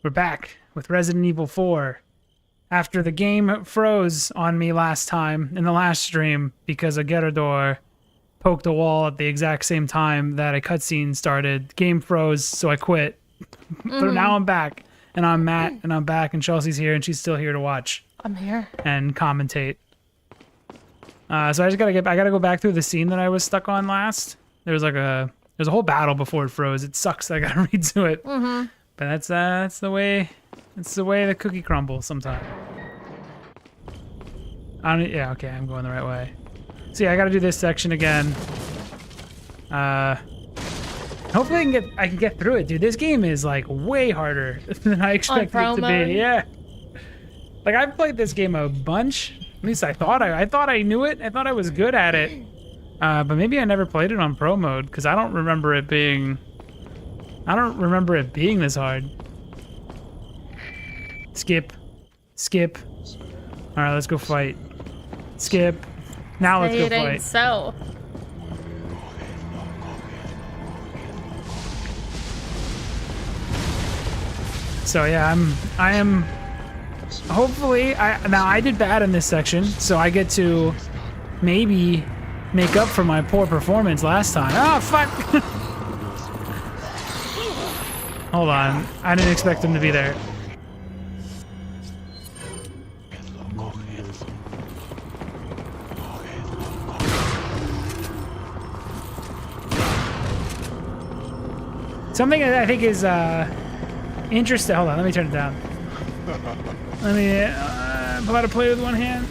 We're back with Resident Evil 4. After the game froze on me last time in the last stream because a Gerador poked a wall at the exact same time that a cutscene started. Game froze, so I quit. But now I'm back, and I'm Matt, and I'm back, and Chelsea's here, and she's still here to watch. I'm here. And commentate. So I gotta go back through the scene that I was stuck on last. There's a whole battle before it froze. It sucks. I gotta redo it. But that's the way the cookie crumbles sometimes. Yeah, okay, I'm going the right way. So yeah, I gotta do this section again. Hopefully I can get through it, dude. This game is like way harder than I expected it to be. Yeah. Like I've played this game a bunch. At least I thought I knew it. I thought I was good at it. But maybe I never played it on pro mode because I don't remember it being this hard. Skip. All right, let's go fight. Skip. Now let's go fight. So. So yeah, I am. Hopefully, I did bad in this section, so I get to maybe make up for my poor performance last time. Oh fuck! Hold on, I didn't expect him to be there. Something that I think is interesting. Hold on, let me turn it down. Let me pull out a plate with one hand.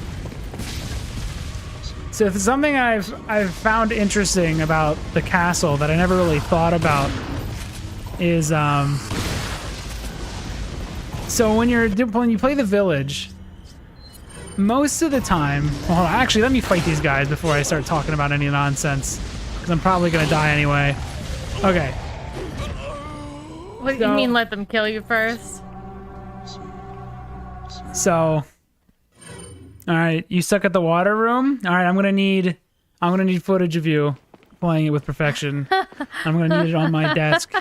So if something I've found interesting about the castle that I never really thought about is so when you play the village, most of the time. Well, actually, let me fight these guys before I start talking about any nonsense, because I'm probably gonna die anyway. Okay. What do you mean? Let them kill you first? So, all right, you suck at the water room. All right, I'm gonna need footage of you playing it with perfection. I'm gonna need it on my desk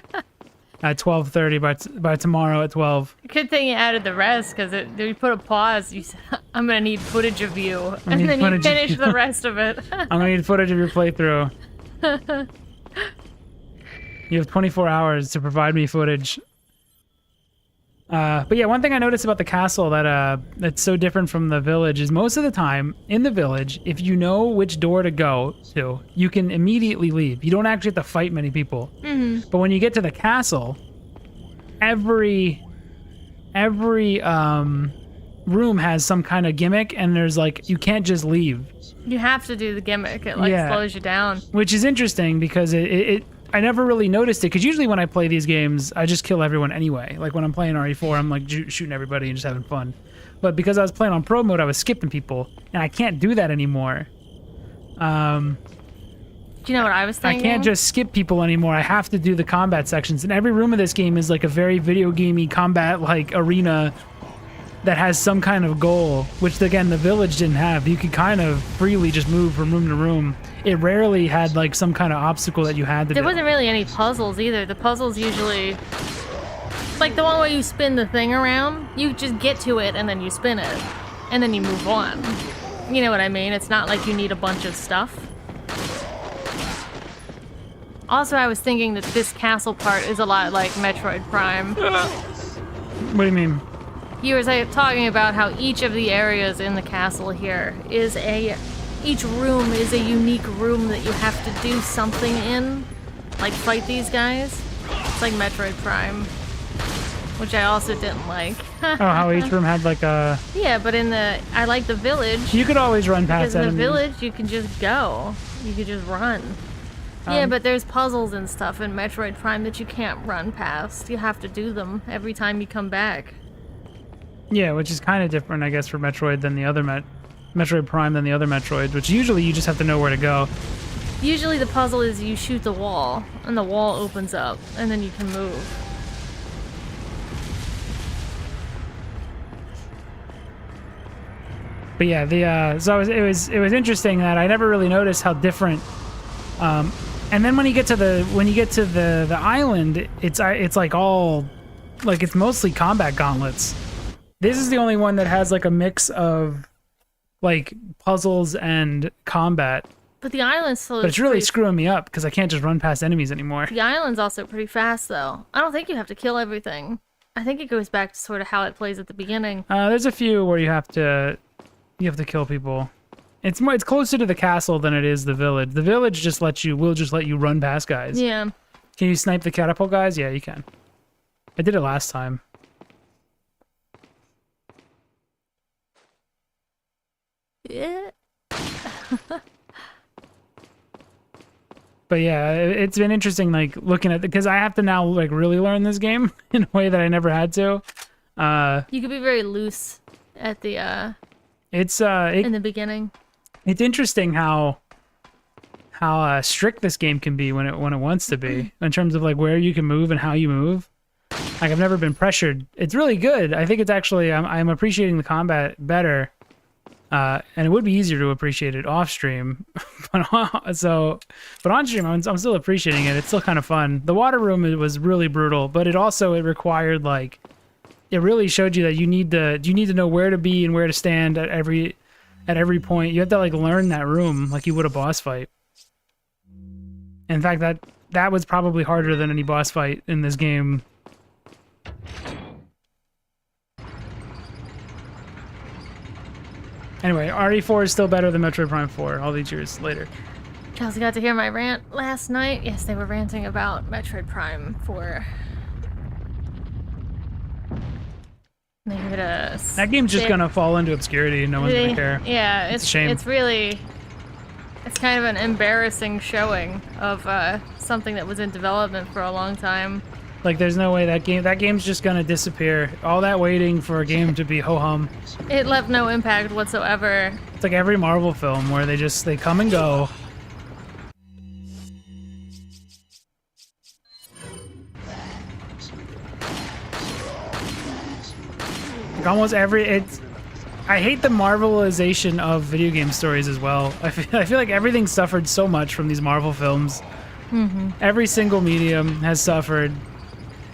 at 12:30 by tomorrow at 12. Good thing you added the rest, because you put a pause. You said, "I'm gonna need footage of you," and then you finish the rest of it. I'm gonna need footage of your playthrough. You have 24 hours to provide me footage. But yeah, one thing I noticed about the castle that's so different from the village is most of the time in the village, if you know which door to go to, you can immediately leave. You don't actually have to fight many people. But when you get to the castle, every room has some kind of gimmick, and there's like, you can't just leave. You have to do the gimmick. It slows you down. Which is interesting because I never really noticed it, because usually when I play these games, I just kill everyone anyway. Like when I'm playing RE4, I'm like shooting everybody and just having fun. But because I was playing on pro mode, I was skipping people, and I can't do that anymore. Do you know what I was thinking? I can't just skip people anymore. I have to do the combat sections, and every room of this game is like a very video gamey combat like arena that has some kind of goal, which again the village didn't have. You could kind of freely just move from room to room. It rarely had like some kind of obstacle that you had to do. There wasn't really any puzzles either. The puzzles usually, like the one where you spin the thing around, you just get to it and then you spin it, and then you move on. You know what I mean? It's not like you need a bunch of stuff. Also, I was thinking that this castle part is a lot like Metroid Prime. What do you mean? You were talking about how each of the areas in the castle here is each room is a unique room that you have to do something in, like fight these guys. It's like Metroid Prime, which I also didn't like. Oh, how each room had like a... Yeah, but I like the village. You could always run past that. Because in the enemies. village, you can just go. You could just run. Yeah, but there's puzzles and stuff in Metroid Prime that you can't run past. You have to do them every time you come back. Yeah, which is kind of different, I guess, for Metroid than the other Metroid Prime than the other Metroids, which usually you just have to know where to go. Usually the puzzle is you shoot the wall, and the wall opens up, and then you can move. But yeah, so it was interesting that I never really noticed how different. And then when you get to the island, it's like all like it's mostly combat gauntlets. This is the only one that has like a mix of like puzzles and combat. But the island's still. But it's really screwing me up because I can't just run past enemies anymore. The island's also pretty fast, though. I don't think you have to kill everything. I think it goes back to sort of how it plays at the beginning. There's a few where you have to kill people. It's closer to the castle than it is the village. The village will just let you run past guys. Yeah. Can you snipe the catapult guys? Yeah, you can. I did it last time. Yeah. But yeah, it's been interesting, like looking at because I have to now like really learn this game in a way that I never had to. You could be very loose at the in the beginning. It's interesting how strict this game can be when it wants to be in terms of like where you can move and how you move. Like I've never been pressured. It's really good. I think it's actually I'm appreciating the combat better. And it would be easier to appreciate it off stream, but on stream I'm still appreciating it. It's still kind of fun. The water room was really brutal, but it required like it really showed you that you need to know where to be and where to stand at every point. You have to like learn that room like you would a boss fight. In fact, that was probably harder than any boss fight in this game. Anyway, RE4 is still better than Metroid Prime 4 all these years later. Chelsea got to hear my rant last night. Yes, they were ranting about Metroid Prime 4. They give it a... That game's just gonna fall into obscurity and no one's gonna care. Yeah, it's a shame. It's really... It's kind of an embarrassing showing of something that was in development for a long time. Like, there's no way that game's just gonna disappear. All that waiting for a game to be ho-hum. It left no impact whatsoever. It's like every Marvel film where they come and go. Like almost I hate the Marvelization of video game stories as well. I feel like everything suffered so much from these Marvel films. Mm-hmm. Every single medium has suffered.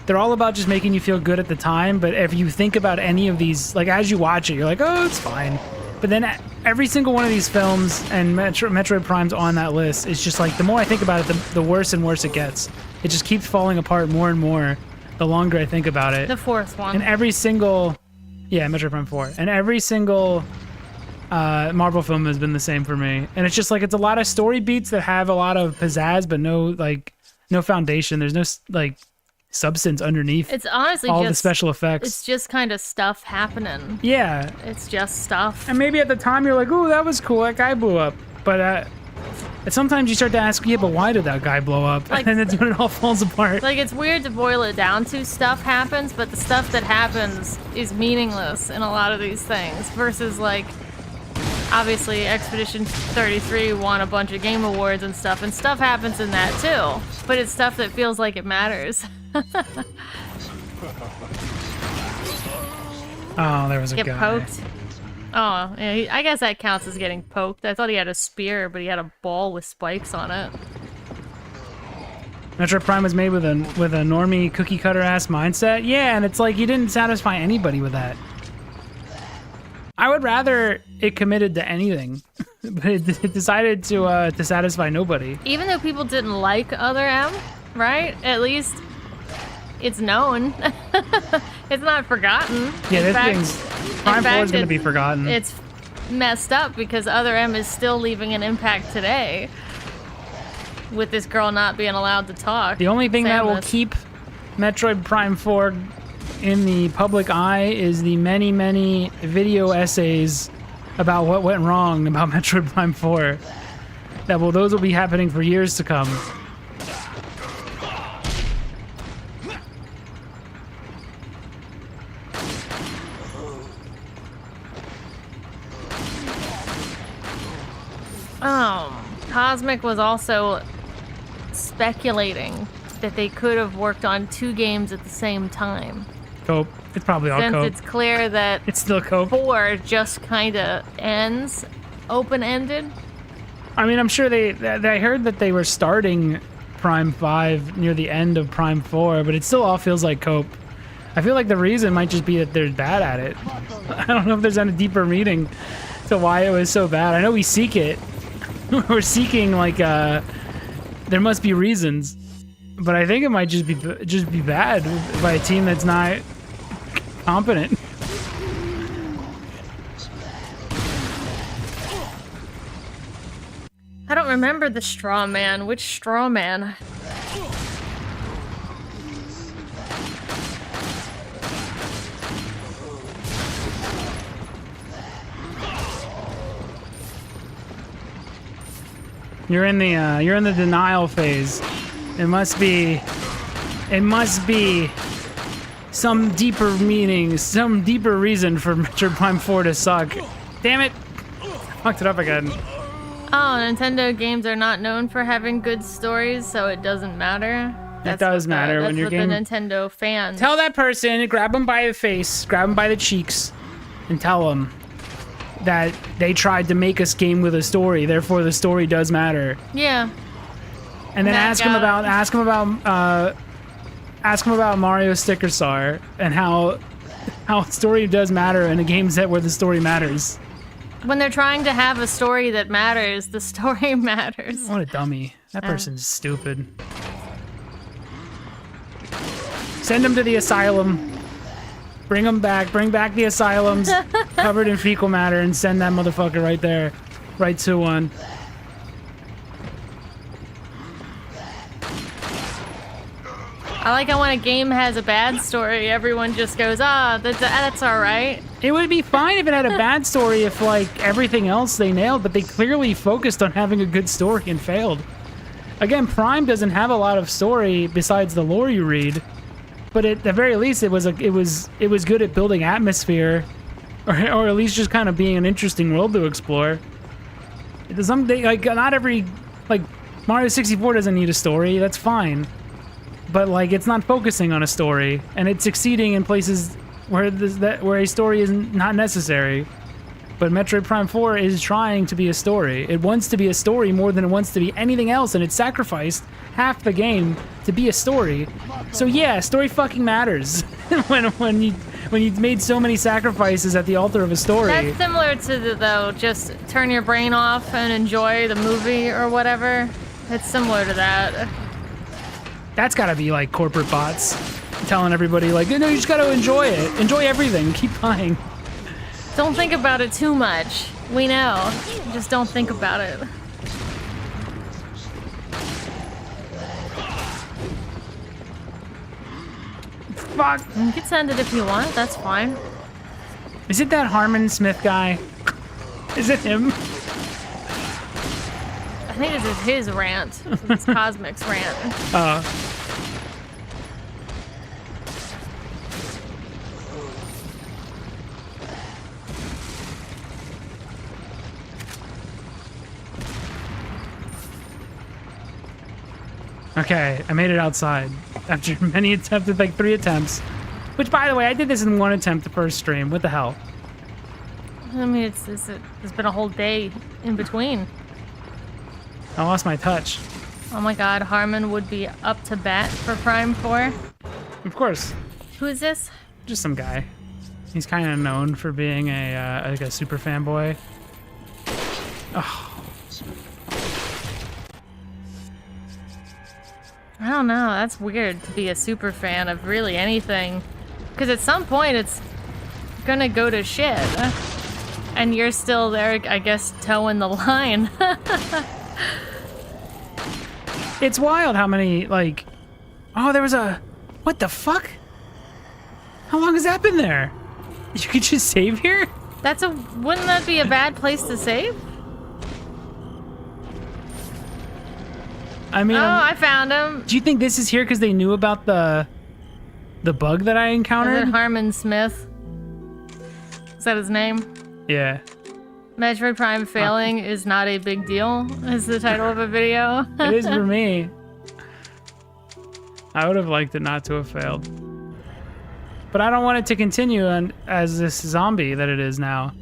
They're all about just making you feel good at the time, but if you think about any of these, like as you watch it, you're like, oh, it's fine. But then every single one of these films and Metroid Prime's on that list is just like, the more I think about it, the worse and worse it gets. It just keeps falling apart more and more the longer I think about it. The fourth one. And every single... Yeah, Metroid Prime 4. And every single Marvel film has been the same for me. And it's just like, it's a lot of story beats that have a lot of pizzazz, but no foundation. There's no, like, substance underneath. It's honestly all just... the special effects. It's just kind of stuff happening. Yeah. It's just stuff. And maybe at the time you're like, ooh, that was cool. That guy blew up. But sometimes you start to ask, yeah, but why did that guy blow up? Like, and that's when it all falls apart. Like, it's weird to boil it down to stuff happens, but the stuff that happens is meaningless in a lot of these things. Versus, like, obviously Expedition 33 won a bunch of game awards and stuff happens in that too. But it's stuff that feels like it matters. Oh, there was a Get guy. poked. Oh, yeah, I guess that counts as getting poked. I thought he had a spear, but he had a ball with spikes on it. Metroid Prime was made with a normie cookie cutter ass mindset. Yeah, and it's like you didn't satisfy anybody with that. I would rather it committed to anything, but it decided to satisfy nobody. Even though people didn't like Other M, right? At least it's known. It's not forgotten. Yeah, Prime 4 is going to be forgotten. It's messed up because Other M is still leaving an impact today with this girl not being allowed to talk. The only thing that will keep Metroid Prime 4 in the public eye is the many, many video essays about what went wrong about Metroid Prime 4. Those will be happening for years to come. Cosmic was also speculating that they could have worked on 2 games at the same time. Cope. It's probably all Since cope. it's clear that it's still cope. 4 just kind of ends open-ended. I mean, I'm sure I heard that they were starting Prime 5 near the end of Prime 4, but it still all feels like cope. I feel like the reason might just be that they're bad at it. I don't know if there's any deeper meaning to why it was so bad. I know we seek it. We're seeking like there must be reasons, but I think it might just be bad by a team that's not competent. I don't remember the straw man. Which straw man? You're in the denial phase. It must be some deeper meaning, some deeper reason for Metroid Prime 4 to suck. Damn it! Fucked it up again. Oh, Nintendo games are not known for having good stories, so it doesn't matter. It does matter when you're the Nintendo fans. Tell that person, grab him by the face, grab him by the cheeks, and tell him that they tried to make us game with a story, therefore the story does matter. Yeah. And then ask him about Mario Sticker Star and how story does matter in a game set where the story matters. When they're trying to have a story that matters, the story matters. What a dummy. That person's stupid. Send him to the asylum. Bring him back. Bring back the asylums covered in fecal matter and send that motherfucker right there. Right to one. I like how when a game has a bad story, everyone just goes, that's alright. It would be fine if it had a bad story if, like, everything else they nailed, but they clearly focused on having a good story and failed. Again, Prime doesn't have a lot of story besides the lore you read. But at the very least, it was good at building atmosphere, or at least just kind of being an interesting world to explore. Not every Mario 64 doesn't need a story. That's fine, but it's not focusing on a story, and it's succeeding in places where a story is not necessary. But Metroid Prime 4 is trying to be a story. It wants to be a story more than it wants to be anything else, and it sacrificed half the game to be a story. So yeah, story fucking matters. when you made so many sacrifices at the altar of a story. That's similar to just turn your brain off and enjoy the movie or whatever. It's similar to that. That's gotta be like corporate bots telling everybody no, you just gotta enjoy it. Enjoy everything. Keep buying. Don't think about it too much. We know. Just don't think about it. Fuck. You can send it if you want. That's fine. Is it that Harmon Smith guy? Is it him? I think this is his rant. It's Cosmic's rant. Okay, I made it outside after many attempts, 3 attempts. Which, by the way, I did this in 1 attempt the first stream. What the hell? I mean, it's been a whole day in between. I lost my touch. Oh my god, Harmon would be up to bat for Prime 4. Of course. Who is this? Just some guy. He's kind of known for being a super fanboy. Oh. I don't know, that's weird to be a super fan of really anything. Because at some point it's gonna go to shit. And you're still there, I guess, towing the line. It's wild how many, oh, there was a... What the fuck? How long has that been there? You could just save here? Wouldn't that be a bad place to save? I mean... I found him. Do you think this is here because they knew about the bug that I encountered? Is it Harmon Smith? Is that his name? Yeah. Metroid Prime failing is not a big deal, is the title of a video. It is for me. I would have liked it not to have failed. But I don't want it to continue as this zombie that it is now.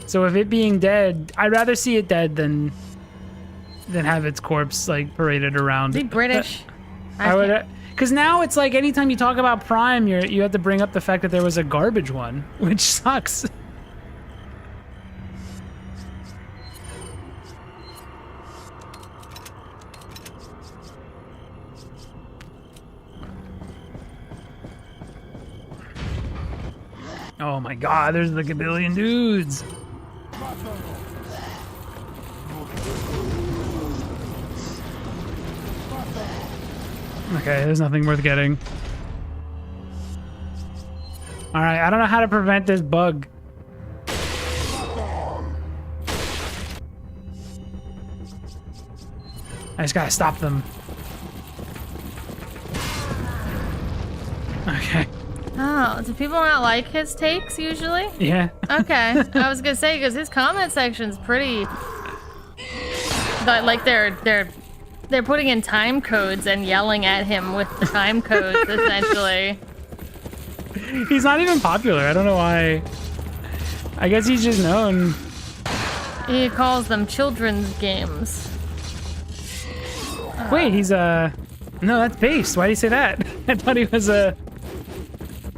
So if it being dead, I'd rather see it dead than have its corpse paraded around. Is he British? I would, Because now it's like anytime you talk about Prime, you have to bring up the fact that there was a garbage one, which sucks. Oh my god, there's like a billion dudes. Okay, there's nothing worth getting. Alright, I don't know how to prevent this bug. I just gotta stop them. Okay. Oh, do people not like his takes usually? Yeah. Okay, I was gonna say because his comment section's pretty. But like they're putting in time codes and yelling at him with the time codes essentially. He's not even popular. I don't know why. I guess he's just known. He calls them children's games. Wait, he's no, that's based. Why do you say that? I thought he was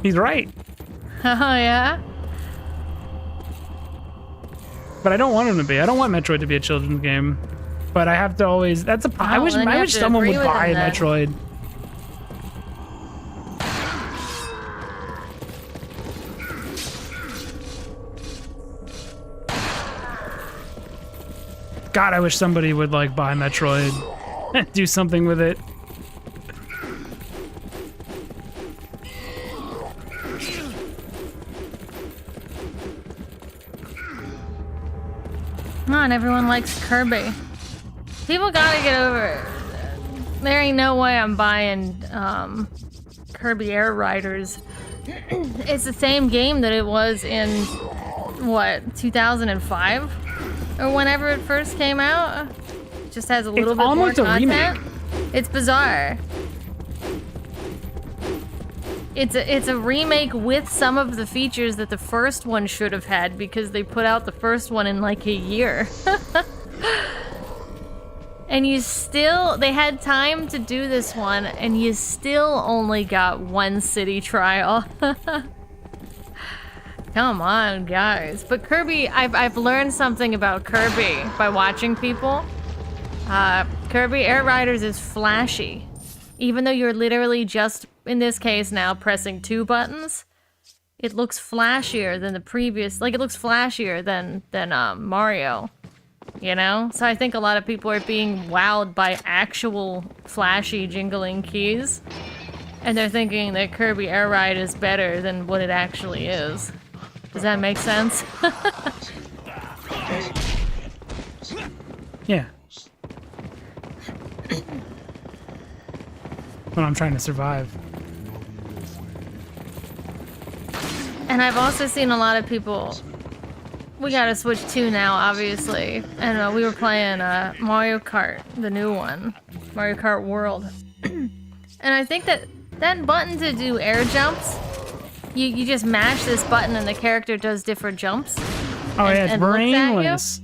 he's right. Oh yeah. But I don't want him to be. I don't want Metroid to be a children's game. But I have to always. That's a. I wish someone would buy Metroid. God, I wish somebody would like buy Metroid and do something with it. Come on, everyone likes Kirby. People gotta get over it. There ain't no way I'm buying Kirby Air Riders. It's the same game that it was in, what, 2005? Or whenever it first came out? Just has a little bit more content. It's bizarre. It's a remake with some of the features that the first one should have had because they put out the first one in like a year. And they had time to do this one, and you still only got one city trial. Come on, guys. But Kirby, I've learned something about Kirby by watching people. Kirby Air Riders is flashy. Even though you're literally just, in this case now, pressing 2 buttons, it looks flashier than the previous, like it looks flashier than Mario. You know? So I think a lot of people are being wowed by actual flashy jingling keys. And they're thinking that Kirby Air Ride is better than what it actually is. Does that make sense? Yeah. When I'm trying to survive. And I've also seen a lot of people. We gotta switch to now, obviously. And we were playing Mario Kart, the new one, Mario Kart World. And I think that button to do air jumps, you just mash this button and the character does different jumps. Oh yeah, it's brainless.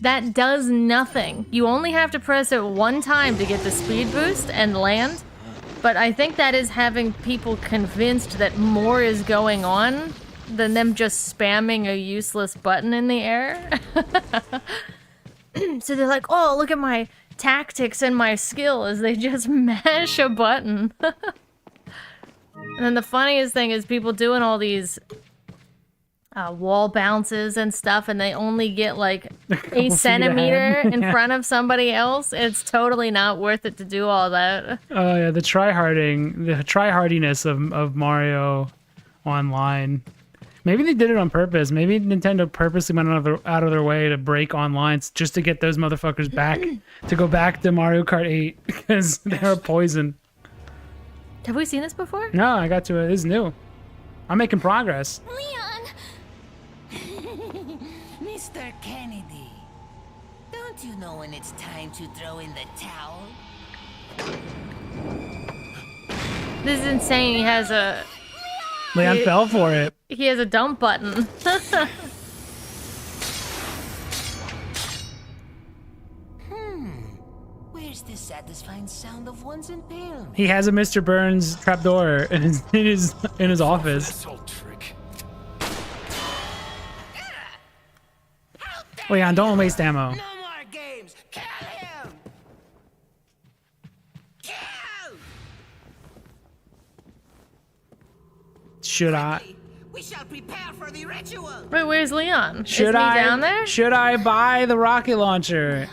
That does nothing. You only have to press it one time to get the speed boost and land. But I think that is having people convinced that more is going on than them just spamming a useless button in the air. So they're like, oh, look at my tactics and my skill as they just mash a button. And then the funniest thing is people doing all these wall bounces and stuff, and they only get like a centimeter in front of somebody else. It's totally not worth it to do all that. Oh yeah, the tryhardiness of Mario Online. Maybe they did it on purpose. Maybe Nintendo purposely went out of their way to break online just to get those motherfuckers back, to go back to Mario Kart 8 because they're poison. Have we seen this before? No, I got to it. This is new. I'm making progress. Leon! Mr. Kennedy, don't you know when it's time to throw in the towel? This is insane. He has a... Leon fell for it. He has a dump button. Where's the satisfying sound of one's impalement. He has a Mr. Burns trapdoor in his office. This old trick. Leon, don't waste ammo. No more games. Kill him. Kill. Should I? We shall prepare for the ritual. Wait, where's Leon? Should Is he I? down there? Should I buy the rocket launcher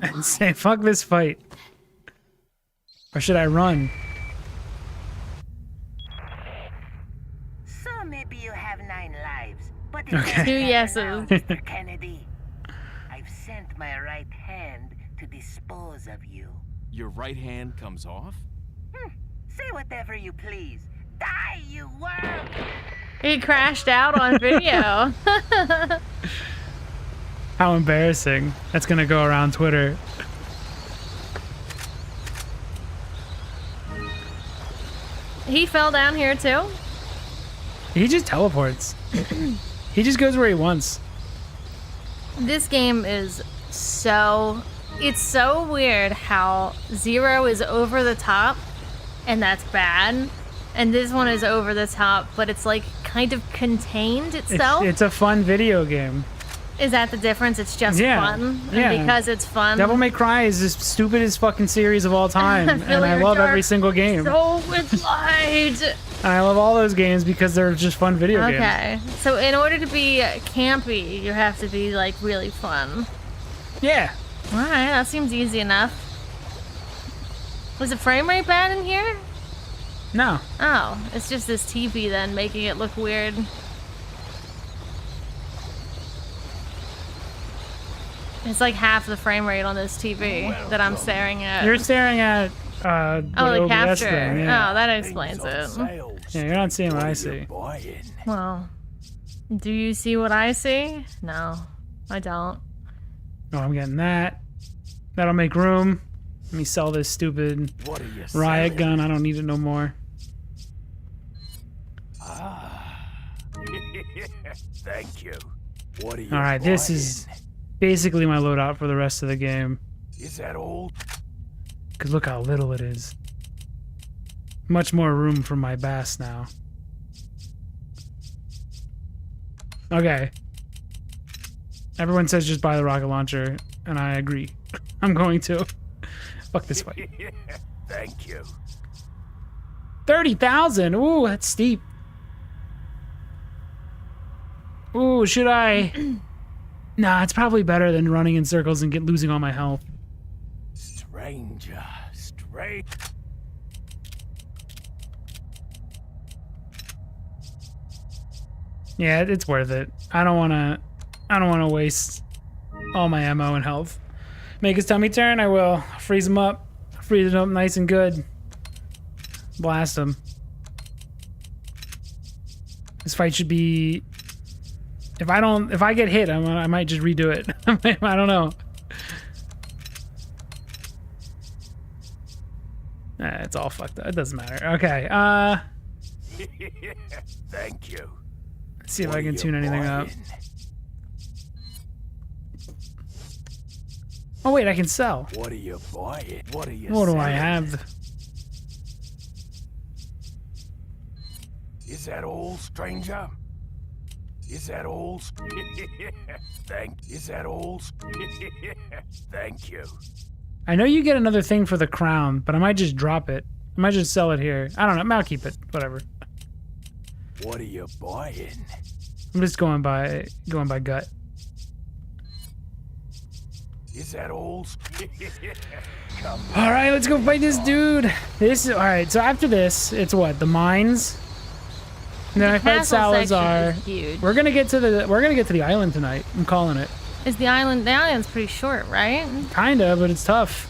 and say fuck this fight, or should I run? So maybe you have 9 lives, but Okay. 2 yeses. Mr. Kennedy, I've sent my right hand to dispose of you. Your right hand comes off? Say whatever you please. Die, you worm! He crashed out on video. How embarrassing. That's gonna go around Twitter. He fell down here too? He just teleports. He just goes where he wants. This game is so... It's so weird how 0 is over the top, and that's bad. And this one is over the top, but it's like kind of contained itself. It's a fun video game. Is that the difference? It's just fun? And yeah. because it's fun... Devil May Cry is the stupidest fucking series of all time, and I love every single game. So it's light. And I love all those games because they're just fun video games. Okay, so in order to be campy, you have to be like really fun. Yeah. All right, that seems easy enough. Was the frame rate bad in here? No. Oh, it's just this TV then making it look weird. It's like half the frame rate on this TV that I'm staring at. You're staring at Oh, the OBS capture. thing, yeah. Oh, that explains it. Yeah, you're not seeing what I see. Well, do you see what I see? No, I don't. Oh, I'm getting that. That'll make room. Let me sell this stupid riot gun. I don't need it no more. Thank you. What are you All right, this is basically my loadout for the rest of the game. Is that old? Because look how little it is. Much more room for my bass now. Okay. Everyone says just buy the rocket launcher, and I agree. I'm going to. Fuck this fight. Thank you. 30,000! Ooh, that's steep. Ooh, should I? Nah, it's probably better than running in circles and losing all my health. Stranger, strange. Yeah, it's worth it. I don't wanna waste all my ammo and health. Make his tummy turn, I will. Freeze him up. Freeze it up nice and good. Blast him. This fight should be... If I get hit, I might just redo it. I don't know. It's all fucked up. It doesn't matter. Okay, Thank you. let's see if I can tune anything up. Oh wait, I can sell. What are you buying? What are you What do I selling? have? Is that all, stranger? Is that all? Is that all? Thank you. I know you get another thing for the crown, but I might just drop it. I might just sell it here. I don't know. I'll keep it. Whatever. What are you buying? I'm just going by gut. Is that all? Come All right, let's go fight this dude. This is all right. So after this, it's what, the mines, and then I fight Castle section Salazar. is huge. We're gonna get to the island tonight. I'm calling it. Is the island's pretty short, right? Kinda, but it's tough.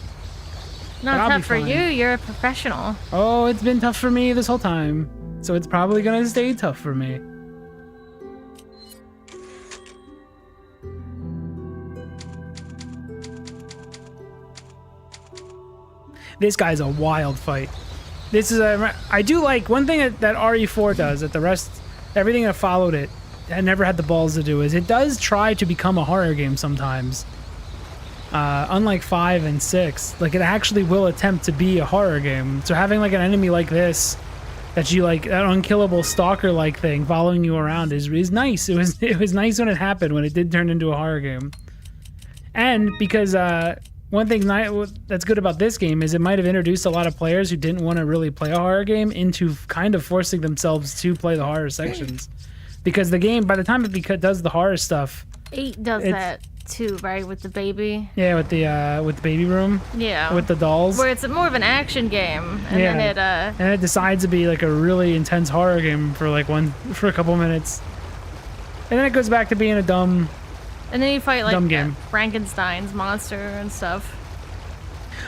Not I'll be tough for fine. you. You're a professional. Oh, it's been tough for me this whole time, so it's probably gonna stay tough for me. This guy's a wild fight. This is I do like one thing that RE4 does that the rest, everything that followed it, I never had the balls to do, is it does try to become a horror game sometimes. unlike 5 and 6, like it actually will attempt to be a horror game. So having like an enemy like this, that you like, an unkillable stalker-like thing following you around is nice. It was nice when it happened, when it did turn into a horror game. And because one thing that's good about this game is it might have introduced a lot of players who didn't want to really play a horror game into kind of forcing themselves to play the horror sections. Because the game, by the time it does the horror stuff, 8 does that too, right? With the baby. Yeah, with the baby room. Yeah. With the dolls. Where it's more of an action game, and then it and it decides to be like a really intense horror game for a couple minutes, and then it goes back to being a dumb. And then you fight like game. Frankenstein's monster and stuff.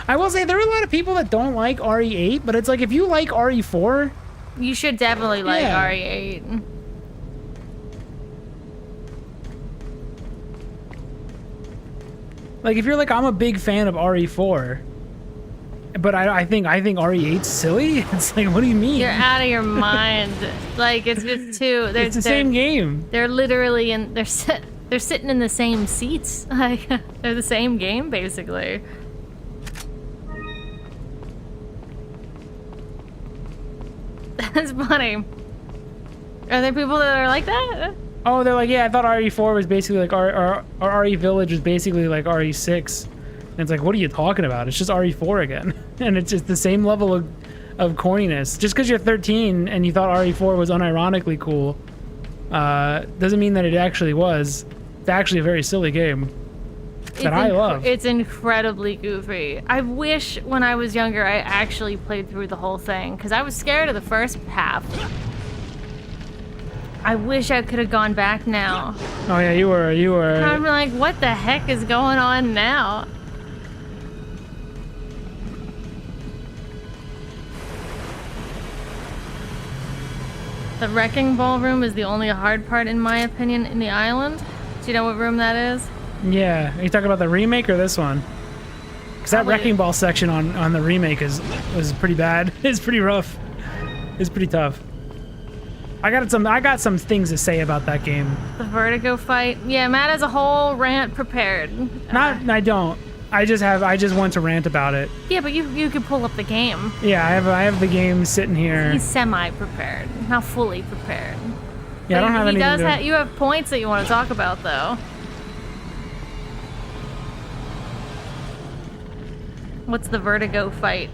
I will say there are a lot of people that don't like RE8, but it's like if you like RE4, you should definitely like RE8. Like if you're like, I'm a big fan of RE4, but I think RE8's silly. It's like, what do you mean? You're out of your mind. Like it's just too. It's the same game. They're literally they're sitting in the same seats. Like they're the same game basically. That's funny. Are there people that are like that? Oh, they're like, yeah, I thought RE4 was basically like RE Village was basically like RE6. And it's like, what are you talking about? It's just RE4 again. And it's just the same level of corniness. Just because you're 13 and you thought RE4 was unironically cool, doesn't mean that it actually was. It's actually a very silly game that I love. It's incredibly goofy. I wish when I was younger I actually played through the whole thing, because I was scared of the first half. I wish I could have gone back now. Oh yeah, you were. I'm like, what the heck is going on now? The wrecking ballroom is the only hard part, in my opinion, in the island. Do you know what room that is? Yeah, are you talking about the remake or this one? Because that wrecking ball section on the remake was pretty bad. It's pretty rough. It's pretty tough. I got some things to say about that game. The Vertigo fight. Yeah, Matt has a whole rant prepared. I don't. I just want to rant about it. Yeah, but you could pull up the game. Yeah, I have the game sitting here. He's semi-prepared, not fully prepared. Yeah, I don't have anything. You have points that you want to talk about, though. What's the Vertigo fight?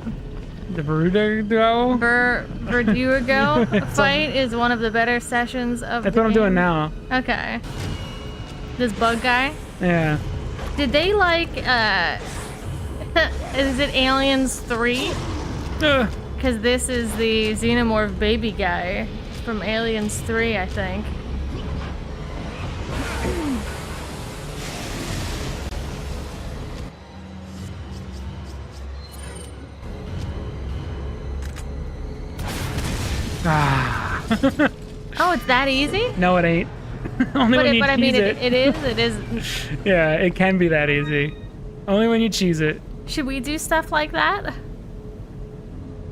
The Vertigo? Vertigo fight is one of the better sessions of That's what I'm doing now. Okay. This bug guy? Yeah. Did they like, is it Aliens 3? Because this is the Xenomorph baby guy from Aliens 3, I think. Ah. Oh, it's that easy? No, it ain't. Only when you cheese it. It is. Yeah, it can be that easy. Only when you cheese it. Should we do stuff like that?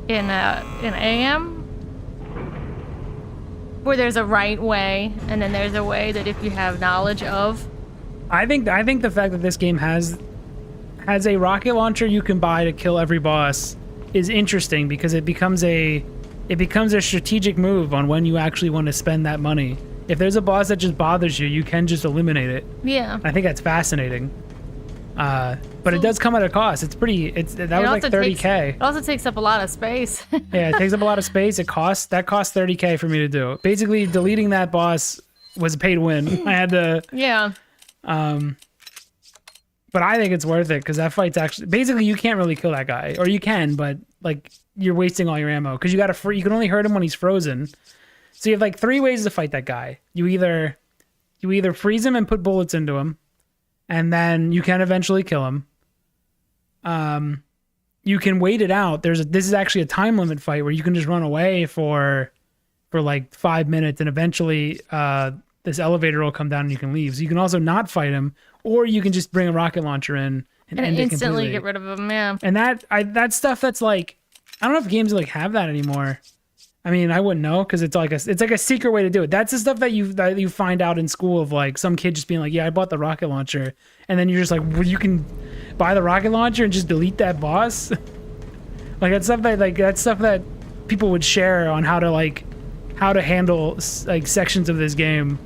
In AM? Where there's a right way, and then there's a way that if you have knowledge of. I think the fact that this game has a rocket launcher you can buy to kill every boss is interesting, because it becomes a strategic move on when you actually want to spend that money. If there's a boss that just bothers you, you can just eliminate it. Yeah. I think that's fascinating. But it does come at a cost. That was like $30K. It also takes up a lot of space. Yeah, it takes up a lot of space. That cost $30K for me to do. Basically, deleting that boss was a pay to win. I had to. Yeah. But I think it's worth it, because that fight's actually basically, you can't really kill that guy, or you can, but like you're wasting all your ammo, because you can only hurt him when he's frozen. So you have like 3 ways to fight that guy. You either freeze him and put bullets into him, and then you can eventually kill him. You can wait it out. This is actually a time limit fight where you can just run away for like 5 minutes, and eventually this elevator will come down and you can leave. So you can also not fight him, or you can just bring a rocket launcher in and end it instantly completely. Get rid of him. Yeah. And that stuff, that's like, I don't know if games like have that anymore. I mean, I wouldn't know, because it's like a secret way to do it. That's the stuff that you find out in school, of like some kid just being like, yeah, I bought the rocket launcher, and then you're just like, well, you can buy the rocket launcher and just delete that boss. Like that's stuff that people would share on how to handle like sections of this game.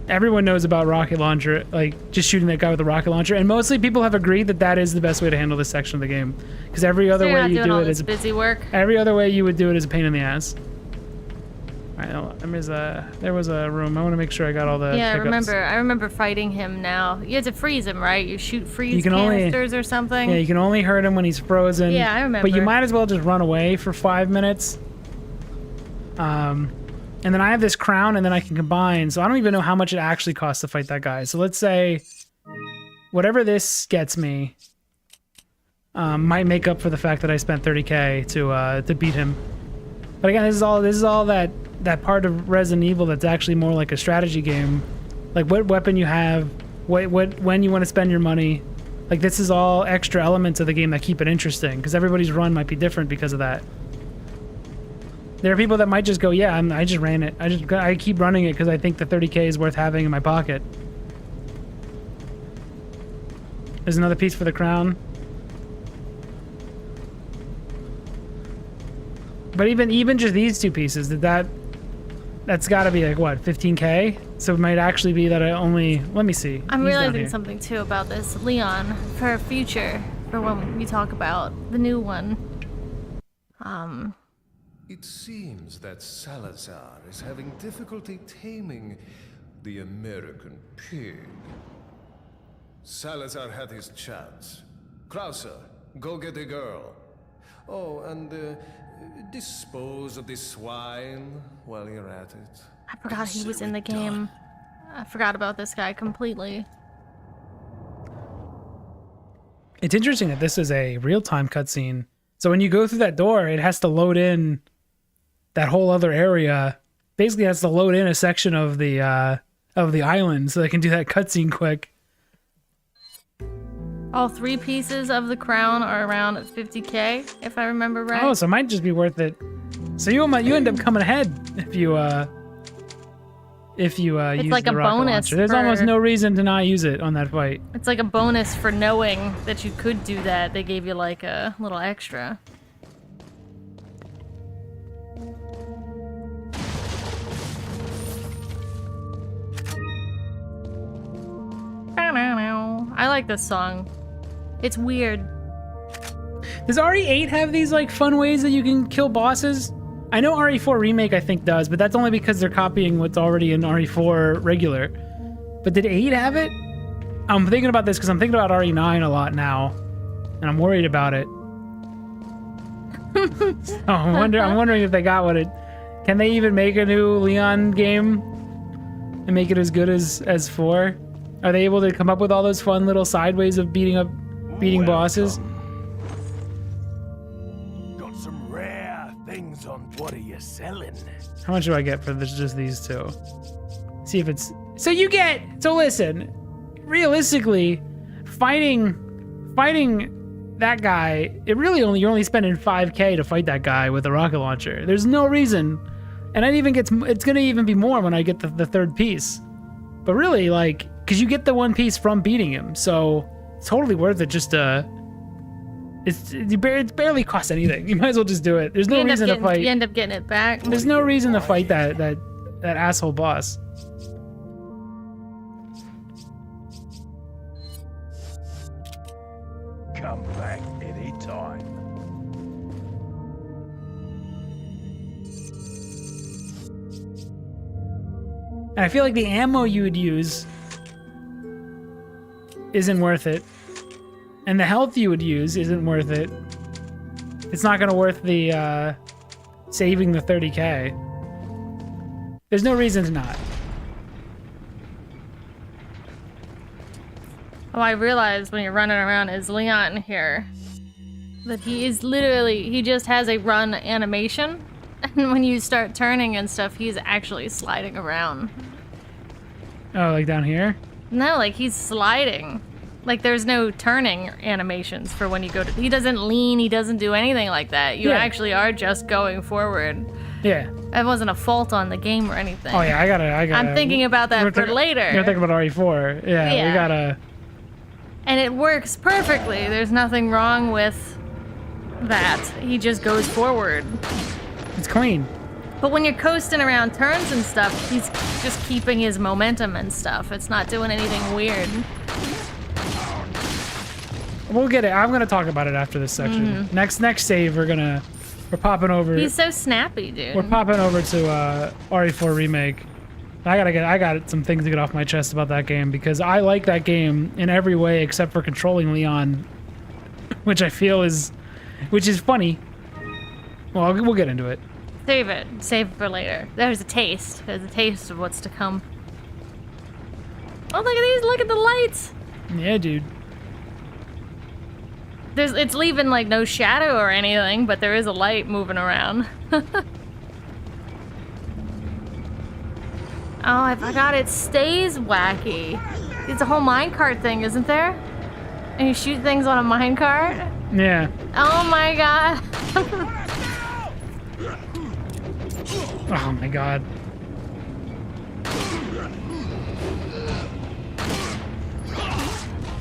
Everyone knows about rocket launcher, like just shooting that guy with the rocket launcher, and mostly people have agreed that that is the best way to handle this section of the game, because every other way you do it is busy work. Every other way you would do it is a pain in the ass. All right, there was a room. I want to make sure I got all the pickups. I remember fighting him now. You had to freeze him, right? You shoot freeze only, canisters or something? Yeah, you can only hurt him when he's frozen. Yeah, I remember. But you might as well just run away for 5 minutes. And then I have this crown, and then I can combine. So I don't even know how much it actually costs to fight that guy. So let's say whatever this gets me might make up for the fact that I spent 30K to beat him. But again, this is all that part of Resident Evil that's actually more like a strategy game. Like what weapon you have, when you want to spend your money. Like this is all extra elements of the game that keep it interesting, because everybody's run might be different because of that. There are people that might just go, yeah, I just ran it. I keep running it because I think the 30K is worth having in my pocket. There's another piece for the crown. But even just these two pieces, that's got to be like what, 15K? So it might actually be that I only, let me see. I'm realizing something too about this Leon for future, for when we talk about the new one. It seems that Salazar is having difficulty taming the American pig. Salazar had his chance. Krauser, go get a girl. Oh, and dispose of the swine while you're at it. I forgot he was in the game. I forgot about this guy completely. It's interesting that this is a real-time cutscene. So when you go through that door, it has to load in that whole other area. Basically, it has to load in a section of the island so they can do that cutscene quick. All 3 pieces of the crown are around 50K, if I remember right. Oh, so it might just be worth it. So you end up coming ahead if you use like the a rocket bonus launcher. There's almost no reason to not use it on that fight. It's like a bonus for knowing that you could do that. They gave you like a little extra. I like this song. It's weird. Does RE8 have these like fun ways that you can kill bosses? I know RE4 Remake I think does, but that's only because they're copying what's already in RE4 regular. But did 8 have it? I'm thinking about this because I'm thinking about RE9 a lot now, and I'm worried about it. I'm wondering if they got what it. Can they even make a new Leon game and make it as good as 4? Are they able to come up with all those fun little side ways of beating bosses? Got some rare things on. What are you selling? How much do I get for just these two? See if it's... So you get... So listen, realistically, fighting that guy, you're only spending 5K to fight that guy with a rocket launcher. There's no reason. And it's gonna even be more when I get the 3rd piece. But really, like, because you get the 1 piece from beating him, so it's totally worth it. Just it barely costs anything. You might as well just do it. There's no reason to fight. You end up getting it back. There's no reason to fight that asshole boss. Come back anytime. And I feel like the ammo you would use isn't worth it. And the health you would use isn't worth it. It's not gonna worth the saving the 30K. There's no reason to not. Oh, I realized when you're running around as Leon here that he just has a run animation. And when you start turning and stuff, he's actually sliding around. Oh, like down here? No, like he's sliding. Like there's no turning animations for when you go to... He doesn't lean, he doesn't do anything like that. You actually are just going forward. Yeah. That wasn't a fault on the game or anything. Oh yeah, I gotta... I'm thinking about that for later. You're thinking about RE4. Yeah, we gotta... And it works perfectly. There's nothing wrong with that. He just goes forward. It's clean. But when you're coasting around turns and stuff, he's just keeping his momentum and stuff. It's not doing anything weird. We'll get it. I'm gonna talk about it after this section. Next save, we're popping over. He's so snappy, dude. We're popping over to RE4 Remake. I got some things to get off my chest about that game because I like that game in every way except for controlling Leon, which I feel is funny. Well, we'll get into it. Save it. Save it for later. There's a taste. There's a taste of what's to come. Oh, look at these. Look at the lights. Yeah, dude. It's leaving like no shadow or anything, but there is a light moving around. Oh, I forgot it stays wacky. It's a whole minecart thing, isn't there? And you shoot things on a minecart? Yeah. Oh my god. Oh my god.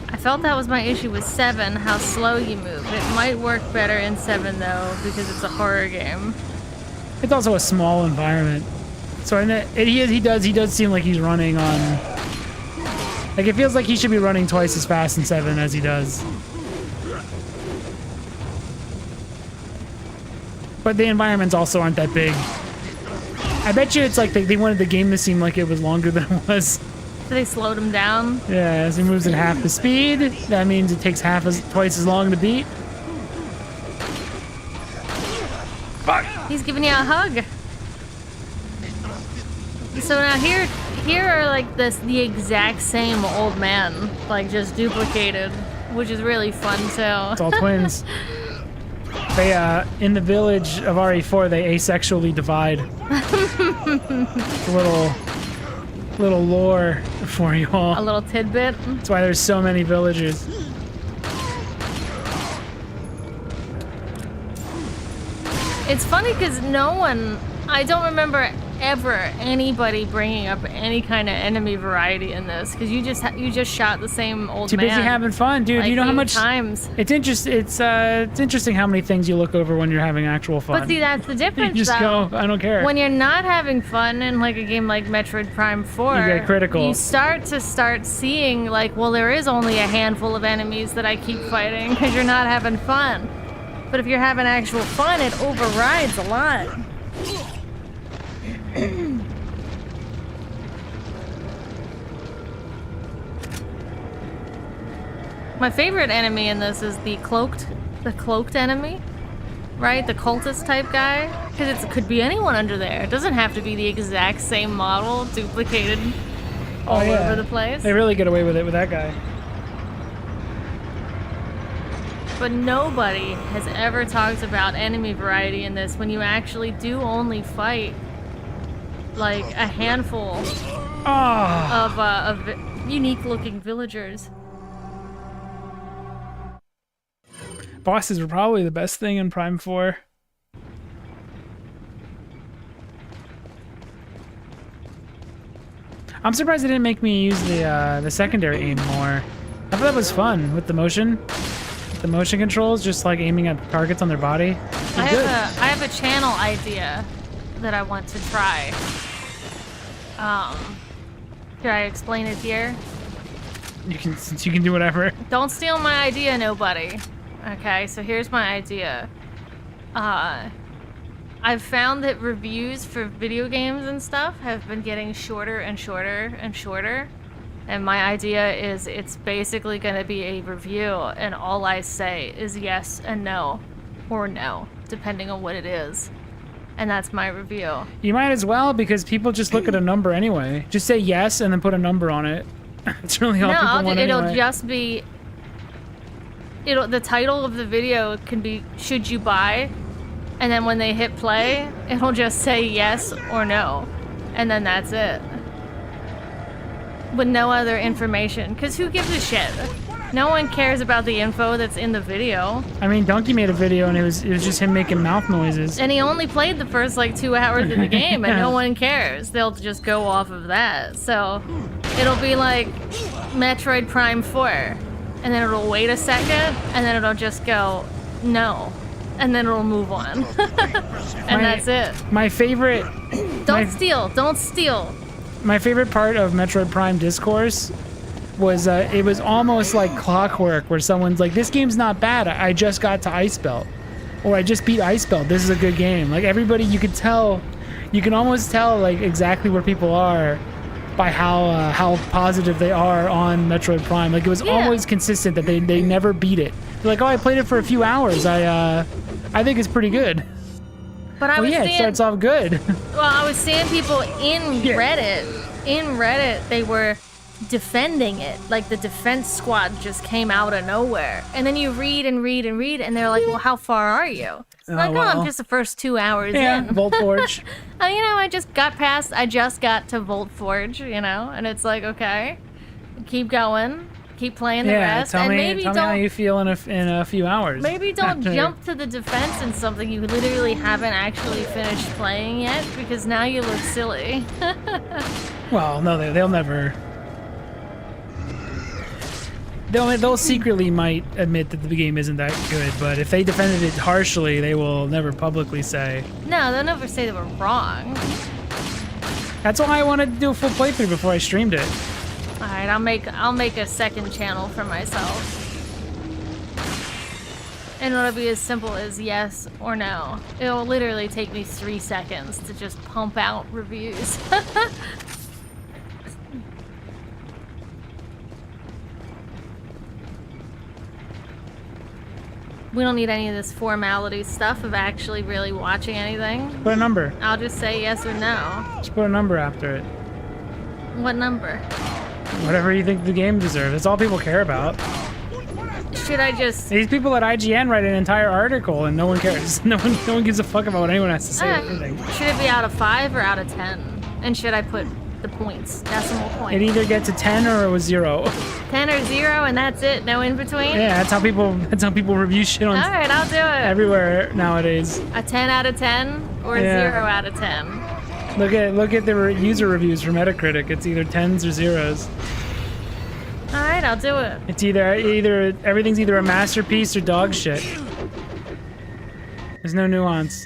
I felt that was my issue with 7, how slow you move. It might work better in 7 though, because it's a horror game. It's also a small environment. So he does seem like he's running on... Like, it feels like he should be running twice as fast in 7 as he does. But the environments also aren't that big. I bet you it's like they wanted the game to seem like it was longer than it was. So they slowed him down? Yeah, as he moves at half the speed, that means it takes twice as long to beat. Fuck! He's giving you a hug. So now here are like the exact same old man, like just duplicated, which is really fun too. It's all twins. They in the village of RE4 they asexually divide. little lore for you all. A little tidbit. That's why there's so many villagers. It's funny because I don't remember ever anybody bringing up any kind of enemy variety in this because you just shot the same old Too man. busy having fun, dude. Like you know how much times. It's interesting how many things you look over when you're having actual fun. But see, that's the difference. You just though. go, I don't care. When you're not having fun in like a game like Metroid Prime 4, you get critical. You start seeing like, well, there is only a handful of enemies that I keep fighting because you're not having fun. But if you're having actual fun, it overrides a lot. My favorite enemy in this is the cloaked enemy, right? The cultist type guy, because it could be anyone under there. It doesn't have to be the exact same model, duplicated all over the place. They really get away with it with that guy. But nobody has ever talked about enemy variety in this when you actually do only fight like a handful of unique-looking villagers. Bosses were probably the best thing in Prime 4. I'm surprised they didn't make me use the secondary aim more. I thought that was fun with the motion. The motion controls, just like aiming at targets on their body. I have a channel idea that I want to try. Should I explain it here? Since you can do whatever. Don't steal my idea, nobody. Okay, so here's my idea. I've found that reviews for video games and stuff have been getting shorter and shorter and shorter. And my idea is it's basically going to be a review, and all I say is yes and no, or no, depending on what it is. And that's my review. You might as well, because people just look at a number anyway. Just say yes and then put a number on it. It's really all people want it'll anyway. just be... the title of the video can be, should you buy? And then when they hit play, it'll just say yes or no. And then that's it. With no other information, because who gives a shit? No one cares about the info that's in the video. I mean, Donkey made a video and it was just him making mouth noises. And he only played the first like 2 hours of the game, and no one cares. They'll just go off of that. So it'll be like Metroid Prime 4, and then it'll wait a second, and then it'll just go, no. And then it'll move on. And that's it. My favorite... Don't steal. Don't steal. My favorite part of Metroid Prime Discourse was it was almost like clockwork, where someone's like, this game's not bad, I just got to Ice Belt. Or I just beat Ice Belt, this is a good game. Like, everybody, you could tell, you can almost tell like exactly where people are by how positive they are on Metroid Prime. Like, it was always consistent that they never beat it. They're like, oh, I played it for a few hours, I think it's pretty good. But I was it starts off good. Well, I was seeing people in Reddit. In Reddit, they were defending it. Like, the defense squad just came out of nowhere. And then you read and read and read, and they're like, well, how far are you? I'm just the first 2 hours in. Volt Forge. I just got to Volt Forge, and it's like, okay, keep going. Keep playing the rest, tell and me, maybe tell me how you feel in a few hours. Maybe don't jump to the defense in something you literally haven't actually finished playing yet, because now you look silly. Well, no, they'll never. They'll secretly might admit that the game isn't that good, but if they defended it harshly, they will never publicly say. No, they'll never say they were wrong. That's why I wanted to do a full playthrough before I streamed it. All right, I'll make a second channel for myself. And it'll be as simple as yes or no. It'll literally take me 3 seconds to just pump out reviews. We don't need any of this formality stuff of actually really watching anything. Put a number. I'll just say yes or no. Just put a number after it. What number? Whatever you think the game deserves. That's all people care about. Should I just... These people at IGN write an entire article and no one cares. No one gives a fuck about what anyone has to say. Anything. Should it be out of 5 or out of 10? And should I put the points, decimal points? It either gets a 10 or it was 0. 10 or 0, and that's it? No in between? Yeah, that's how people review shit on. All right, I'll do it. Everywhere nowadays. A 10 out of 10 or a 0 out of 10? Look at the user reviews for Metacritic. It's either 10s or 0s. All right, I'll do it. It's either everything's either a masterpiece or dog shit. There's no nuance.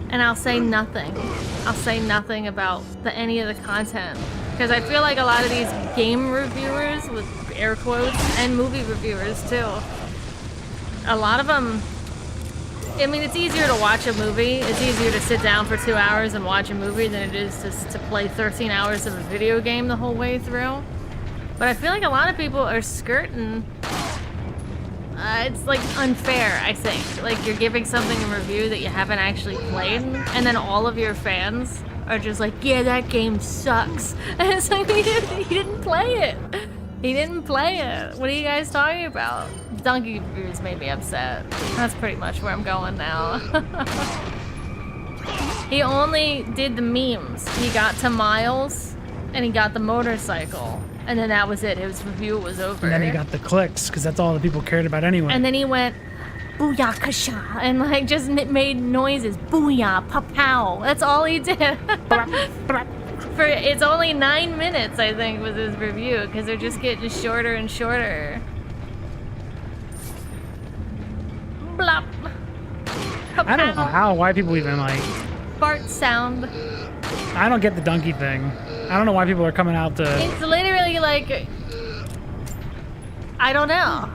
And I'll say nothing. I'll say nothing about any of the content, because I feel like a lot of these game reviewers, with air quotes, and movie reviewers too, a lot of them. I mean, it's easier to watch a movie. It's easier to sit down for 2 hours and watch a movie than it is to play 13 hours of a video game the whole way through. But I feel like a lot of people are skirting. It's like unfair, I think. Like, you're giving something a review that you haven't actually played, and then all of your fans are just like, yeah, that game sucks. And it's like, he didn't play it. He didn't play it. What are you guys talking about? Donkey reviews made me upset. That's pretty much where I'm going now. He only did the memes. He got to Miles, and he got the motorcycle. And then that was it. His review was over. And then he got the clicks, because that's all the people cared about anyway. And then he went, booyah kasha, and like just made noises. Booyah, pa-pow. That's all he did. For it's only 9 minutes, I think, was his review, because they're just getting shorter and shorter. Blop. I don't know why people even like fart sound. I don't get the donkey thing. I don't know why people are coming out to. It's literally like, I don't know.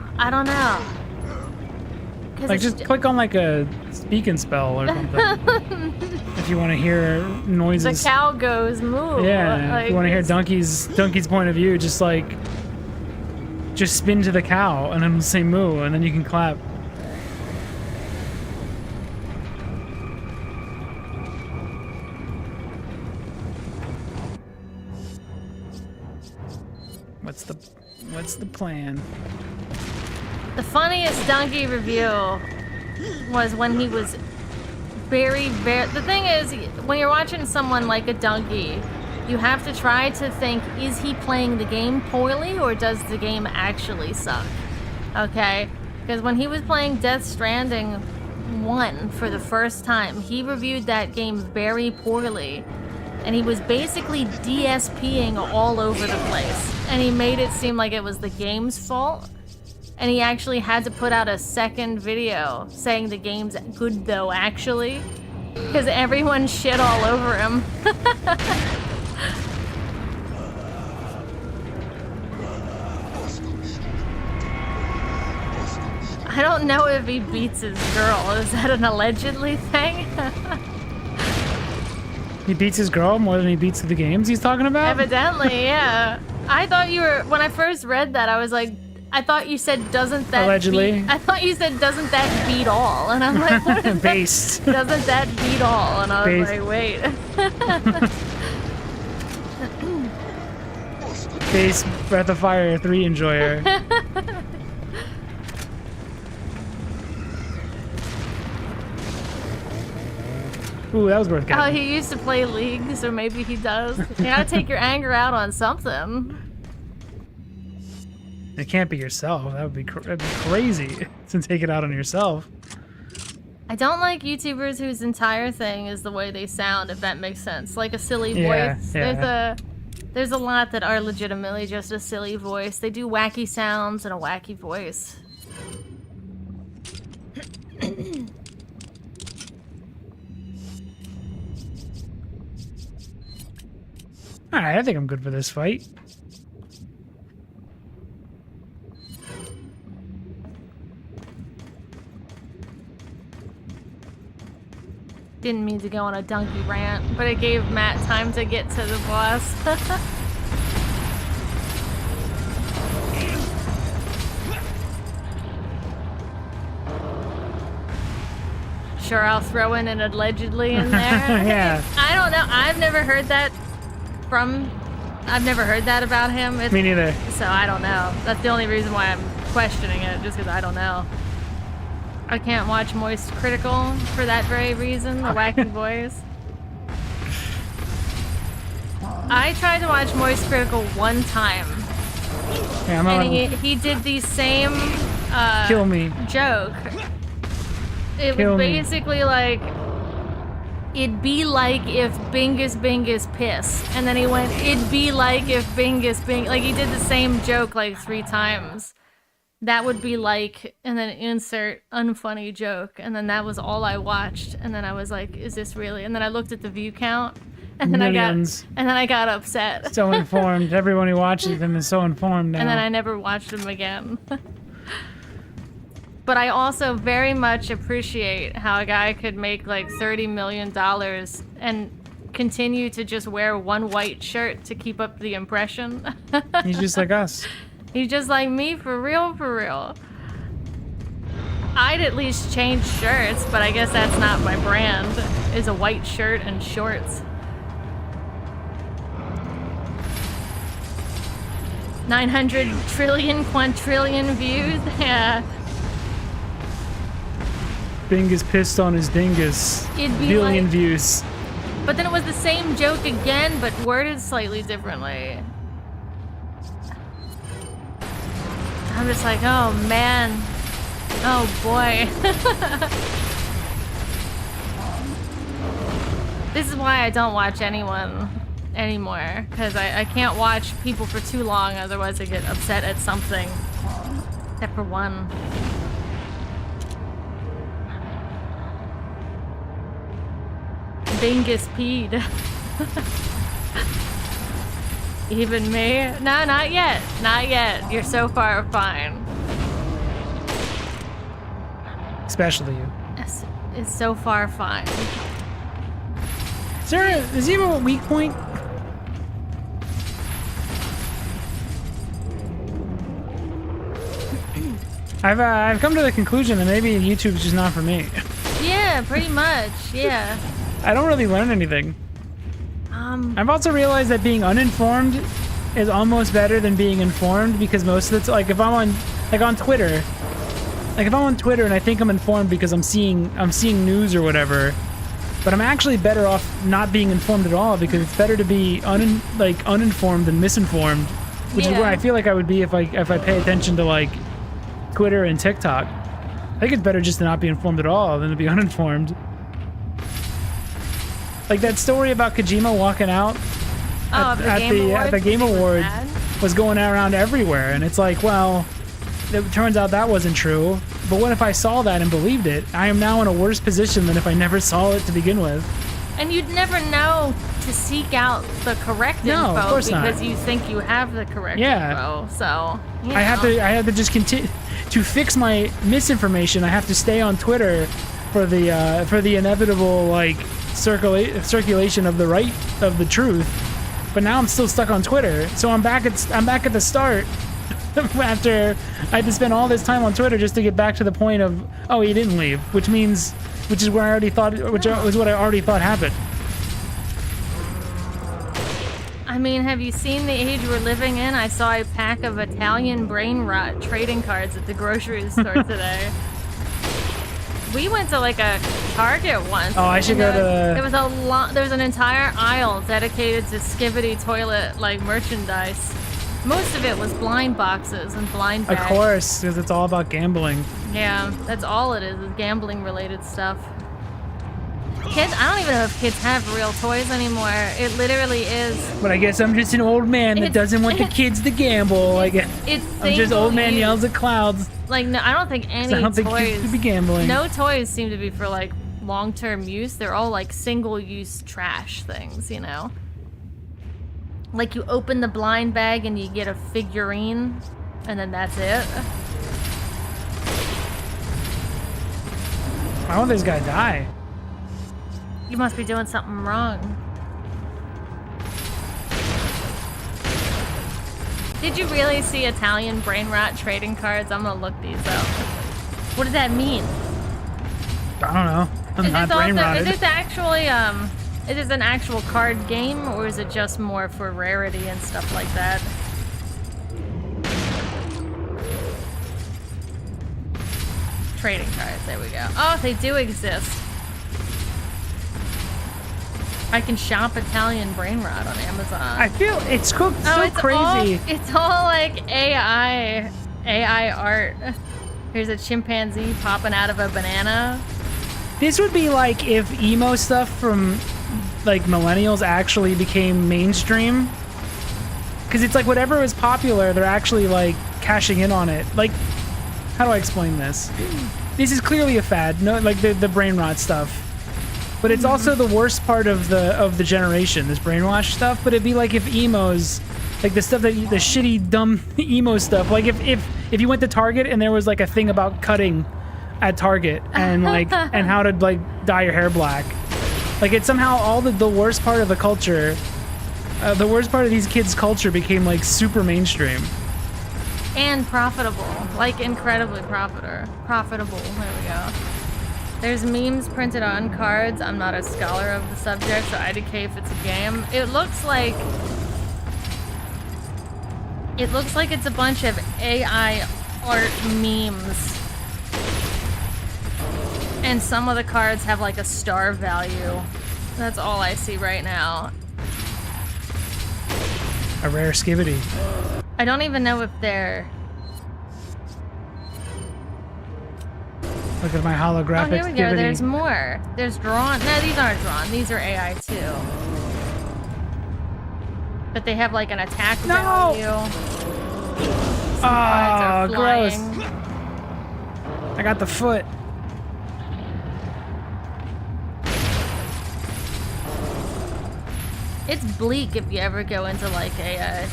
Like, just click on like a speak and spell or something. If you want to hear noises. The cow goes moo. Yeah, like, if you want to hear Donkey's point of view, just spin to the cow and then say moo, and then you can clap. What's the plan? The funniest donkey review was when he was very. The thing is, when you're watching someone like a donkey, you have to try to think, is he playing the game poorly or does the game actually suck? Okay? Because when he was playing Death Stranding 1 for the first time, he reviewed that game very poorly. and he was basically DSPing all over the place. And he made it seem like it was the game's fault. And he actually had to put out a second video saying the game's good though, actually. Because everyone shit all over him. I don't know if he beats his girl. Is that an allegedly thing? He beats his girl more than he beats the games he's talking about? Evidently, yeah. I thought you were, when I first read that, I was like, I thought you said, doesn't that Allegedly. beat, I thought you said, doesn't that beat all? And I'm like, what is Based. that? Doesn't that beat all? And I was Based. like, wait. Base Breath of Fire 3 enjoyer. Ooh, that was worth Oh, getting. he used to play League, so maybe he does. You gotta take your anger out on something. It can't be yourself. That'd be crazy to take it out on yourself. I don't like YouTubers whose entire thing is the way they sound, if that makes sense. Like a silly Yeah, voice. yeah. There's a lot that are legitimately just a silly voice. They do wacky sounds and a wacky voice. Alright, I think I'm good for this fight. Didn't mean to go on a donkey rant, but it gave Matt time to get to the boss. Sure, I'll throw in an allegedly in there. Yeah. I don't know. I've never heard that about him. Me neither. So I don't know. That's the only reason why I'm questioning it, just because I don't know. I can't watch Moist Critical for that very reason, the wacky voice. I tried to watch Moist Critical one time, Yeah, I'm and not. he did the same Kill me. joke. It Kill was me. basically like, it'd be like if Bingus piss. And then he went, it'd be like if Bingus. Like he did the same joke like 3 times. That would be like, and then insert unfunny joke. And then that was all I watched. And then I was like, is this really? And then I looked at the view count. And then Millions. I got upset. So informed. Everyone who watches them is so informed now. And then I never watched them again. But I also very much appreciate how a guy could make like $30 million and continue to just wear one white shirt to keep up the impression. He's just like us. He's just like me, for real, for real. I'd at least change shirts, but I guess that's not my brand, is a white shirt and shorts. 900 trillion quadrillion views, yeah. Bingus pissed on his dingus. It'd be Billion like- views. But then it was the same joke again, but worded slightly differently. I'm just like, oh man. Oh boy. This is why I don't watch anyone anymore, because I can't watch people for too long, otherwise I get upset at something. Except for one. Bingus peed. Even me? No, not yet. Not yet. You're so far fine. Especially you. It's so far fine. Sarah, does he have a weak point? I've come to the conclusion that maybe YouTube's just not for me. Yeah, pretty much. Yeah. I don't really learn anything. I've also realized that being uninformed is almost better than being informed, because most of the like if I'm on Twitter, and I think I'm informed because I'm seeing news or whatever, but I'm actually better off not being informed at all, because it's better to be uninformed than misinformed, which is Yeah. where I feel like I would be if I pay attention to like Twitter and TikTok. I think it's better just to not be informed at all than to be uninformed. Like that story about Kojima walking out Oh, at the Game Awards was going around everywhere, and it's like, well, it turns out that wasn't true. But what if I saw that and believed it? I am now in a worse position than if I never saw it to begin with. And you'd never know to seek out the correct No, info of course not. because you think you have the correct info. So you I have know. to just continue to fix my misinformation. I have to stay on Twitter for the inevitable like circulation of the truth. But now I'm still stuck on Twitter, so I'm back at the start after I had to spend all this time on Twitter just to get back to the point of, oh, he didn't leave, which is where I already thought, which was what I already thought happened. I mean, have you seen the age we're living in? I saw a pack of Italian brain rot trading cards at the grocery store today. We went to like a Target once. Oh, I should go to. There was a lot. There was an entire aisle dedicated to Skibbity toilet like merchandise. Most of it was blind boxes and blind bags. Of course, because it's all about gambling. Yeah, that's all it is gambling related stuff. Kids, I don't even know if kids have real toys anymore. It literally is. But I guess I'm just an old man that doesn't want the kids to gamble. I guess I'm just old man yells at clouds. Like, no, I don't think any I don't toys. think kids should be gambling. No toys seem to be for like long-term use. They're all like single-use trash things, you know. Like you open the blind bag and you get a figurine, and then that's it. Why won't this guy die? You must be doing something wrong. Did you really see Italian brain rot trading cards? I'm gonna look these up. What does that mean? I don't know. I'm not brain rotted. Is this actually is this an actual card game, or is it just more for rarity and stuff like that? Trading cards, there we go. Oh, they do exist. I can shop Italian brain rot on Amazon. I feel it's so it's crazy. It's all like AI art. Here's a chimpanzee popping out of a banana. This would be like if emo stuff from like millennials actually became mainstream. Because it's like whatever is popular, they're actually like cashing in on it. Like, how do I explain this? This is clearly a fad, no, like the brain rot stuff. But it's also the worst part of the generation, this brainwash stuff. But it'd be like if emos, like the stuff that the shitty dumb emo stuff. Like if you went to Target and there was like a thing about cutting at Target and like and how to like dye your hair black. Like it's somehow all the worst part of the culture, the worst part of these kids' culture became like super mainstream. And profitable, like incredibly profitable. There we go. There's memes printed on cards. I'm not a scholar of the subject, so IDK if it's a game. It looks like it's a bunch of AI art memes. And some of the cards have like a star value. That's all I see right now. A rare Skibbity. I don't even know if they're... Look at my holographic Oh, here we go. Skibbity. There's more. There's drawn. No, these aren't drawn. These are AI too. But they have like an attack value. Some cards are gross. flying. I got the foot. It's bleak if you ever go into like a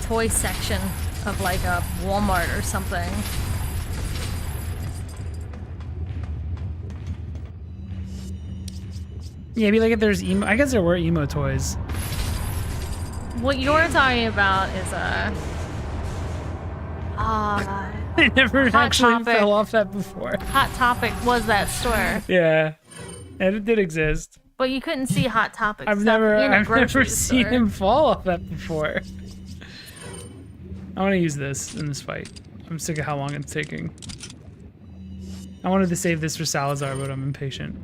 toy section of like a Walmart or something. Yeah, it'd be like if there's emo. I guess there were emo toys. What you're talking about is I never Hot actually Topic. fell off that before. Hot Topic was that store, Yeah, and it did exist. but you couldn't see Hot Topic. I've stuff never in a grocery seen store. him fall off that before. I want to use this in this fight. I'm sick of how long it's taking. I wanted to save this for Salazar, but I'm impatient.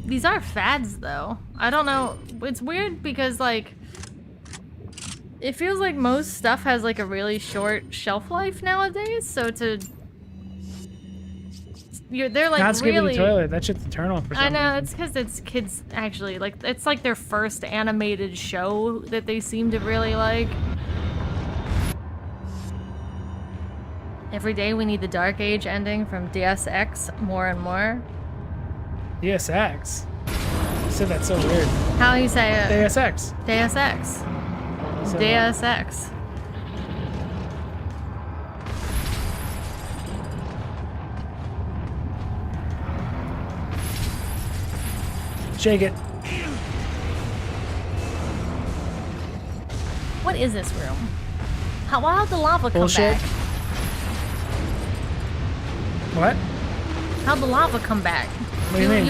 These are fads, though. I don't know. It's weird because, like, it feels like most stuff has, like, a really short shelf life nowadays. So they're like Not skipping really. the toilet. That shit's eternal for some I know reason. it's because it's kids actually like it's like their first animated show that they seem to really like. Every day we need the Dark Age ending from Deus Ex more and more. DSX. You said that so weird. How do you say it? Deus Ex. Deus Ex. You said Deus Ex. Shake it. What is this room? How'd the lava come Bullshit. back? What? How'd the lava come back? What do you mean?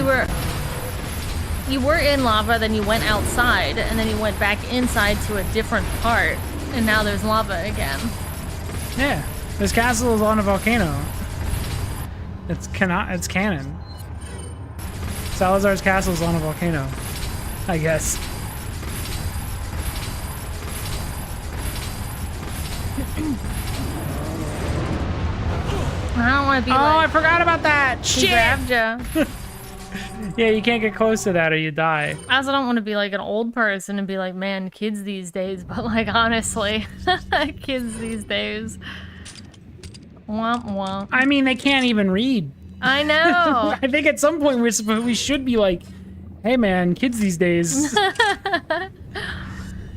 You were in lava, then you went outside, and then you went back inside to a different part, and now there's lava again. Yeah. This castle is on a volcano. It's canon. Salazar's castle is on a volcano. I guess. I don't want to be Oh, I like, forgot about that. he Shit. grabbed ya. Yeah, you can't get close to that or you die. I also don't want to be like an old person and be like, man, kids these days, but like, honestly, kids these days. Womp womp. I mean, they can't even read. I know. I think at some point we should be like, hey man, kids these days.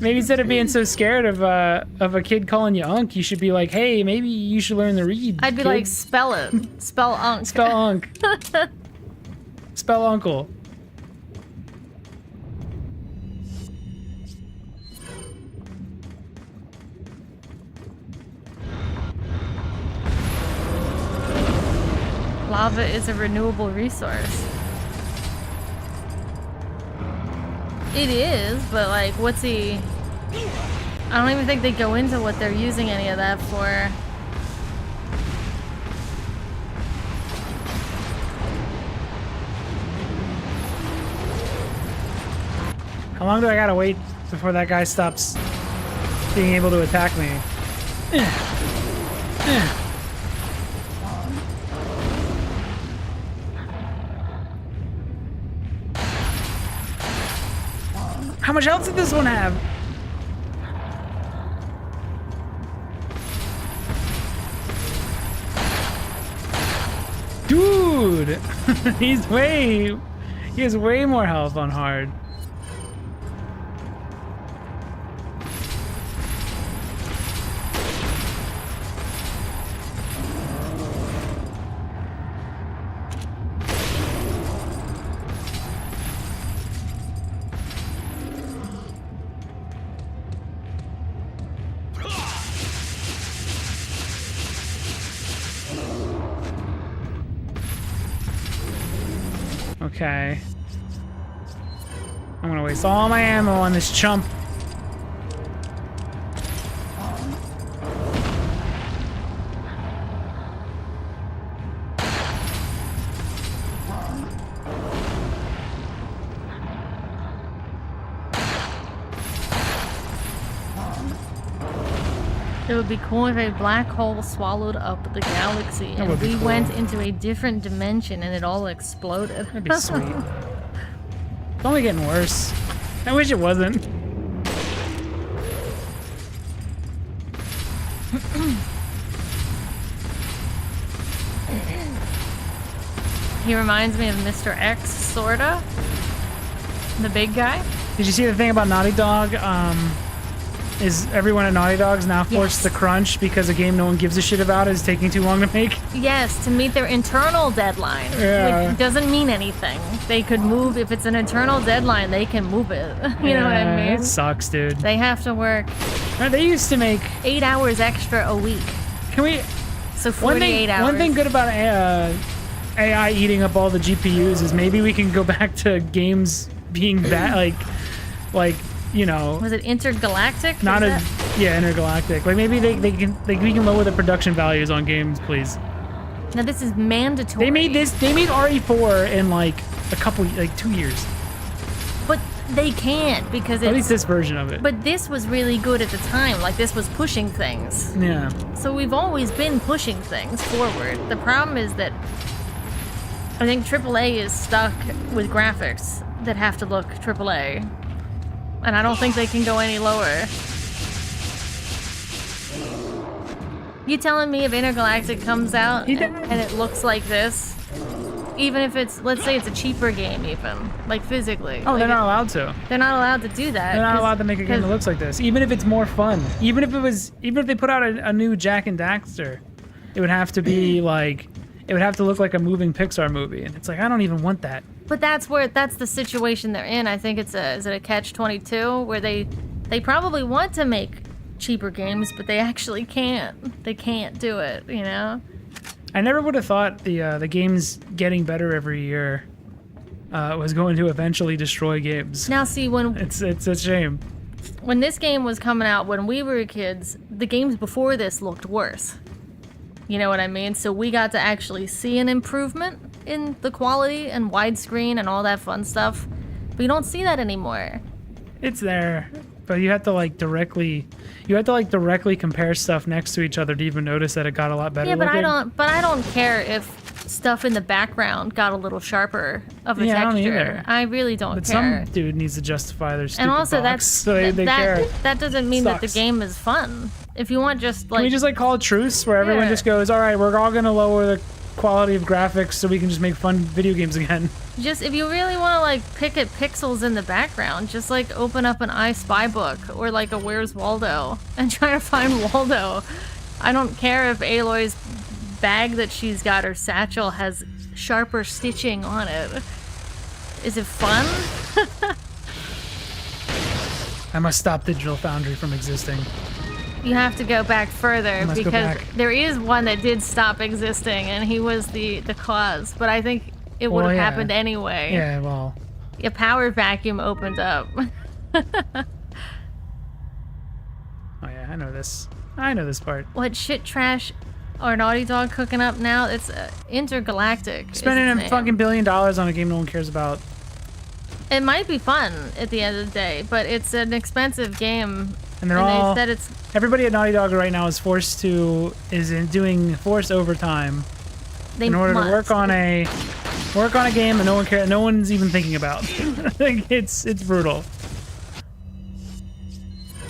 Maybe instead of being so scared of a kid calling you unk, you should be like, hey, maybe you should learn to read. I'd be kid. like, spell it. Spell unk. Spell unk. Spell uncle. Lava is a renewable resource. It is, but like, what's he... I don't even think they go into what they're using any of that for. How long do I gotta wait before that guy stops being able to attack me? How much health did this one have? Dude, he has way more health on hard. Okay. I'm gonna waste all my ammo on this chump. It would be cool if a black hole swallowed up the galaxy and would be we cool. went into a different dimension and it all exploded. That'd be sweet. It's only getting worse. I wish it wasn't. He reminds me of Mr. X, sorta. The big guy. Did you see the thing about Naughty Dog? Is everyone at Naughty Dog's now forced Yes. to crunch because a game no one gives a shit about is taking too long to make? Yes, to meet their internal deadline, Yeah. which doesn't mean anything. They could move, if it's an internal deadline, they can move it. You know what I mean? It sucks, dude. They have to work They used to make. 8 hours extra a week. Can we? So 48 hours. One thing good about AI eating up all the GPUs is maybe we can go back to games being bad, like you know, Was it intergalactic? not Was a yeah intergalactic. Like maybe we can lower the production values on games, please. Now this is mandatory. They made RE4 in like a couple, like 2 years. But they can't because At least it's... this version of it. But this was really good at the time. Like, this was pushing things. Yeah. So we've always been pushing things forward. The problem is that I think AAA is stuck with graphics that have to look AAA. And I don't think they can go any lower. You telling me if Intergalactic comes out and it looks like this, even if it's, let's say it's a cheaper game even, like physically. Oh, like they're not allowed to. They're not allowed to do that. They're not allowed to make a game that looks like this. Even if it's more fun. Even if they put out a new Jack and Daxter, it would have to be like, it would have to look like a moving Pixar movie. And it's like, I don't even want that. But that's the situation they're in. I think it's is it a catch-22 where they probably want to make cheaper games, but they actually can't. They can't do it, you know? I never would have thought the games getting better every year was going to eventually destroy games. Now see, when It's a shame. when this game was coming out when we were kids, the games before this looked worse. You know what I mean? So we got to actually see an improvement in the quality and widescreen and all that fun stuff. But you don't see that anymore. It's there, but you have to like directly compare stuff next to each other to even notice that it got a lot better. Yeah, but looking. I don't care if stuff in the background got a little sharper of a Yeah, I don't texture. either. I really don't But care. some dude needs to justify their stupid And also, box, so they care. that doesn't mean that the Sucks. game is fun. If you want just like Can we just like call a truce where everyone Yeah. just goes, all right, we're all gonna lower the quality of graphics so we can just make fun video games again. just if you really want to like pick at pixels in the background, just like open up an I Spy book or like a Where's Waldo and try to find Waldo. I don't care if Aloy's bag that she's got, her satchel, has sharper stitching on it. Is it fun? I must stop Digital Foundry from existing. You have to go back further Let's go because back. there is one that did stop existing and he was the cause, but I think it would have Well, yeah. happened anyway. Yeah, well, A power vacuum opened up. oh yeah, I know this. I know this part. What shit trash are Naughty Dog cooking up now? It's Intergalactic. is Spending its a name. fucking $1 billion on a game no one cares about. It might be fun at the end of the day, but it's an expensive game. And they're all they said it's everybody at Naughty Dog right now is doing forced overtime they in order must. to work on a game that no one's even thinking about. Like, it's brutal.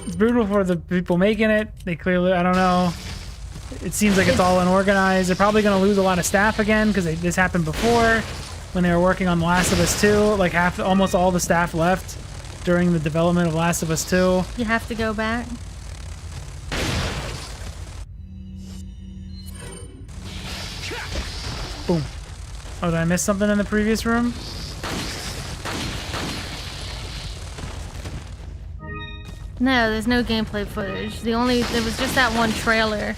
It's brutal for the people making it. They clearly, I don't know. It seems like it's all unorganized. They're probably going to lose a lot of staff again because this happened before when they were working on The Last of Us 2. Like almost all the staff left during the development of Last of Us 2. You have to go back. Boom. Oh, did I miss something in the previous room? No, there's no gameplay footage. There was just that one trailer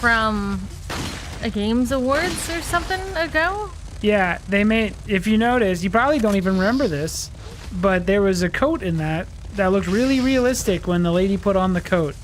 from a Games Awards or something ago. Yeah, they made, if you notice, you probably don't even remember this, but there was a coat in that looked really realistic when the lady put on the coat.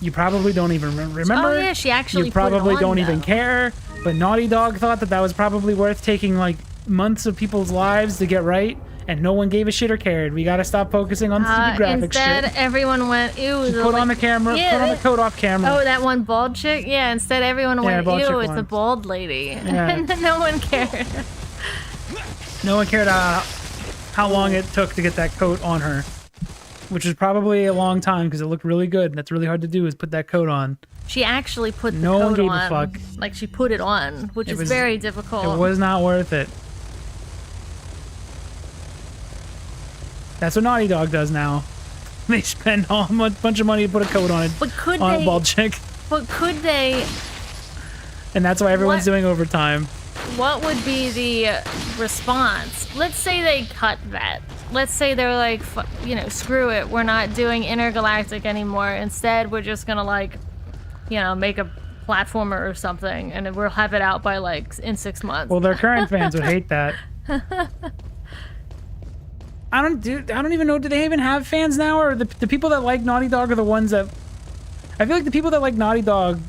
You probably don't even remember. Oh yeah, she actually You probably put it on, don't even though. care, but Naughty Dog thought that was probably worth taking like months of people's lives to get right, and no one gave a shit or cared. We gotta stop focusing on stupid graphics Instead, shit. everyone went, ew. Just put on the camera, Yeah, put on the coat off camera. Oh, that one bald chick? Yeah, instead everyone went, bald chick ew, it's a won. bald lady. Yeah. And then no one cared. No one cared how long it took to get that coat on her, which was probably a long time because it looked really good. That's really hard to do, is put that coat on. She actually put the No one coat gave a on. fuck. Like, she put it on, which is was- very difficult. It was not worth it. That's what Naughty Dog does now. They spend a bunch of money to put a coat on it, But could on a they... bald chick, But could they... and that's why everyone's What- doing overtime. What would be the response? Let's say they cut that. Let's say they're like, screw it. We're not doing Intergalactic anymore. Instead, we're just gonna make a platformer or something, and we'll have it out by in 6 months. Well, their current fans would hate that. I don't even know. Do they even have fans now, or the people that like Naughty Dog are the ones that? I feel like the people that like Naughty Dog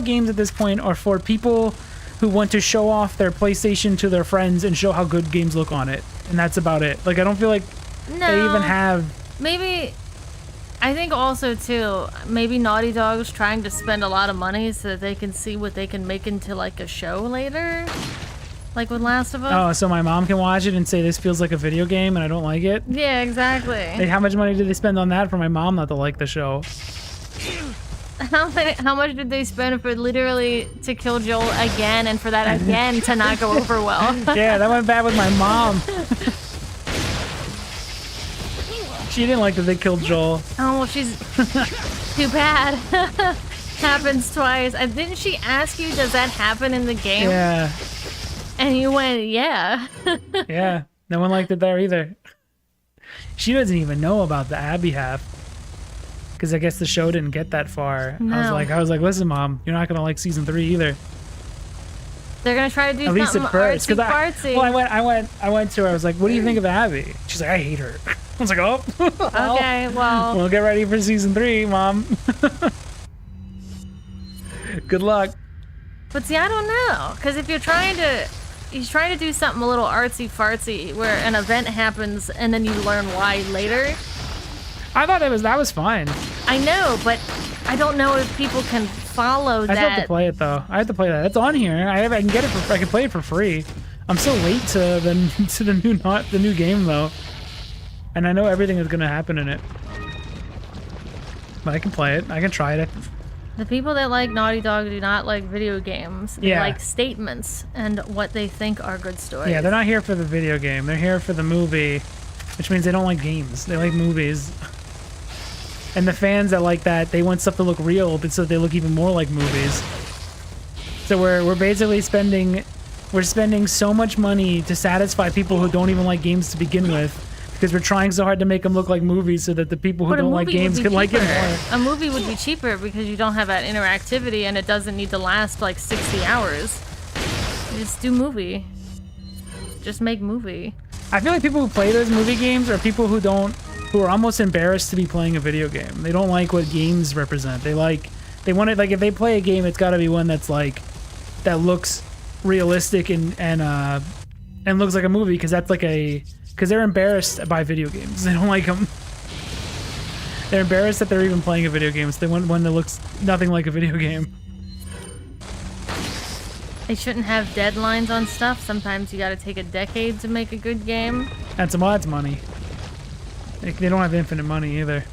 games at this point are for people who want to show off their PlayStation to their friends and show how good games look on it, and that's about it. Like, I don't feel like they even have. Maybe. I think also too, maybe Naughty Dog's trying to spend a lot of money so that they can see what they can make into a show later. Like with Last of Us? Oh, so my mom can watch it and say this feels like a video game and I don't like it? Yeah, exactly. Like, how much money did they spend on that for my mom not to like the show? How much did they spend for literally to kill Joel again and for that again to not go over well? Yeah, that went bad with my mom. She didn't like that they killed Joel. Oh, well, she's too bad. Happens twice. Didn't she ask you, does that happen in the game? Yeah. And you went, yeah. Yeah, no one liked it there either. She doesn't even know about the Abby half. Because I guess the show didn't get that far. No. I was like, listen, Mom, you're not gonna like season 3 either. They're gonna try to do At least something at first. artsy fartsy. I went to her. I was like, what do you think of Abby? She's like, I hate her. I was like, oh. Okay, well. We'll get ready for season 3, Mom. Good luck. But see, I don't know. Because if you're trying to do something a little artsy fartsy where an event happens and then you learn why later. I thought that was fine. I know, but I don't know if people can follow I that. still have to play it though. I have to play that. It's on here. I can get it I can play it for free. I'm so late to the new game though. And I know everything is gonna happen in it. But I can play it. I can try it. The people that like Naughty Dog do not like video games. They Yeah. like statements and what they think are good stories. Yeah, they're not here for the video game. They're here for the movie, which means they don't like games. They like movies. And the fans that like that, they want stuff to look real, but so they look even more like movies. So we're basically spending so much money to satisfy people who don't even like games to begin with, because we're trying so hard to make them look like movies so that the people who But a don't like movie games would be can like it cheaper. more. A movie would be cheaper because you don't have that interactivity and it doesn't need to last like 60 hours. Just do movie. Just make movie. I feel like people who play those movie games are people who are almost embarrassed to be playing a video game. They don't like what games represent. They want it, like if they play a game, it's got to be one that's like that looks realistic and looks like a movie, because they're embarrassed by video games. They don't like them. They're embarrassed that they're even playing a video game. So they want one that looks nothing like a video game. They shouldn't have deadlines on stuff. Sometimes you gotta take a decade to make a good game. That's money. They don't have infinite money either.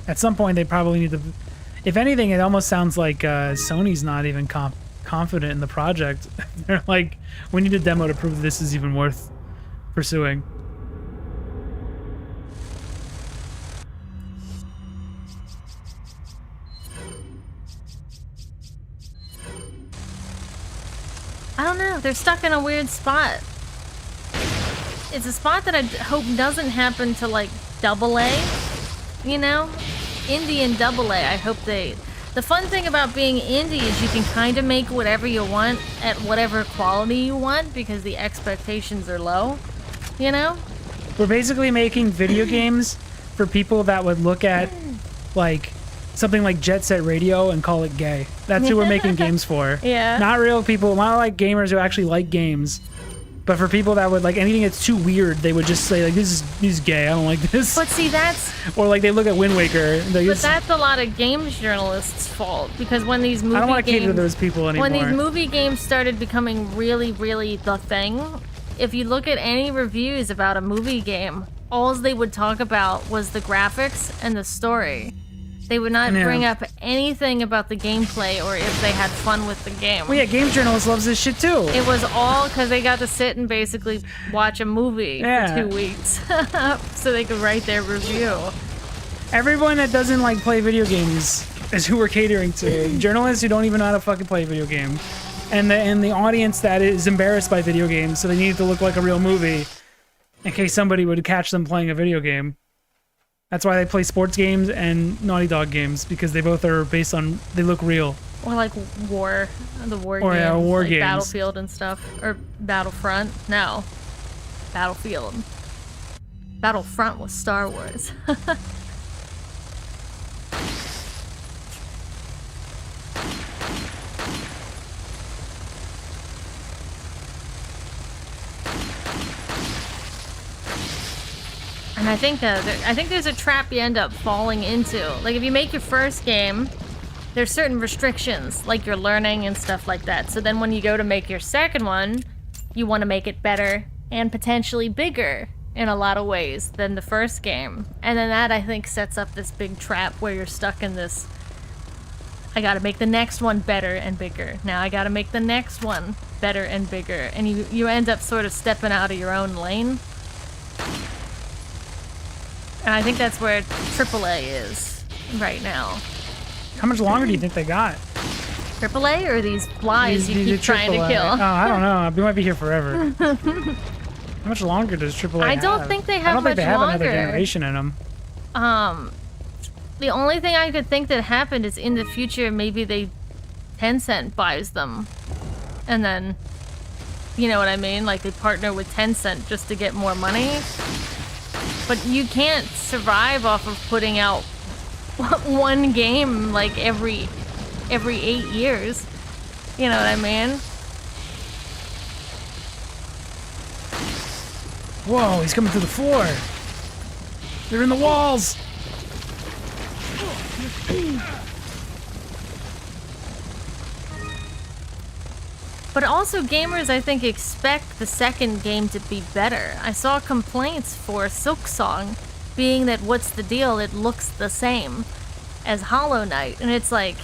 At some point, they probably need to. If anything, it almost sounds like Sony's not even confident in the project. They're like, we need a demo to prove this is even worth pursuing. I don't know. They're stuck in a weird spot. It's a spot that I hope doesn't happen to like AA, you know? Indie and AA, I hope they... The fun thing about being indie is you can kind of make whatever you want at whatever quality you want because the expectations are low, you know? We're basically making video games for people that would look at like something like Jet Set Radio and call it gay. That's who we're making games for. Yeah. Not real people, not like gamers who actually like games. But for people that would like anything that's too weird, they would just say like, this is gay, I don't like this. But see, that's... Or like they look at Wind Waker. But that's a lot of games journalists' fault, because when these movie I don't want to cater to games... those people anymore. When these movie games started becoming really, really the thing, if you look at any reviews about a movie game, all they would talk about was the graphics and the story. They would not bring up anything about the gameplay or if they had fun with the game. Well, yeah, game journalists loves this shit too. It was all because they got to sit and basically watch a movie for 2 weeks so they could write their review. Everyone that doesn't like play video games is who we're catering to. Journalists who don't even know how to fucking play a video game. And the audience that is embarrassed by video games, so they need it to look like a real movie in case somebody would catch them playing a video game. That's why they play sports games and Naughty Dog games, because they both are based on, they look real. Or like the war games. Yeah, war like games. Battlefield and stuff. Or Battlefront. No. Battlefield. Battlefront was Star Wars. And I think there's a trap you end up falling into. Like if you make your first game there's certain restrictions, like your learning and stuff like that. So then when you go to make your second one, you want to make it better and potentially bigger in a lot of ways than the first game. And then that, I think, sets up this big trap where you're stuck in this, I gotta make the next one better and bigger. Now I gotta make the next one better and bigger. And you end up sort of stepping out of your own lane. And I think that's where AAA is right now. How much longer do you think they got? AAA or these flies you keep trying to AAA. kill? Oh, I don't know. We might be here forever. How much longer does AAA have? I don't think they have I don't think much they have longer. another generation in them. The only thing I could think that happened is in the future maybe Tencent buys them. And then, you know what I mean? Like they partner with Tencent just to get more money. But you can't survive off of putting out one game like every 8 years. You know what I mean? Whoa, he's coming through the floor. They're in the walls. But also gamers, I think, expect the second game to be better. I saw complaints for Silksong being that what's the deal, it looks the same as Hollow Knight. And it's like,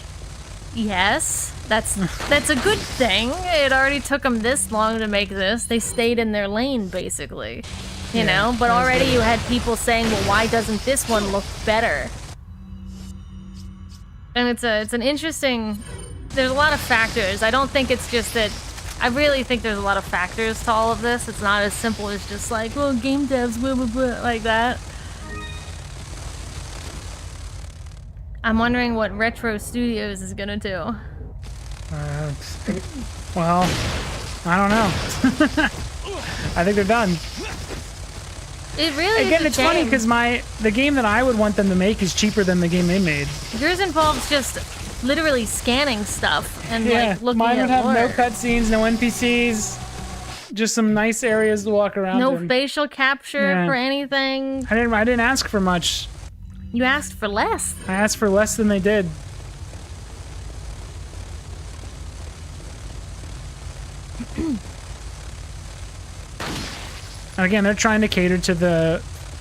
yes, that's a good thing. It already took them this long to make this. They stayed in their lane, basically. You know? But already you had people saying, well, why doesn't this one look better? And it's an interesting... There's a lot of factors. I don't think it's just that... I really think there's a lot of factors to all of this. It's not as simple as just like, well, game devs, blah, blah, blah, like that. I'm wondering what Retro Studios is gonna do. Well, I don't know. I think they're done. It really Again, is it's funny because the game that I would want them to make is cheaper than the game they made. Yours involves just literally scanning stuff and like looking mine at would have lore. no cutscenes, no NPCs, just some nice areas to walk around No in. facial capture for anything. I didn't ask for much. You asked for less. I asked for less than they did. And again, they're trying to cater to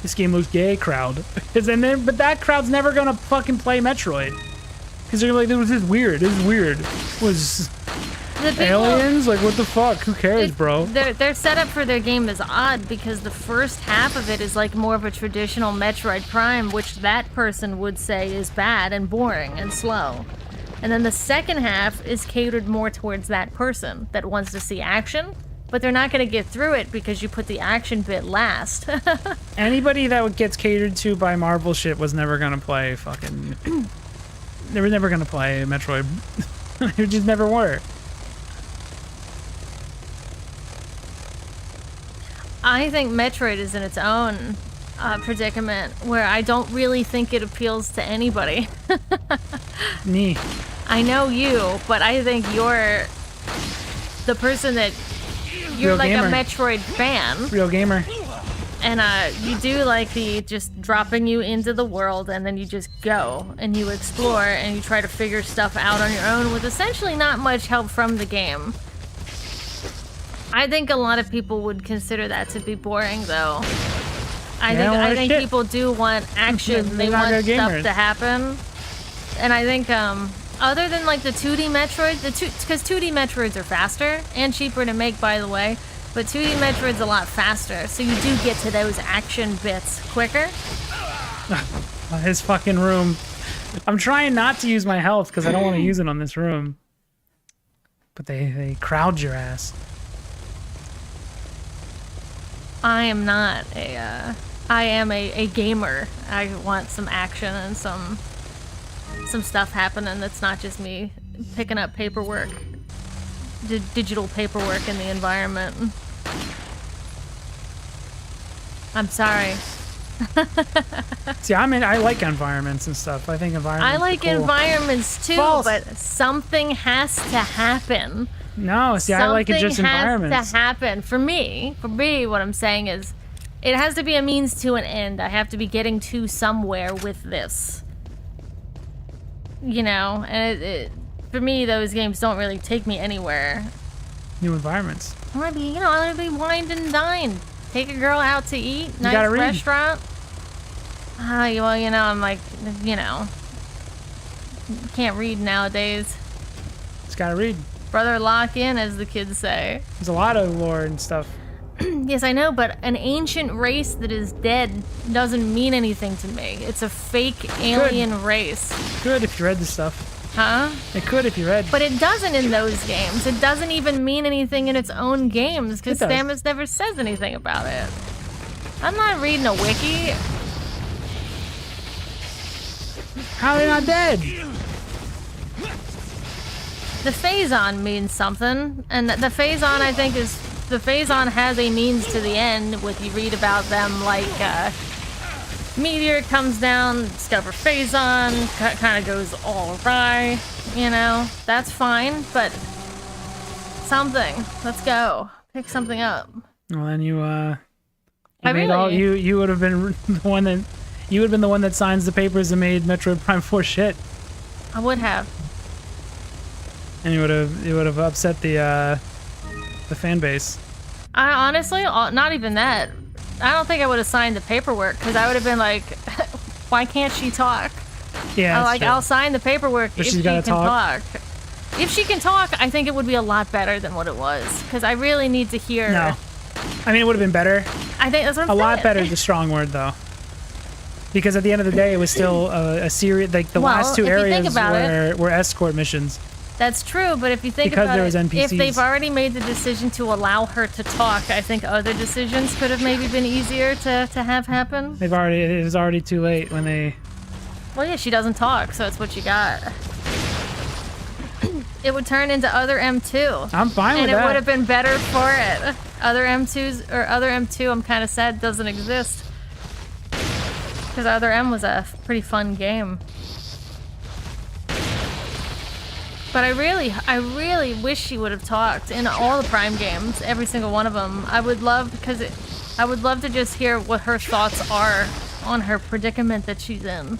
this game looks gay crowd. But that crowd's never gonna fucking play Metroid. Because they're like, this is weird. This is weird. Was aliens? Like, what the fuck? Who cares, bro? Their setup for their game is odd because the first half of it is like more of a traditional Metroid Prime, which that person would say is bad and boring and slow. And then the second half is catered more towards that person that wants to see action, but they're not going to get through it because you put the action bit last. Anybody that gets catered to by Marvel shit was never going to play fucking... They were never going to play Metroid. They just never were. I think Metroid is in its own predicament where I don't really think it appeals to anybody. Me. I know you, but I think you're the person that you're Real like gamer. a Metroid fan, Real gamer. and you do like the just dropping you into the world and then you just go and you explore and you try to figure stuff out on your own with essentially not much help from the game. I think a lot of people would consider that to be boring, though. I think people do want action. They want stuff to happen. And I think, other than like the 2D Metroid, because 2D Metroids are faster and cheaper to make, by the way, but 2D Metroid's a lot faster, so you do get to those action bits quicker. His fucking room. I'm trying not to use my health because I don't want to use it on this room. But they crowd your ass. I am not I am a gamer. I want some action and some stuff happening that's not just me picking up paperwork, digital paperwork in the environment. I'm sorry. See, I like environments and stuff. I think environments I like are cool. environments too, False. but something has to happen. No, see, I like it just Something has environments. to happen. For me, what I'm saying is, it has to be a means to an end. I have to be getting to somewhere with this. you know, and for me, those games don't really take me anywhere. New environments. I want to be, you know, I want to be wined and dined. Take a girl out to eat, nice gotta read. restaurant. Well, you know, I'm like, you know, can't read nowadays. Just gotta read. Brother, lock in, as the kids say. There's a lot of lore and stuff. Yes, I know, but an ancient race that is dead doesn't mean anything to me. It's a fake alien race. Good if you read the stuff. Huh? It could if you read. But it doesn't in those games. It doesn't even mean anything in its own games, because It does. Samus never says anything about it. I'm not reading a wiki. How are they not dead? The Phazon means something, and the Phazon, I think, is... The Phazon has a means to the end, with you read about them, like, meteor comes down, discover Phazon, kind of goes all awry, you know? That's fine, but... Something. Let's go. Pick something up. Well, then you I made really- all you would have been the one that you would have been the one that signs the papers and made Metroid Prime 4 shit, I would have. and you would have upset the fan base. I honestly, not even that. I don't think I would have signed the paperwork, because I would have been like, why can't she talk? Yeah, that's true. I'll sign the paperwork But if she's she gotta can talk? talk. If she can talk, I think it would be a lot better than what it was, because I really need to hear. No, I mean it would have been better. I think that's what I'm A lot saying. better is a strong word though, because at the end of the day, it was still a series. Like the Well, last two if you think areas about were escort missions. That's true, but if you think Because about there it, was if NPCs. they've already made the decision to allow her to talk, I think other decisions could have maybe been easier to have happen. It was already too late when they. Well, yeah, she doesn't talk, so it's what you got. It would turn into other M2. I'm fine And with it that. would have been better for it. Other M2s, or other M2, I'm kind of sad doesn't exist. Because Other M was a pretty fun game. But I really wish she would have talked in all the Prime games, every single one of them. I would love, I would love to just hear what her thoughts are on her predicament that she's in.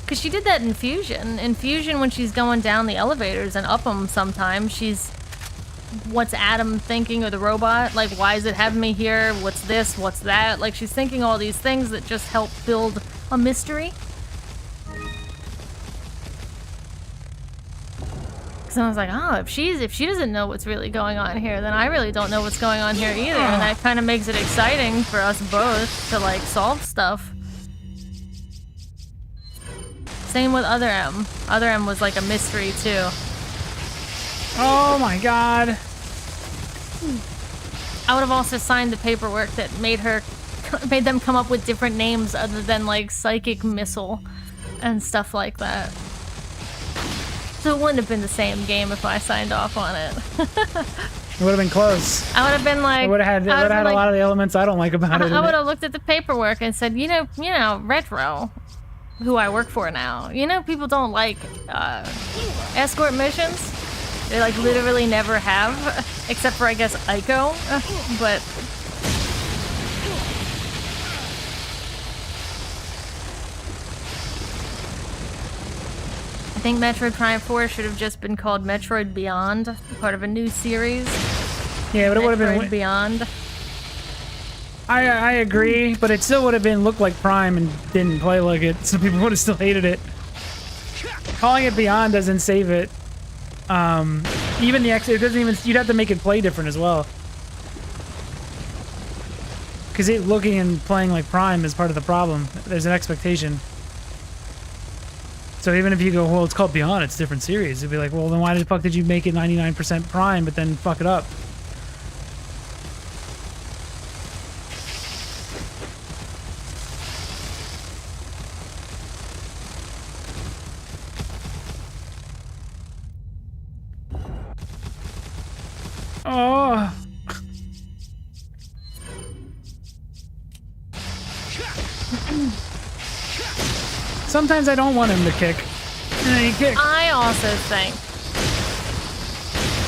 Because she did that in Fusion. In Fusion, when she's going down the elevators and up them sometimes, she's... What's Adam thinking, or the robot? Like, why is it having me here? What's this? What's that? Like, she's thinking all these things that just help build a mystery. So I was like, oh, if she doesn't know what's really going on here, then I really don't know what's going on here either. And that kind of makes it exciting for us both to, like, solve stuff. Same with Other M. Other M was like a mystery too. Oh my god. I would have also signed the paperwork that made them come up with different names other than like Psychic Missile and stuff like that. So it wouldn't have been the same game if I signed off on it. It would have been close. I would have been like, It would have had a lot of the elements I don't like about it. I in would it. have looked at the paperwork and said, you know, Retro, who I work for now. You know, people don't like escort missions. They like literally never have, except for I guess Ico. But I think Metroid Prime 4 should have just been called Metroid Beyond, part of a new series. Yeah, but it would have Metroid been. Beyond. I agree, but it still would have been looked like Prime and didn't play like it, so people would have still hated it. Calling it Beyond doesn't save it. Even it doesn't even. You'd have to make it play different as well. Because it looking and playing like Prime is part of the problem. There's an expectation. So even if you go, well, it's called Beyond, it's a different series. It'd be like, well, then why the fuck did you make it 99% Prime, but then fuck it up? Oh. Sometimes I don't want him to kick. And then he kicks. I also think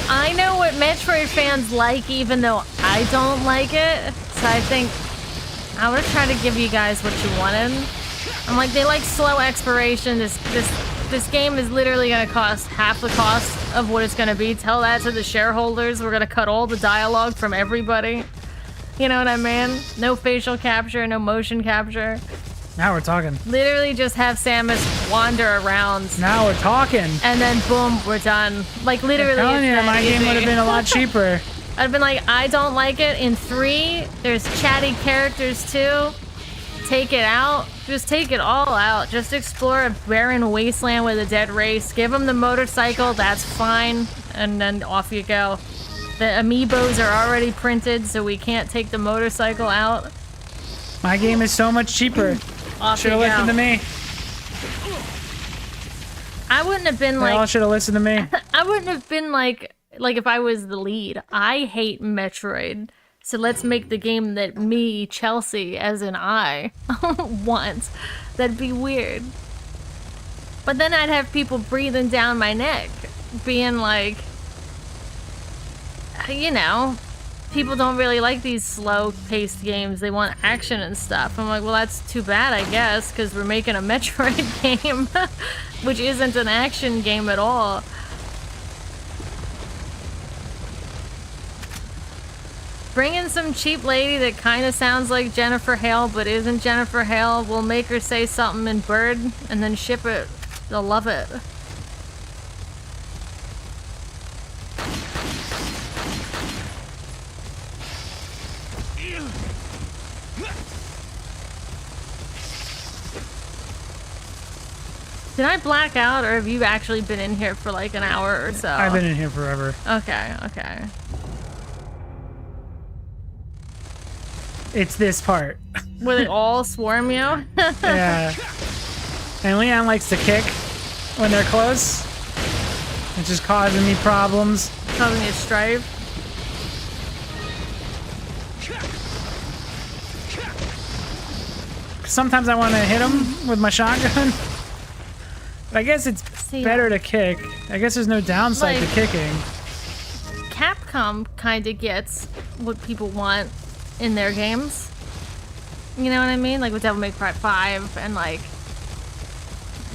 I know what Metroid fans like, even though I don't like it. So I think I was trying to give you guys what you wanted. I'm like, they like slow expiration. This game is literally gonna cost half the cost of what it's gonna be. Tell that to the shareholders. We're gonna cut all the dialogue from everybody. You know what I mean? No facial capture, no motion capture. Now we're talking. Literally just have Samus wander around. Now we're talking. And then boom, we're done. Like literally. I'm telling you, it's that my game easy. would have been a lot cheaper. I'd have been like, I don't like it. In 3, there's chatty characters too. Take it out. Just take it all out. Just explore a barren wasteland with a dead race. Give them the motorcycle. That's fine. And then off you go. The amiibos are already printed, so we can't take the motorcycle out. My game is so much cheaper. Off Should you have go. listened to me. I wouldn't have been They all like. should have listened to me. I wouldn't have been like if I was the lead. I hate Metroid. So let's make the game that me, Chelsea, as in I, want. That'd be weird. But then I'd have people breathing down my neck, being like, you know, people don't really like these slow-paced games. They want action and stuff. I'm like, well, that's too bad, I guess, because we're making a Metroid game, which isn't an action game at all. Bring in some cheap lady that kind of sounds like Jennifer Hale, but isn't Jennifer Hale. We'll make her say something in Bird, and then ship it. They'll love it. Did I black out, or have you actually been in here for like an hour or so? I've been in here forever. Okay, okay. It's this part. Where they all swarm you? Yeah. And Leon likes to kick when they're close. It's just causing me problems. Causing you strife? Sometimes I want to hit him with my shotgun. But I guess it's better to kick. I guess there's no downside to kicking. Capcom kind of gets what people want in their games. You know what I mean? Like with Devil May Cry 5 and like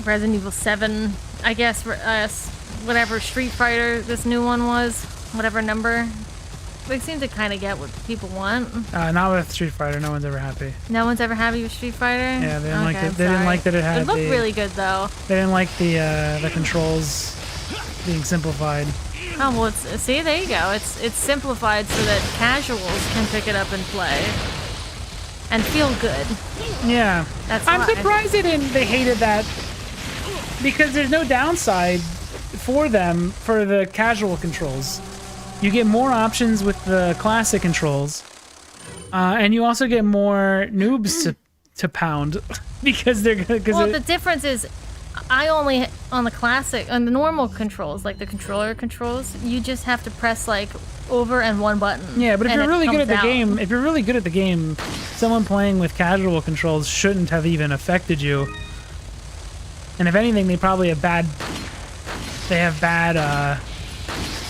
Resident Evil 7. I guess whatever Street Fighter this new one was, whatever number. They seem to kind of get what people want. Not with Street Fighter. No one's ever happy. No one's ever happy with Street Fighter? Yeah, they didn't like it. They didn't like that it had. It looked really good though. They didn't like the controls being simplified. Oh well, see, there you go. It's simplified so that casuals can pick it up and play and feel good. Yeah, That's I'm why. surprised they hated that because there's no downside for them for the casual controls. You get more options with the classic controls, and you also get more noobs to pound because they're gonna. Well, the difference is, I only on the normal controls, like the controller controls, you just have to press like over and one button. Yeah, but if and you're really good at the comes game, someone playing with casual controls shouldn't have even affected you. And if anything, they probably have bad.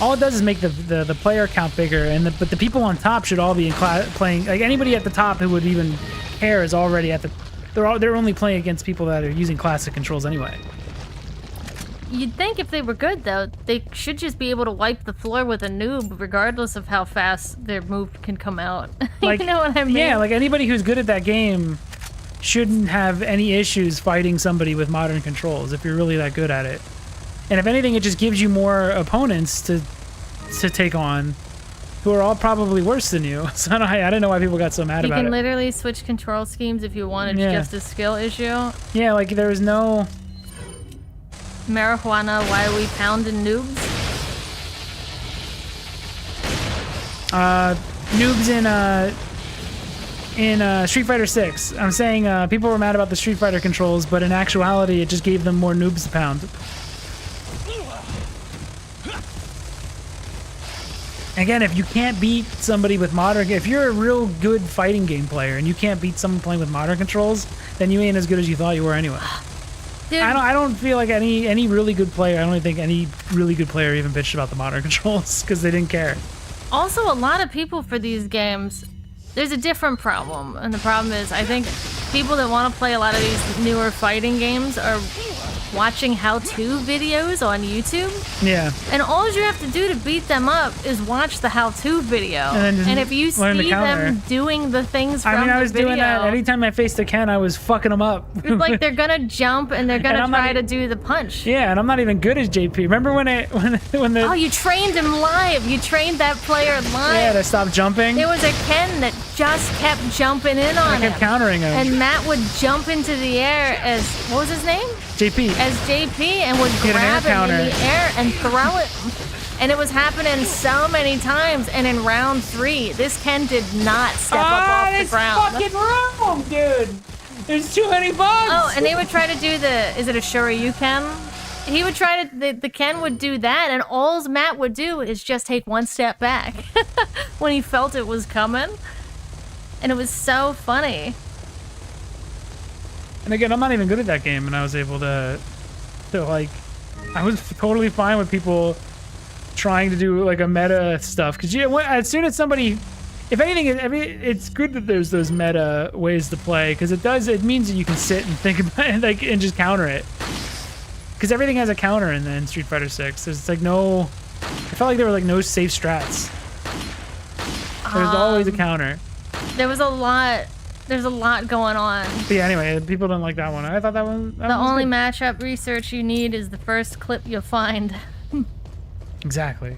All it does is make the player count bigger, but the people on top should all be playing. Like anybody at the top who would even care is already at the. They're only playing against people that are using classic controls anyway. You'd think if they were good though, they should just be able to wipe the floor with a noob, regardless of how fast their move can come out. Like, you know what I mean? Yeah, like anybody who's good at that game shouldn't have any issues fighting somebody with modern controls if you're really that good at it. And if anything, it just gives you more opponents to take on, who are all probably worse than you. So I don't know why people got so mad about it. You can literally switch control schemes if you want. It's just a skill issue. Yeah, like there was no marijuana. Why are we pounding noobs? Noobs in Street Fighter 6. I'm saying people were mad about the Street Fighter controls, but in actuality, it just gave them more noobs to pound. Again, if you can't beat somebody with modern... If you're a real good fighting game player and you can't beat someone playing with modern controls, then you ain't as good as you thought you were anyway. Dude, I don't feel like any really good player... I don't think any really good player even bitched about the modern controls because they didn't care. also, a lot of people for these games There's a different problem, and the problem is I think people that want to play a lot of these newer fighting games are watching how-to videos on YouTube. Yeah. And all you have to do to beat them up is watch the how-to video. And if you see them doing the things from I was the video, doing that. Anytime I faced a Ken, I was fucking them up. it's like they're gonna jump and they're gonna try to do the punch. Yeah, and I'm not even good as JP. Remember when the Oh, you trained him live. You trained that player live. Yeah, to stop jumping. There was a Ken that just kept jumping in on him. I kept countering him. And Matt would jump into the air as, what was his name? JP. As JP, and would grab him in the air and throw it. And it was happening so many times. And in round 3, this Ken did not step up off the ground. Fucking wrong, dude. There's too many bugs. Oh, and they would try to do is it a Shoryuken? He would try to, the Ken would do that, and all Matt would do is just take one step back when he felt it was coming. And it was so funny. And again, I'm not even good at that game, and I was able to like, I was totally fine with people trying to do like a meta stuff, because as soon as somebody, if anything, it's good that there's those meta ways to play, because it means that you can sit and think about it, like, and just counter it, because everything has a counter in Street Fighter 6. There's like no, I felt like there were like no safe strats. There's always a counter. There's a lot going on. But yeah, anyway, people don't like that one. I thought that one. The only matchup research you need is the first clip you'll find. Exactly.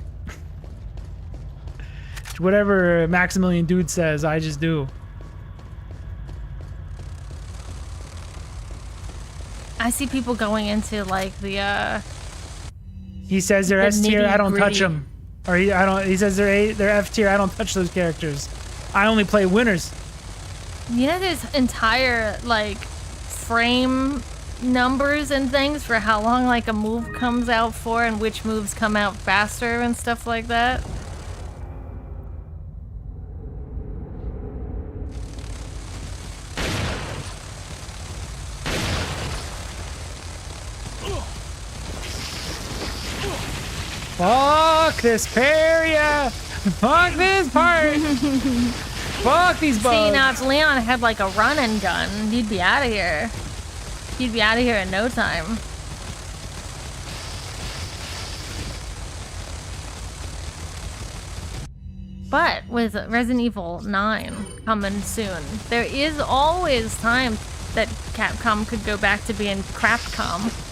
Whatever Maximilian Dude says, I just do. I see people going into like the He says they're S tier, I don't touch nitty-gritty. them. Or he says they're F tier, I don't touch those characters. I only play winners. You know, there's entire like frame numbers and things for how long like a move comes out for and which moves come out faster and stuff like that. Fuck this area! Fuck this part! Fuck these bugs! See, now if Leon had like a run and gun, he'd be out of here. He'd be out of here in no time. But with Resident Evil 9 coming soon, there is always time that Capcom could go back to being Crapcom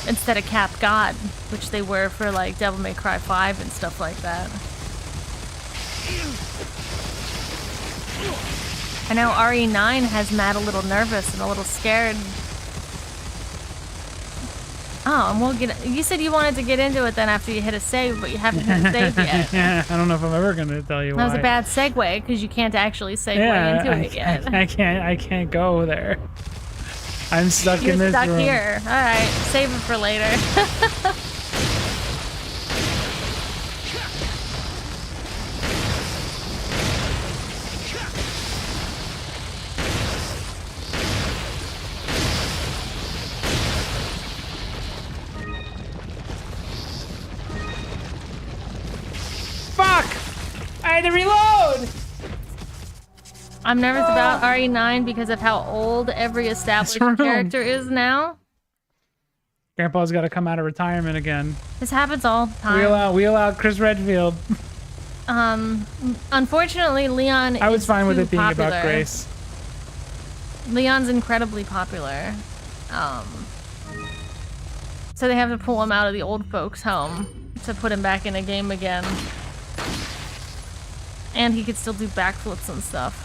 instead of Cap God, which they were for like Devil May Cry 5 and stuff like that. I know RE9 has Matt a little nervous and a little scared. Oh, and we'll get. You said you wanted to get into it then after you hit a save, but you haven't hit a save yet. Yeah, I don't know if I'm ever gonna tell you why. That was a bad segue because you can't actually segue into it yet. I can't go there. I'm stuck You're in this stuck room. here. All right, save it for later. Fuck! I had to reload! I'm nervous about RE9 because of how old every established room. character is now. Grandpa's got to come out of retirement again. This happens all the time. Wheel out Chris Redfield. Unfortunately, Leon I was is fine with too it being popular. about Grace. Leon's incredibly popular. So they have to pull him out of the old folks' home to put him back in a game again. And he could still do backflips and stuff.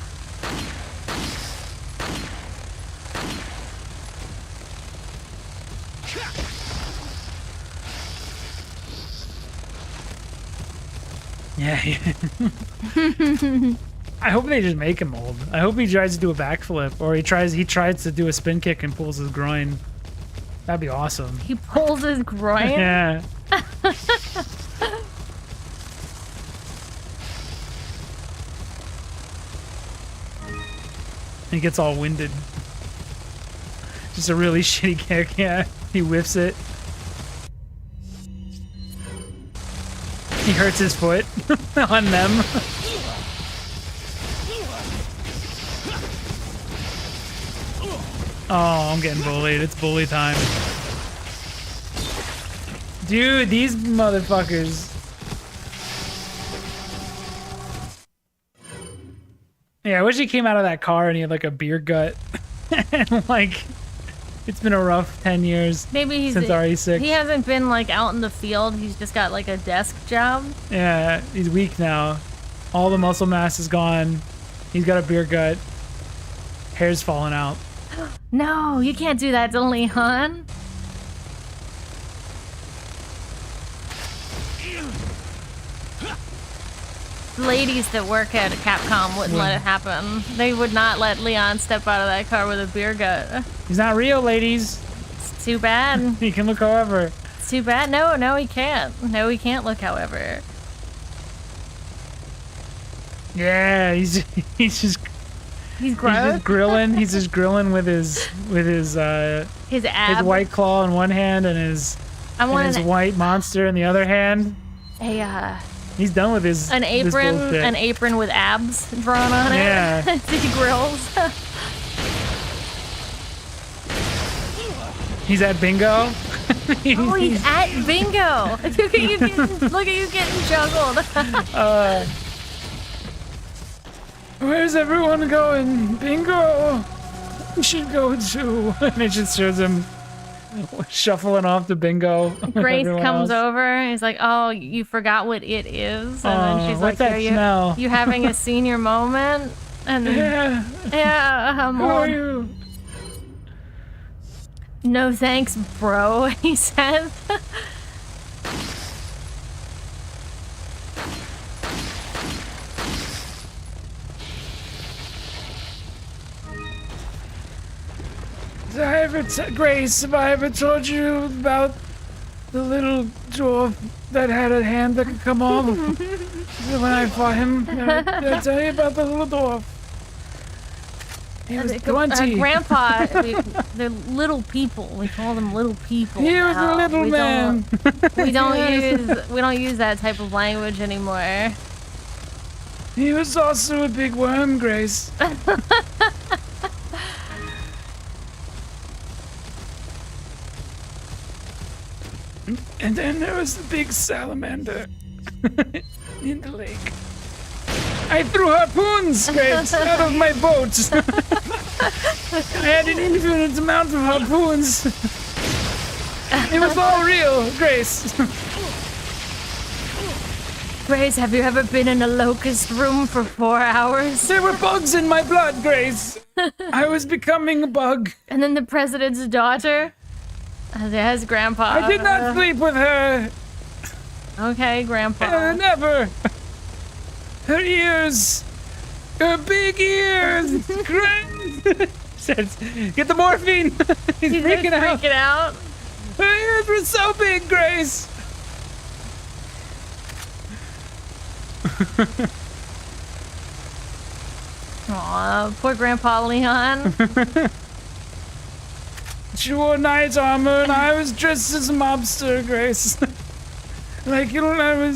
Yeah. I hope they just make him old. I hope he tries to do a backflip, or he tries to do a spin kick and pulls his groin. That'd be awesome. He pulls his groin? Yeah. He gets all winded. Just a really shitty kick, yeah. He whiffs it. He hurts his foot on them. Oh, I'm getting bullied. It's bully time. Dude, these motherfuckers. Yeah, I wish he came out of that car and he had like a beer gut. And like, it's been a rough 10 years Maybe he's since RE6. He hasn't been like out in the field. He's just got like a desk job. Yeah, he's weak now. All the muscle mass is gone. He's got a beer gut. Hair's falling out. No, you can't do that to Leon. Ladies that work at Capcom wouldn't let it happen. They would not let Leon step out of that car with a beer gut. He's not real, ladies. It's too bad. He can look however. It's too bad. No, he can't. No, he can't look however. Yeah, he's just He's he's gross. just grilling. He's just grilling with his His ab. his white claw in one hand and his I want his white monster in the other hand. He's done with his an this apron, bullshit. an apron with abs drawn on it. Yeah. He grills. He's at bingo. Oh, he's at bingo. Look at you getting juggled. Where's everyone going? Bingo! We should go too. And it just shows him shuffling off to bingo. with Grace everyone comes else. over. He's like, "Oh, you forgot what it is." And then she's what's like, that "Are smell?" you having a senior moment?" And then, Yeah, I'm how all, are you? "No thanks, bro," he said. Grace, have I ever told you about the little dwarf that had a hand that could come off? When I fought him, did I tell you about the little dwarf? He was 20. Grandpa, they're little people. We call them little people. He was now. a little man. We don't use that type of language anymore. He was also a big worm, Grace. And then there was the big salamander in the lake. I threw harpoons, Grace, out of my boat. I had an infinite amount of harpoons. It was all real, Grace. Grace, have you ever been in a locust room for 4 hours? There were bugs in my blood, Grace. I was becoming a bug. And then the president's daughter? There's Grandpa. I did not sleep with her. Okay, Grandpa. Never. Her ears. Her big ears. Grace. Says, get the morphine. He's freaking out. Freaking out. Her ears were so big, Grace. Aw, poor Grandpa Leon. She wore knight armor and I was dressed as a mobster, Grace. Like, you know,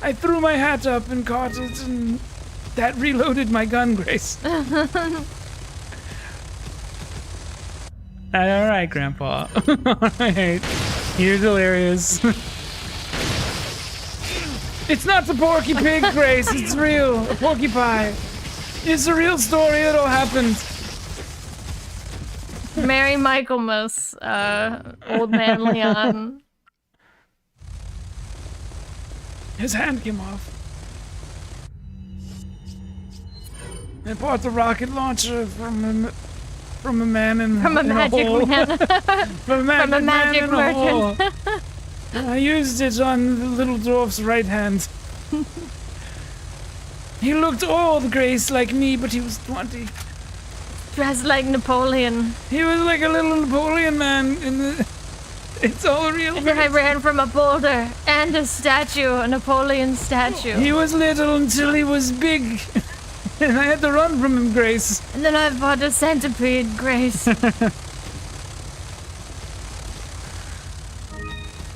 I threw my hat up and caught it and that reloaded my gun, Grace. Alright, Grandpa. Alright. You're delirious. It's not the Porky Pig, Grace. It's real. A Porky Pie. It's a real story. It all happened. Merry Michaelmas, old man Leon. His hand came off. I bought the rocket launcher from a man in From a in magic hole. man. From a magic man in a hole. merchant. I used it on the little dwarf's right hand. He looked old, Grace, like me, but he was 20. Dressed like Napoleon. He was like a little Napoleon man in the... It's all real. And I ran from a boulder and a statue, a Napoleon statue. He was little until he was big. And I had to run from him, Grace. And then I bought a centipede, Grace. Are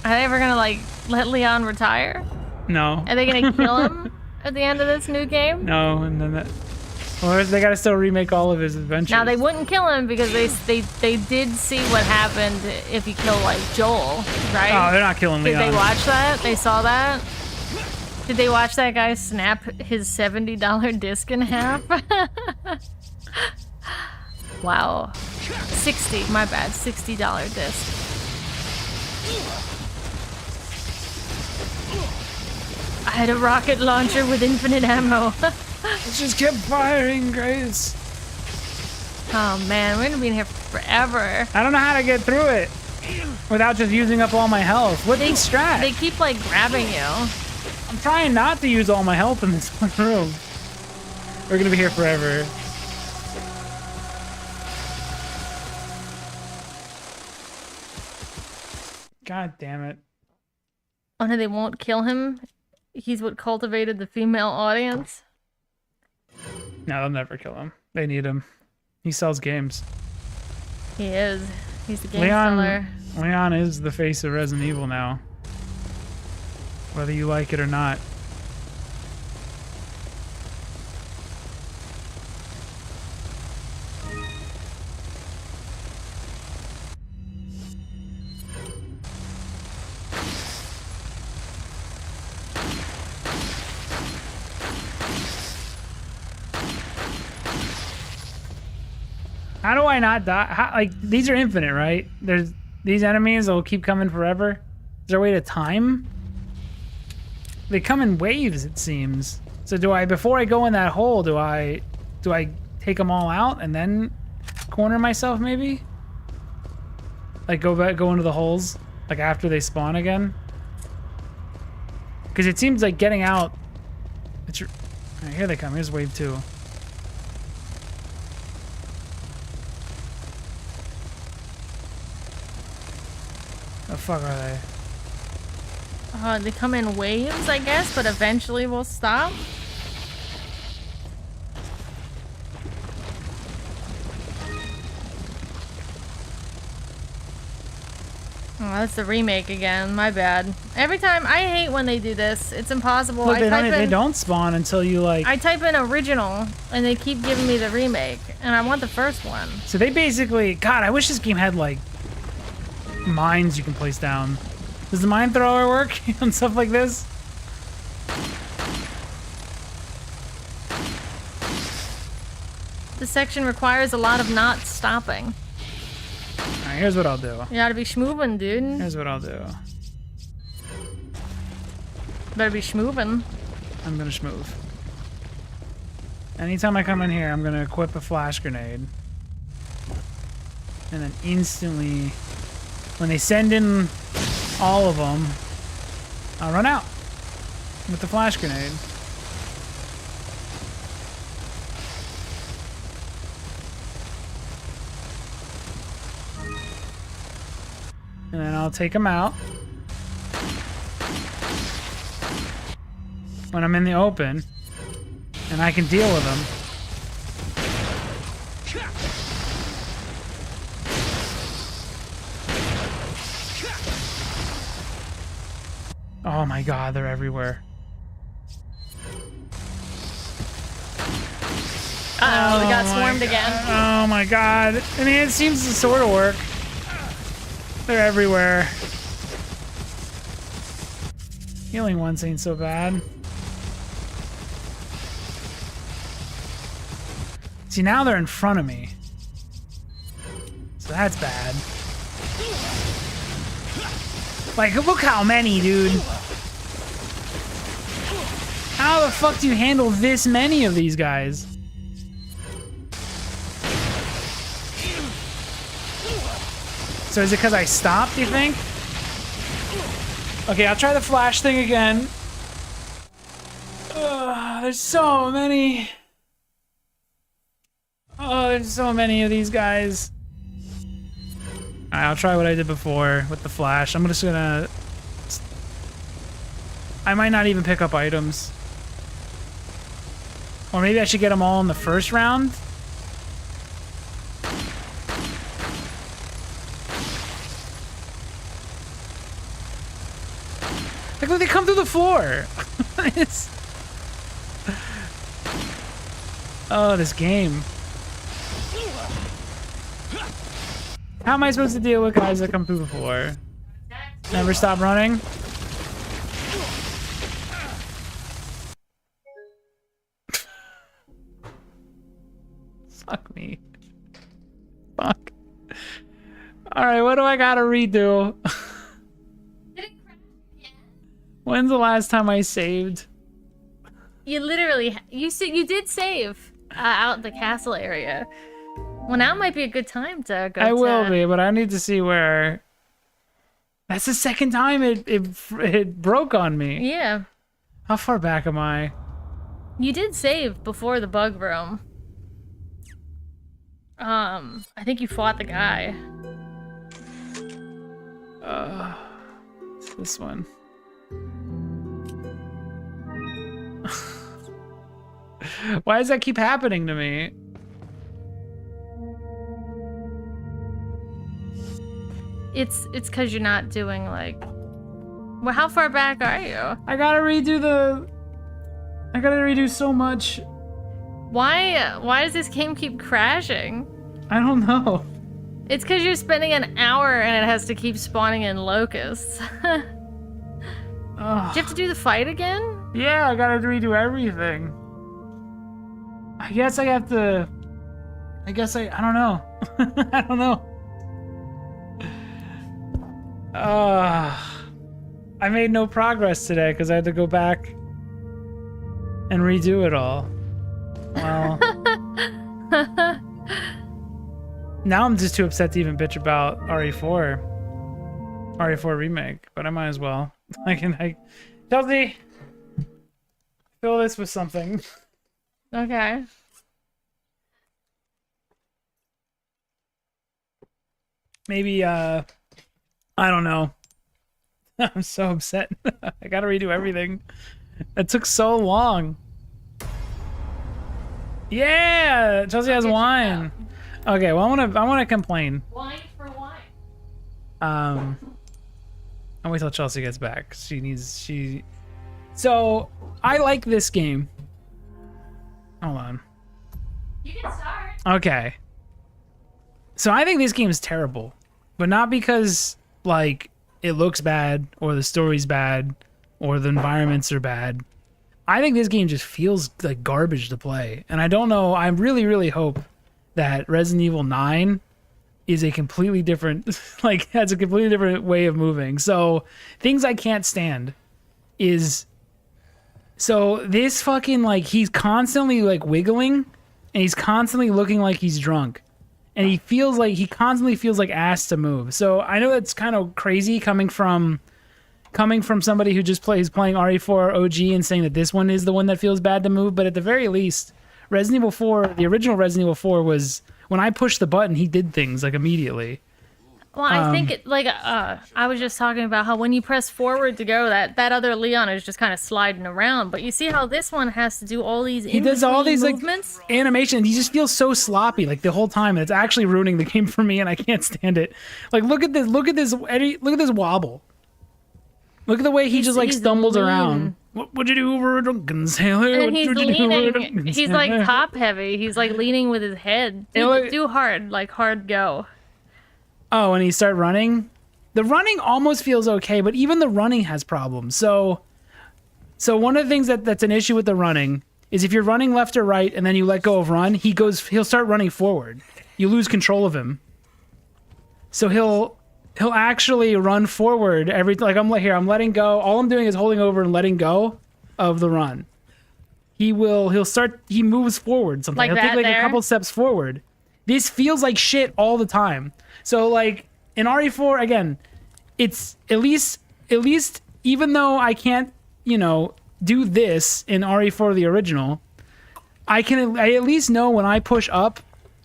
they ever gonna, like, let Leon retire? No. Are they gonna kill him at the end of this new game? No, and then that... Or they gotta still remake all of his adventures. Now they wouldn't kill him because they did see what happened if you kill like Joel, right? Oh, they're not killing Did Leon. they watch that? They saw that? Did they watch that guy snap his $70 disc in half? Wow. 60, my bad, $60 disc. I had a rocket launcher with infinite ammo. It just kept firing, Grace. Oh man, we're gonna be in here forever. I don't know how to get through it without just using up all my health. What's the strat? They keep like grabbing you. I'm trying not to use all my health in this one room. We're gonna be here forever. God damn it. Oh no, they won't kill him? He's what cultivated the female audience? No, they'll never kill him. They need him. He sells games. He is. He's the game seller. Leon is the face of Resident Evil now. Whether you like it or not. How do I not die? How, like, these are infinite, right? There's these enemies will keep coming forever. Is there a way to time? They come in waves, it seems. So do I, before I go in that hole, do I take them all out and then corner myself maybe? Like go into the holes, like after they spawn again? Because it seems like getting out. All right, here they come. Here's wave 2. The fuck are they? They come in waves, I guess, but eventually will stop. Oh, that's the remake again. My bad. Every time, I hate when they do this. It's impossible. Look, they don't spawn until you like. I type in original, and they keep giving me the remake, and I want the first one. So they basically, God, I wish this game had like mines you can place down. Does the mine thrower work on stuff like this? This section requires a lot of not stopping. Alright, here's what I'll do. You gotta be schmoovin', dude. Here's what I'll do. Better be schmoovin'. I'm gonna schmoove. Anytime I come in here, I'm gonna equip a flash grenade. And then instantly, when they send in all of them, I'll run out with the flash grenade. And then I'll take them out. When I'm in the open, and I can deal with them. Oh my god, they're everywhere. Uh-oh, we got swarmed again. Oh my god. I mean, it seems to sort of work. They're everywhere. Healing ones ain't so bad. See, now they're in front of me. So that's bad. Like, look how many, dude. How the fuck do you handle this many of these guys? So is it because I stopped, you think? Okay, I'll try the flash thing again. There's so many. Oh, there's so many of these guys. Alright, I'll try what I did before with the flash. I'm just gonna... I might not even pick up items. Or maybe I should get them all in the first round? Like, look, they come through the floor! Oh, this game. How am I supposed to deal with guys that come through before? Never stop running? Fuck me. Fuck. Alright, what do I gotta redo? When's the last time I saved? You literally, you did save out the castle area. Well, now might be a good time to go. I will be, but I need to see where. That's the second time it broke on me. Yeah. How far back am I? You did save before the bug room. I think you fought the guy. It's this one. Why does that keep happening to me? It's because you're not doing like. Well, how far back are you? I gotta redo so much. Why does this game keep crashing? I don't know. It's because you're spending an hour and it has to keep spawning in locusts. Do you have to do the fight again? Yeah, I gotta redo everything. I guess I have to. I don't know. I don't know. I made no progress today because I had to go back and redo it all. Well, now I'm just too upset to even bitch about RE4 remake, but I might as well. Chelsea, fill this with something. Okay. Maybe, I don't know. I'm so upset. I gotta redo everything. It took so long. Yeah, Chelsea has wine. Okay, well, I wanna complain. Wine for wine. I'll wait till Chelsea gets back. So, I like this game. Hold on. You can start. Okay. So I think this game is terrible, but not because like it looks bad or the story's bad or the environments are bad. I think this game just feels like garbage to play. And I don't know, I really, really hope that Resident Evil 9 is a completely different, like has a completely different way of moving. So things I can't stand is, so this fucking like, he's constantly like wiggling and he's constantly looking like he's drunk. And he constantly feels like asked to move. So I know that's kind of crazy coming from somebody who just playing RE4 OG and saying that this one is the one that feels bad to move. But at the very least, Resident Evil 4, the original Resident Evil 4 was when I pushed the button, he did things like immediately. Well, I think it like I was just talking about how when you press forward to go, that other Leon is just kind of sliding around. But you see how this one has to do all these. He does all these movements. Like animations. He just feels so sloppy like the whole time, and it's actually ruining the game for me, and I can't stand it. Like look at this, Eddie, look at this wobble. Look at the way he just like stumbles around. What'd you do over a drunken sailor? And he's leaning. He's like top heavy. He's like leaning with his head. Do hard go. Oh, and he start running? The running almost feels okay, but even the running has problems. So one of the things that's an issue with the running is if you're running left or right and then you let go of run, he'll start running forward. You lose control of him. So he'll actually run forward I'm letting go. All I'm doing is holding over and letting go of the run. He moves forward something. Like he'll take there? a couple steps forward. This feels like shit all the time. So like in RE4 again, it's at least even though I can't, do this in RE4 the original, I at least know when I push up,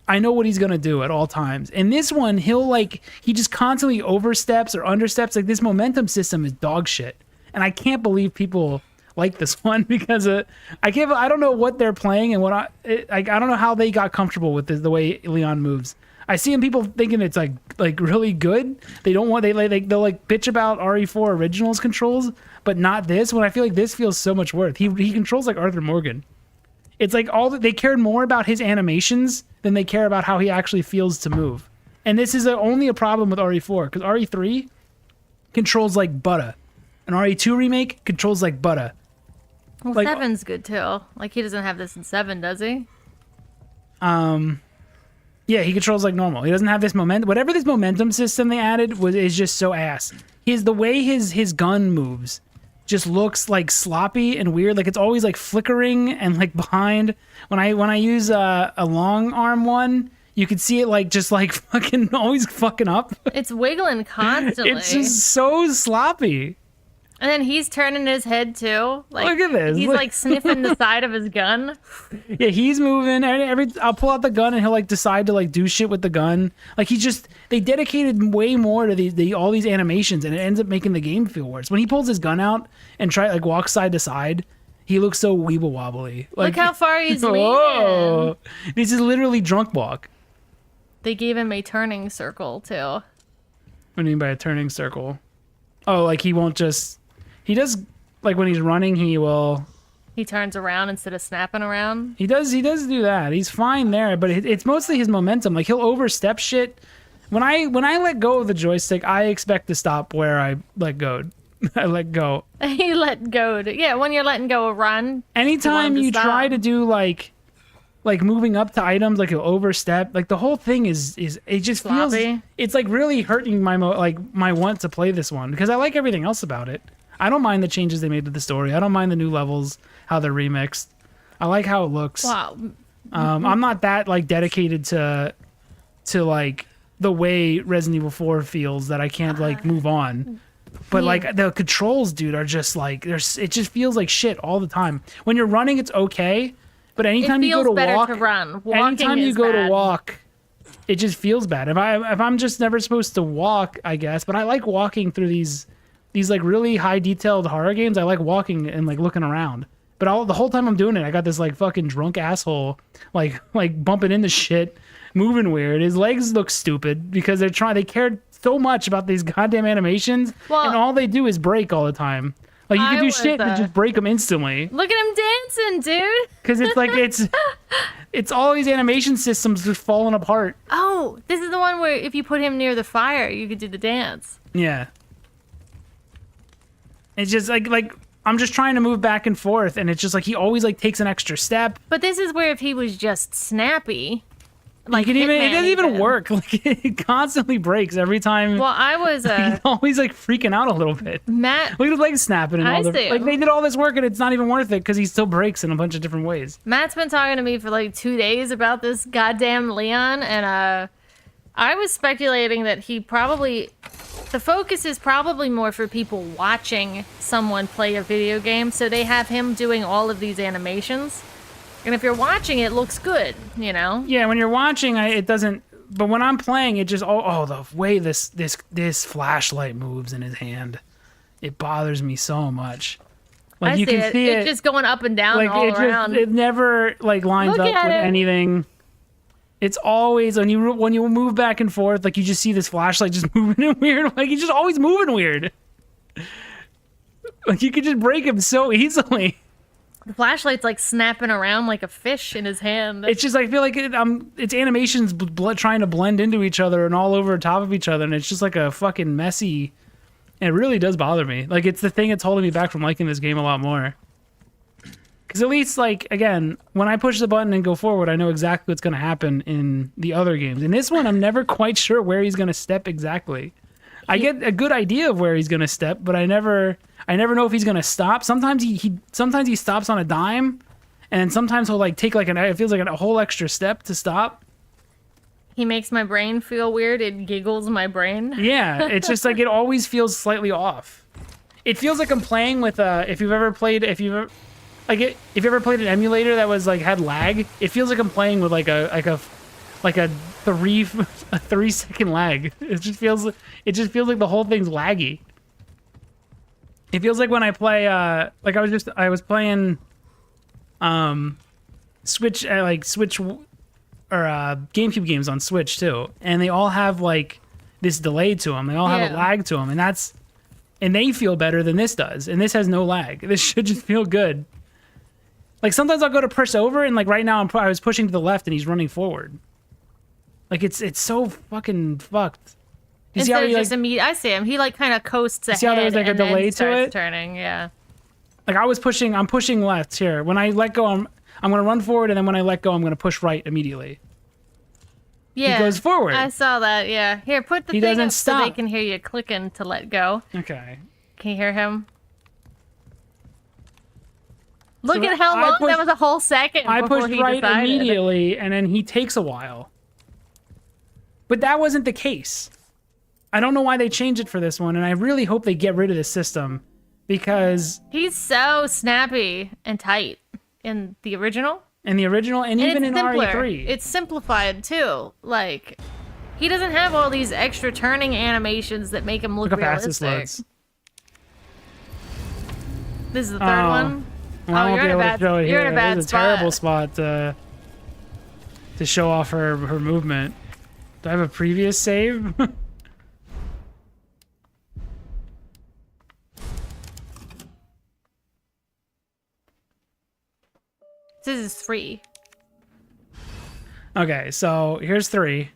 I know what he's gonna do at all times. In this one, he just constantly oversteps or understeps. Like this momentum system is dog shit, and I can't believe people like this one because I don't know what they're playing and I don't know how they got comfortable with the way Leon moves. I see people thinking it's like really good. They'll bitch about RE4 Originals controls, but not this. When I feel like this feels so much worse. He controls like Arthur Morgan. It's like they cared more about his animations than they care about how he actually feels to move. And this is only a problem with RE4, because RE3 controls like butter. An RE2 remake controls like butter. Well, like, 7's good too. Like, he doesn't have this in 7, does he? Yeah, he controls like normal. He doesn't have this momentum. Whatever this momentum system they added is just so ass. The way his gun moves just looks like sloppy and weird. Like it's always like flickering and like behind. When I use a long arm one, you could see it like just like fucking always fucking up. It's wiggling constantly. It's just so sloppy. And then he's turning his head too. Like, Look at this. He's Look. like sniffing the side of his gun. Yeah, he's moving. I'll pull out the gun and he'll like decide to like do shit with the gun. Like they dedicated way more to all these animations, and it ends up making the game feel worse. When he pulls his gun out and walks side to side, he looks so weeble wobbly. Like, Look how far he's leaning. Oh, this is literally drunk walk. They gave him a turning circle too. What do you mean by a turning circle? Oh, like he won't just. He does, like when he's running, He turns around instead of snapping around. He does do that. He's fine there, but it's mostly his momentum. Like he'll overstep shit. When I let go of the joystick, I expect to stop where I let go. I let go. He let go. Yeah, when you're letting go a run. Anytime you stop. try to do like moving up to items, like he'll overstep. Like the whole thing is it just Sloppy. feels. It's like really hurting my want to play this one because I like everything else about it. I don't mind the changes they made to the story. I don't mind the new levels, how they're remixed. I like how it looks. Wow. I'm not that like dedicated to like the way Resident Evil 4 feels that I can't like move on. But like the controls, dude, are just like it just feels like shit all the time. When you're running, it's okay, but anytime you go to walk, anytime you go to walk, it just feels bad. If I'm just never supposed to walk, I guess. But I like walking through these like really high detailed horror games. I like walking and like looking around. But the whole time I'm doing it, I got this like fucking drunk asshole like bumping into shit, moving weird. His legs look stupid because they cared so much about these goddamn animations, and all they do is break all the time. Like you can do shit and just break them instantly. Look at him dancing, dude. Because it's like it's all these animation systems just falling apart. Oh, this is the one where if you put him near the fire, you could do the dance. Yeah. It's just like I'm just trying to move back and forth, and it's just like he always like takes an extra step. But this is where if he was just snappy, like it doesn't even work. Like it constantly breaks every time. Well, I was he's always like freaking out a little bit. Matt. Look at his legs snapping and all the like they did all this work and it's not even worth it because he still breaks in a bunch of different ways. Matt's been talking to me for like 2 days about this goddamn Leon, and I was speculating that the focus is probably more for people watching someone play a video game, so they have him doing all of these animations. And if you're watching, it looks good, you know? Yeah, when you're watching, it doesn't. But when I'm playing, it just the way this flashlight moves in his hand, it bothers me so much. Like you can see it's just going up and down all around. It never like lines up with anything. It's always when you move back and forth, like you just see this flashlight just moving in weird. Like he's just always moving weird. Like you could just break him so easily. The flashlight's like snapping around like a fish in his hand. It's just I feel like it's animations trying to blend into each other and all over top of each other, and it's just like a fucking messy. And it really does bother me. Like it's the thing that's holding me back from liking this game a lot more. Because at least, like, again, when I push the button and go forward, I know exactly what's going to happen in the other games. In this one, I'm never quite sure where he's going to step exactly. I get a good idea of where he's going to step, but I never know if he's going to stop. Sometimes he stops on a dime, and sometimes he'll like take like it feels like a whole extra step to stop. He makes my brain feel weird. It giggles my brain. Yeah, it's just like it always feels slightly off. It feels like I'm playing with if you've ever played an emulator that was like had lag, it feels like I'm playing with like a 3-second lag. It just feels like the whole thing's laggy. It feels like when I play I was playing Switch Switch or GameCube games on Switch too, and they all have like this delay to them. They all have a lag to them, and they feel better than this does. And this has no lag. This should just feel good. Like sometimes I'll go to push over, and like right now I was pushing to the left, and he's running forward. Like it's so fucking fucked. You see how Instead he, of like, just immediate, I see him. He like kind of coasts ahead. see how there's, like, a and then delay to starts it? turning, yeah. like I'm pushing left here. When I let go, I'm gonna run forward, and then when I let go, I'm gonna push right immediately. Yeah, He goes forward. I saw that. Yeah, here, put the He thing doesn't up so they stop. can hear you clicking to let go. Okay. Can you hear him? Look So at how I long pushed- that was. A whole second. I before pushed he right decided. immediately, and then he takes a while. But that wasn't the case. I don't know why they changed it for this one, and I really hope they get rid of this system because He's so snappy and tight in the original. in the original and And even it's in simpler. RE3, It's simplified too. Like, he doesn't have all these extra turning animations that make him look look how fast this realistic. loads. This is the third Oh. one. Well, I won't be able to show it You're here. in a bad It's a spot. terrible spot to show off her movement. Do I have a previous save? This is 3. Okay, so here's 3.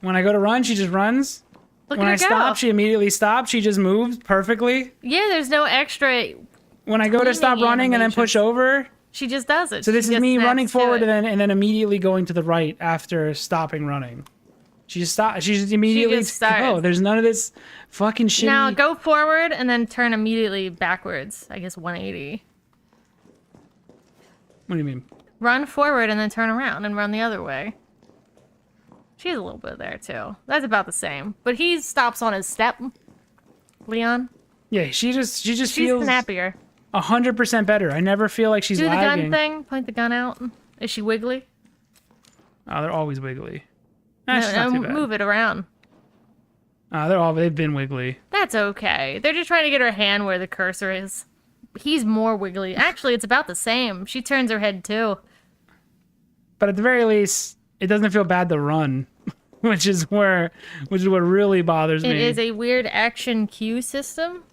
When I go to run, she just runs. Look When at I her go. stop, she immediately stops. She just moves perfectly. Yeah, there's no extra. When I go to stop Cleaning running and then push animations. over, She just does it. so this She is just me snaps running to forward it. and then immediately going to the right after stopping running. She just stops. She just immediately just starts. Oh, there's none of this fucking shit. Now go forward and then turn immediately backwards. I guess 180. What do you mean? Run forward and then turn around and run the other way. She has a little bit there too. That's about the same. But he stops on his step. Leon. Yeah, she just She's feels snappier. 100% better. I never feel like she's Do the lagging. gun thing. Point the gun out. Is she wiggly? Oh, they're always wiggly. Nah, she's not too bad. Move it around. They've been wiggly. That's okay. They're just trying to get her hand where the cursor is. He's more wiggly. Actually, it's about the same. She turns her head too. But at the very least, it doesn't feel bad to run, which is what really bothers me. It is a weird action cue system.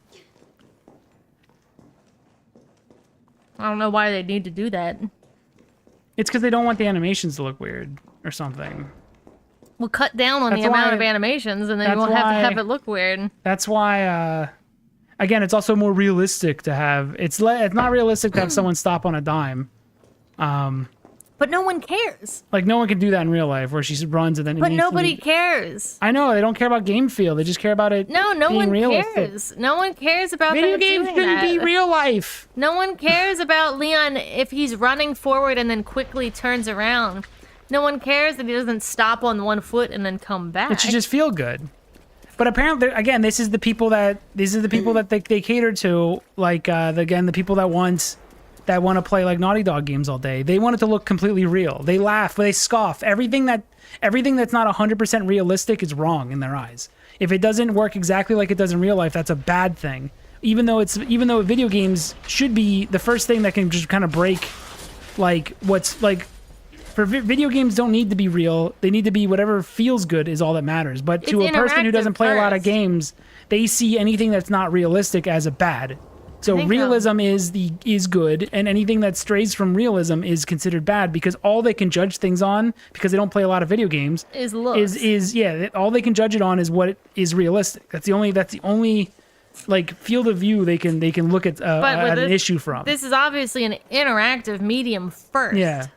I don't know why they need to do that. It's because they don't want the animations to look weird or something. We'll cut down on That's the amount why- of animations, and then you that's won't have to why- have it look weird. That's why, again, it's also more realistic to have. It's not realistic to have someone stop on a dime. But no one cares. Like no one can do that in real life, where she runs and then. But nobody instantly- cares. I know they don't care about game feel. They just care about it. No being one realistic. cares. No one cares about Video them games doing shouldn't be that. real life. No one cares about Leon if he's running forward and then quickly turns around. No one cares that he doesn't stop on one foot and then come back. It should just feel good. But apparently, again, this is the people that they cater to. Like the people that want to play like Naughty Dog games all day. They want it to look completely real. They laugh, they scoff. Everything that's not 100% realistic is wrong in their eyes. If it doesn't work exactly like it does in real life, that's a bad thing. Even though video games should be the first thing that can just kind of break, like what's like. Video games don't need to be real. They need to be whatever feels good is all that matters. But to a person who doesn't play a lot of games, they see anything that's not realistic as a bad. So realism is good, and anything that strays from realism is considered bad because all they can judge things on, because they don't play a lot of video games, is looks. All they can judge it on is what is realistic. That's the only like field of view they can look at an issue from. This is obviously an interactive medium first. Yeah.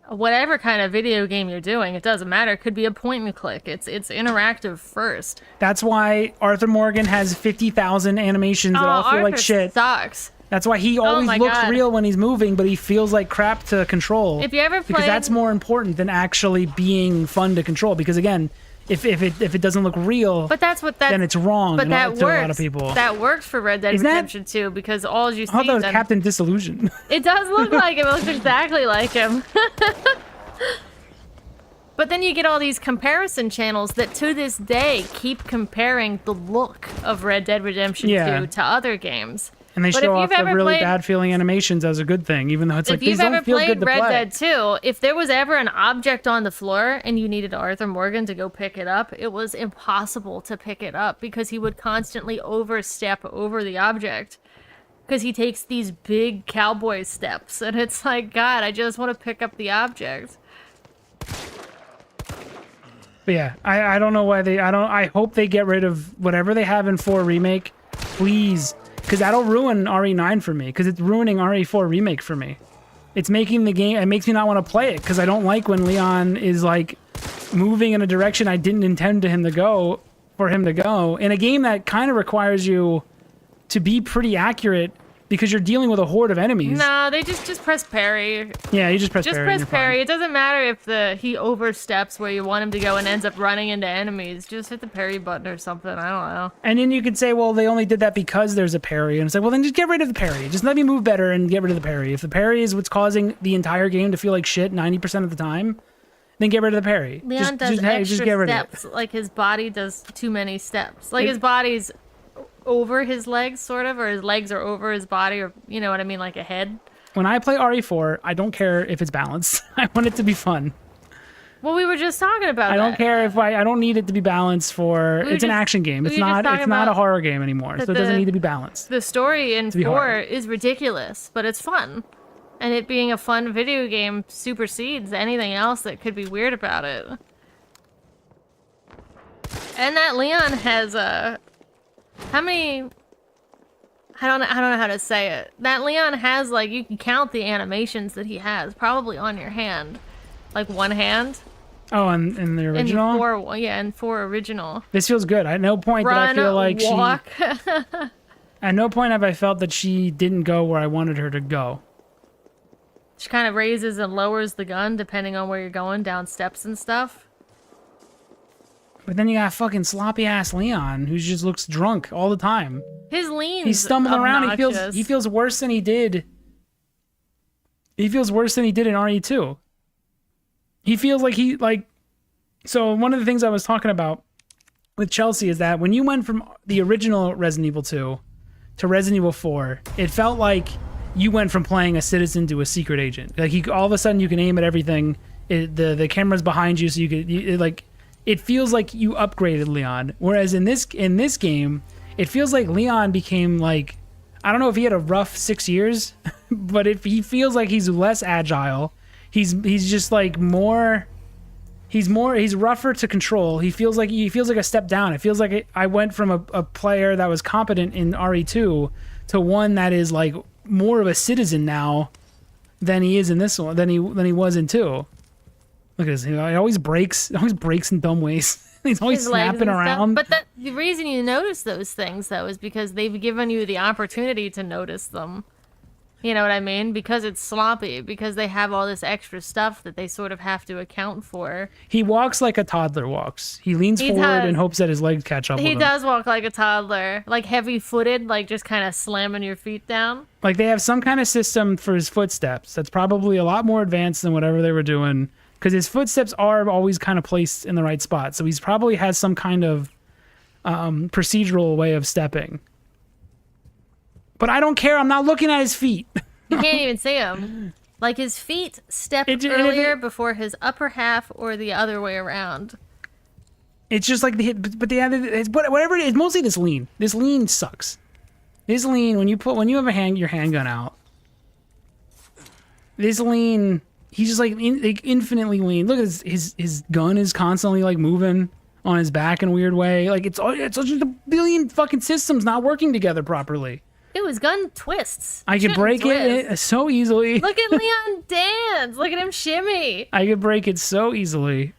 Whatever kind of video game you're doing, it doesn't matter. It could be a point and click. It's interactive first. That's why Arthur Morgan has 50,000 animations that all feel like Arthur shit. sucks. That's why he always my looks God. real when he's moving, but he feels like crap to control. If you ever because played- that's more important than actually being fun to control. Because again, if it doesn't look real, But that's what that. then it's wrong But to that a works. lot of people. That works for Red Dead Isn't that- Redemption 2 because all you I thought see that was then, Captain Disillusion. it does look like him. It looks exactly like him. But then you get all these comparison channels that to this day keep comparing the look of Red Dead Redemption 2 to other games. And they But show if off you've the ever really played- bad feeling animations as a good thing, even though it's like If you've these ever don't feel good played to Red play. Dead 2, if there was ever an object on the floor and you needed Arthur Morgan to go pick it up, it was impossible to pick it up because he would constantly overstep over the object. because he takes these big cowboy steps, and it's like, God, I just want to pick up the object. But yeah, I don't know why I hope they get rid of whatever they have in 4 Remake, please. Because that'll ruin RE9 for me, because it's ruining RE4 Remake for me. It's making the game, it makes me not want to play it, because I don't like when Leon is like moving in a direction I didn't intend for him to go. In a game that kind of requires you to be pretty accurate, because you're dealing with a horde of enemies. No, they just press parry. Yeah, you just press parry. Just press parry. It doesn't matter if he oversteps where you want him to go and ends up running into enemies. Just hit the parry button or something. I don't know. And then you could say, well, they only did that because there's a parry. And it's like, well, then just get rid of the parry. Just let me move better and get rid of the parry. If the parry is what's causing the entire game to feel like shit 90% of the time, then get rid of the parry. Leon does extra steps. Like his body does too many steps. Like his body's over his legs, sort of, or his legs are over his body, or you know what I mean, like a head. When I play RE4, I don't care if it's balanced. I want it to be fun. Well, we were just talking about I don't care if I don't need it to be balanced for... It's an action game. It's not a horror game anymore, so it doesn't need to be balanced. The story in 4 is ridiculous, but it's fun. And it being a fun video game supersedes anything else that could be weird about it. And that Leon has how many... I don't know how to say it. That Leon has, like, you can count the animations that he has, probably on your hand. Like, one hand. Oh, in the original? In 4 original. This feels good. At no point did I feel like walk. At no point have I felt that she didn't go where I wanted her to go. She kind of raises and lowers the gun depending on where you're going, down steps and stuff. But then you got fucking sloppy ass Leon, who just looks drunk all the time. His lean's He's stumbling around. He feels worse than he did. He feels worse than he did in RE2. He feels like so one of the things I was talking about with Chelsea is that when you went from the original Resident Evil 2 to Resident Evil 4, it felt like you went from playing a citizen to a secret agent. Like all of a sudden you can aim at everything. The camera's behind you, so you could it feels like you upgraded Leon. Whereas in this game, it feels like Leon became like, I don't know if he had a rough 6 years, but he feels like he's less agile. He's just like more. He's rougher to control. He feels like a step down. It feels like I went from a player that was competent in RE2 to one that is like more of a citizen now than he is in this one, than he was in 2. Look at this. He always breaks in dumb ways. He's always snapping around. But the reason you notice those things, though, is because they've given you the opportunity to notice them. You know what I mean? Because it's sloppy. Because they have all this extra stuff that they sort of have to account for. He walks like a toddler walks. He leans forward and hopes that his legs catch up with him. He does walk like a toddler. Like heavy-footed, like just kind of slamming your feet down. Like they have some kind of system for his footsteps that's probably a lot more advanced than whatever they were doing. Because his footsteps are always kind of placed in the right spot. So he's probably has some kind of procedural way of stepping. But I don't care. I'm not looking at his feet. You can't even see him. Like his feet step earlier before his upper half or the other way around. It's just like whatever it is, mostly this lean. This lean sucks. This lean, when you have your handgun out, this lean... He's just like infinitely lean. Look at his gun is constantly like moving on his back in a weird way. Like it's just a billion fucking systems not working together properly. It was gun twists. I could break it so easily. Look at Leon dance. Look at him shimmy. I could break it so easily.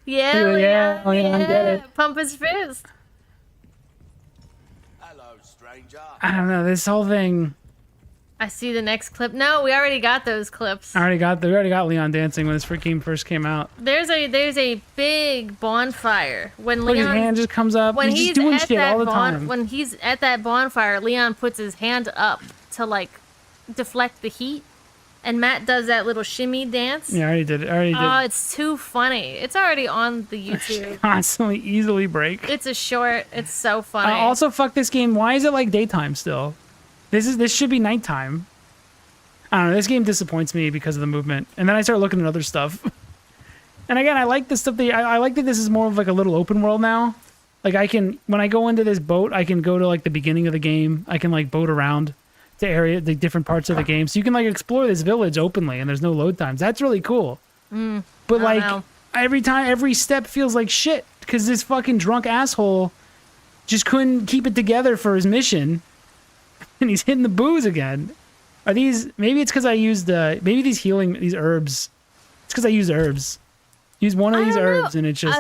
Yeah, Leon, get it. Pump his fist. Hello, stranger. I don't know, this whole thing. I see the next clip. No, we already got those clips. We already got Leon dancing when this game first came out. There's a big bonfire when Leon. His hand just comes up. When he's just doing shit all the time. When he's at that bonfire, Leon puts his hand up to like deflect the heat, and Matt does that little shimmy dance. Yeah, I already did it. Oh, it's too funny. It's already on the YouTube. Constantly, easily break. It's a short. It's so funny. Also, fuck this game. Why is it like daytime still? This should be nighttime. I don't know. This game disappoints me because of the movement, and then I start looking at other stuff. And again, I like this stuff. I like that this is more of like a little open world now. Like when I go into this boat, I can go to like the beginning of the game. I can like boat around the different parts of the game, so you can like explore this village openly, and there's no load times. That's really cool. But like know. every step feels like shit because this fucking drunk asshole just couldn't keep it together for his mission, and he's hitting the booze again. Are these? Maybe it's because I used maybe these herbs. It's because I used herbs. Use one of these herbs, and it's just.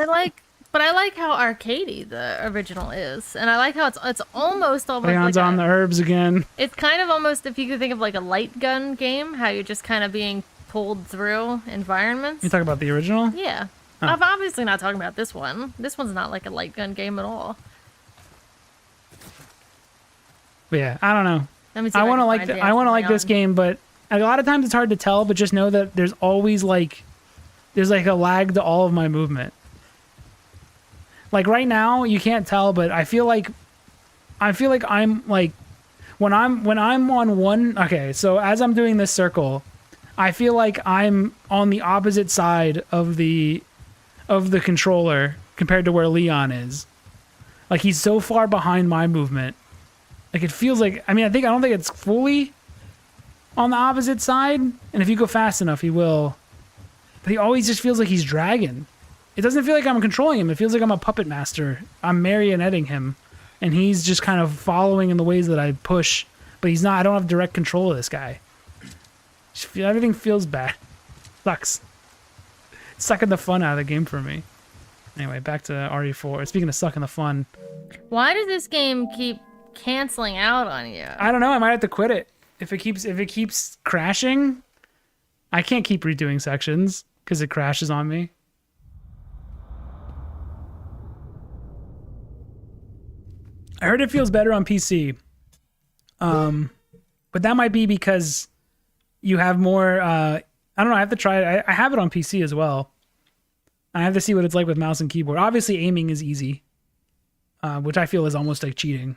I like how arcadey the original is, and I like how it's almost Leon's like on the herbs again. It's kind of almost, if you could think of like a light gun game, how you're just kind of being pulled through environments. You talk about the original? Yeah. Oh. I'm obviously not talking about this one. This one's not like a light gun game at all. But yeah, I don't know. Let me see I if want to can like find I want to Dancing like this Leon. game, but a lot of times it's hard to tell. But just know that there's always like there's like a lag to all of my movement. Like right now, you can't tell, but I feel like I'm like when I'm on one. Okay, so as I'm doing this circle, I feel like I'm on the opposite side of the controller compared to where Leon is. Like he's so far behind my movement. Like it feels like I don't think it's fully on the opposite side. And if you go fast enough, he will. But he always just feels like he's dragging. It doesn't feel like I'm controlling him. It feels like I'm a puppet master. I'm marionetting him. And he's just kind of following in the ways that I push. But he's not. I don't have direct control of this guy. Everything feels bad. Sucks. It's sucking the fun out of the game for me. Anyway, back to RE4. Speaking of sucking the fun. Why does this game keep canceling out on you? I don't know. I might have to quit it. If it keeps crashing, I can't keep redoing sections because it crashes on me. I heard it feels better on PC. But that might be because you have more, I don't know, I have to try it. I have it on PC as well. I have to see what it's like with mouse and keyboard. Obviously, aiming is easy, which I feel is almost like cheating.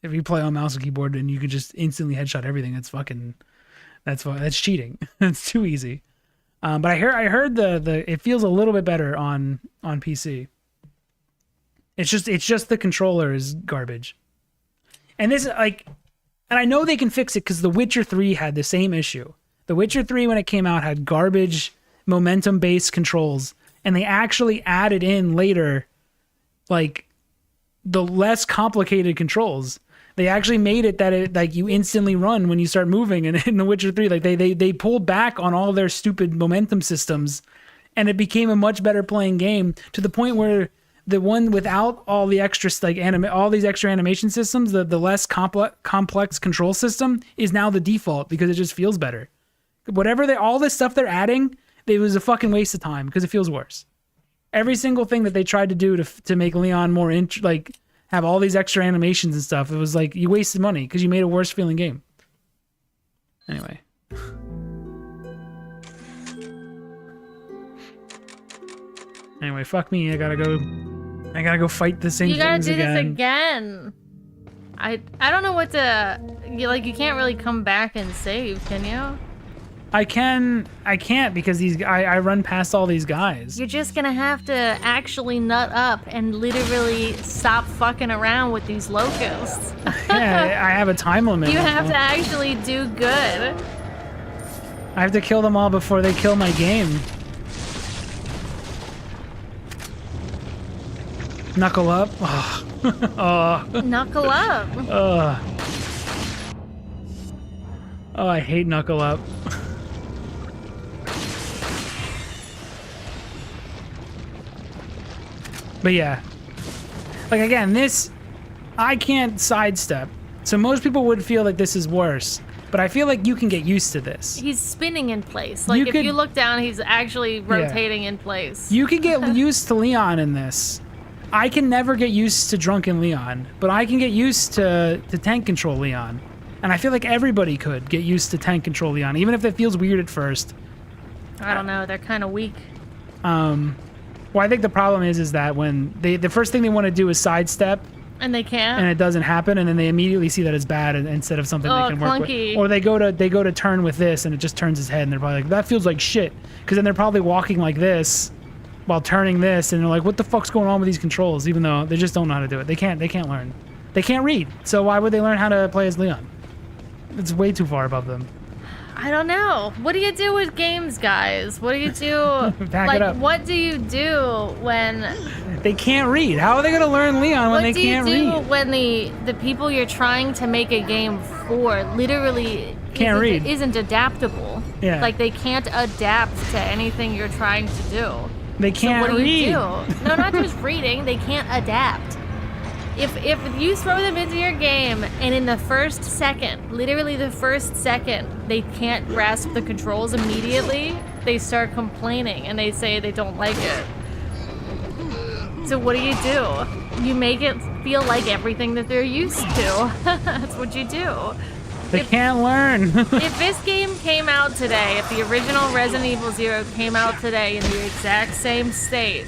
If you play on mouse and keyboard and you can just instantly headshot everything, that's cheating. It's too easy. But I heard it feels a little bit better on PC. It's just the controller is garbage. And this and I know they can fix it because The Witcher 3 had the same issue. The Witcher 3 when it came out had garbage momentum based controls, and they actually added in later like the less complicated controls. They actually made it that it like you instantly run when you start moving, and in The Witcher 3 like they pulled back on all their stupid momentum systems, and it became a much better playing game to the point where the one without all the extra like all these extra animation systems, the less complex control system is now the default because it just feels better. All this stuff they're adding, it was a fucking waste of time because it feels worse. Every single thing that they tried to do to make Leon more have all these extra animations and stuff, it was like you wasted money because you made a worse feeling game. Anyway. Anyway, fuck me. I gotta go fight the same things again. You gotta do this again. I don't know what to... You can't really come back and save, can you? I can't because I run past all these guys. You're just gonna have to actually nut up and literally stop fucking around with these locusts. Yeah, I have a time limit. You have to actually do good. I have to kill them all before they kill my game. Knuckle up. Knuckle up. Oh, I hate knuckle up. But yeah. Like again, this I can't sidestep. So most people would feel like this is worse. But I feel like you can get used to this. He's spinning in place. Like if you look down, he's actually rotating in place. You can get used to Leon in this. I can never get used to drunken Leon, but I can get used to tank control Leon. And I feel like everybody could get used to tank control Leon, even if it feels weird at first. I don't know, they're kind of weak. Well, I think the problem is that when the first thing they want to do is sidestep, and they can't, and it doesn't happen, and then they immediately see that it's bad instead of something they can work clunky. with. Or they go to turn with this, and it just turns his head, and they're probably like, that feels like shit, because then they're probably walking like this while turning this, and they're like, what the fuck's going on with these controls? Even though they just don't know how to do it. They can't learn. They can't read. So why would they learn how to play as Leon? It's way too far above them. I don't know. What do you do with games, guys? What do you do? Back it up. What do you do when They can't read. How are they gonna learn Leon when they can't What do you do read? when the people you're trying to make a game for literally isn't adaptable? Yeah. Like they can't adapt to anything you're trying to do. They can't so what do read. you do? No, not just reading. They can't adapt. If you throw them into your game and in the first second, literally the first second, they can't grasp the controls immediately, they start complaining and they say they don't like it. So what do? You make it feel like everything that they're used to. That's what you do. They can't learn. If this game came out today, if the original Resident Evil 0 came out today in the exact same state,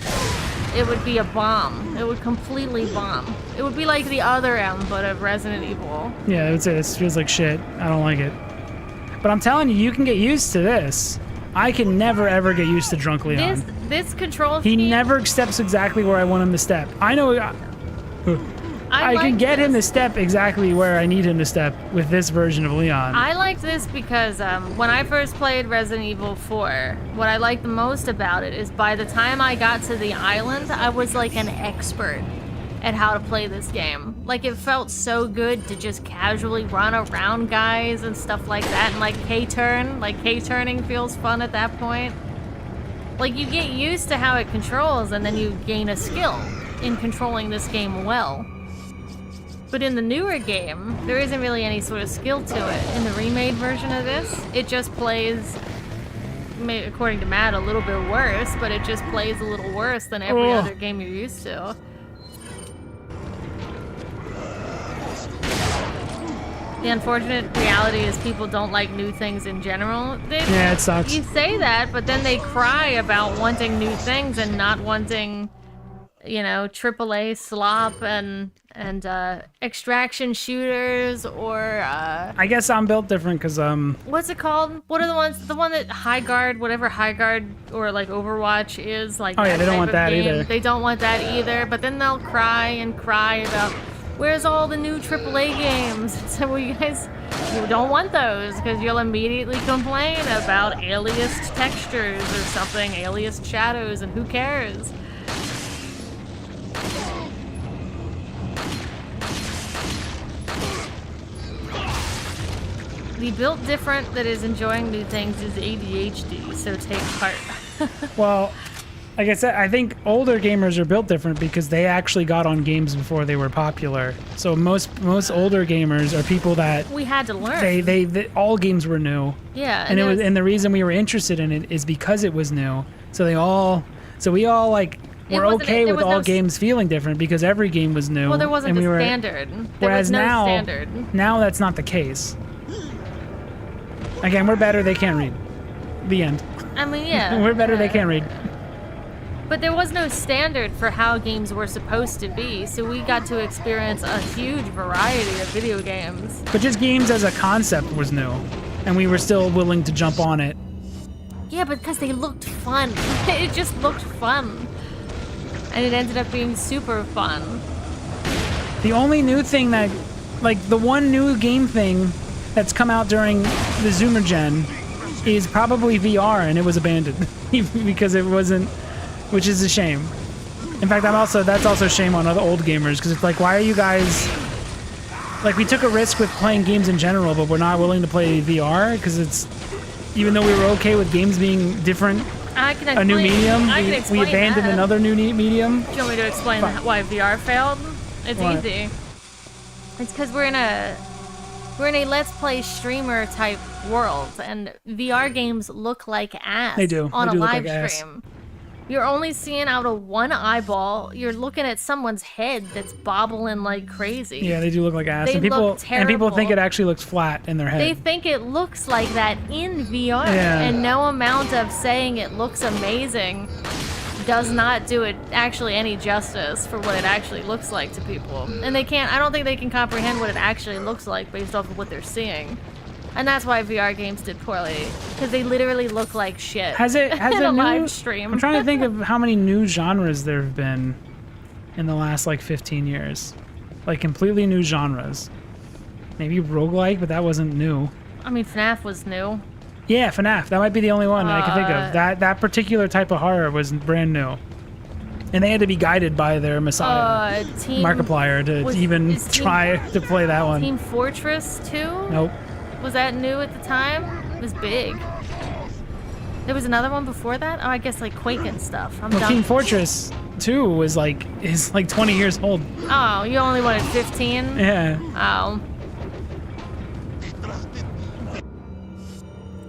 it would be a bomb. It would completely bomb. It would be like the other end, but of Resident Evil. Yeah, I would say this feels like shit. I don't like it. But I'm telling you, you can get used to this. I can never ever get used to Drunk Leon. This control He scheme, never steps exactly where I want him to step. I know I like can get him to this. step exactly where I need him to step with this version of Leon. I liked this because when I first played Resident Evil 4, what I liked the most about it is by the time I got to the island, I was like an expert at how to play this game. Like it felt so good to just casually run around guys and stuff like that, and like K-turning feels fun at that point. Like you get used to how it controls and then you gain a skill in controlling this game well. But in the newer game, there isn't really any sort of skill to it. In the remade version of this, it just plays, according to Matt, a little bit worse, but it just plays a little worse than every other game you're used to. The unfortunate reality is people don't like new things in general. Yeah, it sucks. You say that, but then they cry about wanting new things and not wanting, you know, AAA slop and extraction shooters or I guess I'm built different because what's it called? What are the ones? The one that High Guard, whatever High Guard or like Overwatch is like. Oh yeah, they don't want that game. either. They don't want that either. But then they'll cry and cry about where's all the new AAA games. So you guys, you don't want those because you'll immediately complain about aliased textures or something, aliased shadows, and who cares? The built different that is enjoying new things is ADHD, so take heart. well, like I said, I think older gamers are built different because they actually got on games before they were popular. So most older gamers are people that We had to learn. they all games were new. Yeah, And it was, and the reason we were interested in it is because it was new. So we all like were okay with all games feeling different because every game was new. Well, there wasn't and a we were, standard. There Whereas was no now, standard. now that's not the case. Again, we're better. They can't read. The end. I mean, yeah. We're better. They can't read. But there was no standard for how games were supposed to be, so we got to experience a huge variety of video games. But just games as a concept was new, and we were still willing to jump on it. Yeah, because they looked fun. It just looked fun. And it ended up being super fun. The only new thing that, like, the one new game thing that's come out during the Zoomer Gen is probably VR, and it was abandoned because it wasn't, which is a shame. In fact, that's also shame on other old gamers because it's like, why are you guys, like, we took a risk with playing games in general, but we're not willing to play VR because it's, even though we were okay with games being different, a new medium, we abandoned another new medium. Do you want me to explain why VR failed? It's What? easy. It's because we're in a Let's Play streamer type world, and VR games look like ass They do. on They a do look live like ass. stream. You're only seeing out of one eyeball. You're looking at someone's head that's bobbling like crazy. Yeah, they do look like ass, They and people look terrible. think it actually looks flat in their head. They think it looks like that in VR, Yeah. and no amount of saying it looks amazing does not do it actually any justice for what it actually looks like to people. And I don't think they can comprehend what it actually looks like based off of what they're seeing. And that's why VR games did poorly, because they literally look like shit. Has a in a new live stream. I'm trying to think of how many new genres there have been in the last like 15 years, like completely new genres. Maybe roguelike, but that wasn't new. I mean, FNAF was new. Yeah, FNAF. That might be the only one I can think of. That particular type of horror was brand new. And they had to be guided by their Messiah, Markiplier, to even try to play that one. Team Fortress 2? Nope. Was that new at the time? It was big. There was another one before that? Oh, I guess like Quake and stuff. I'm Well, done. Team Fortress 2 is like 20 years old. Oh, you only wanted 15? Yeah. Oh.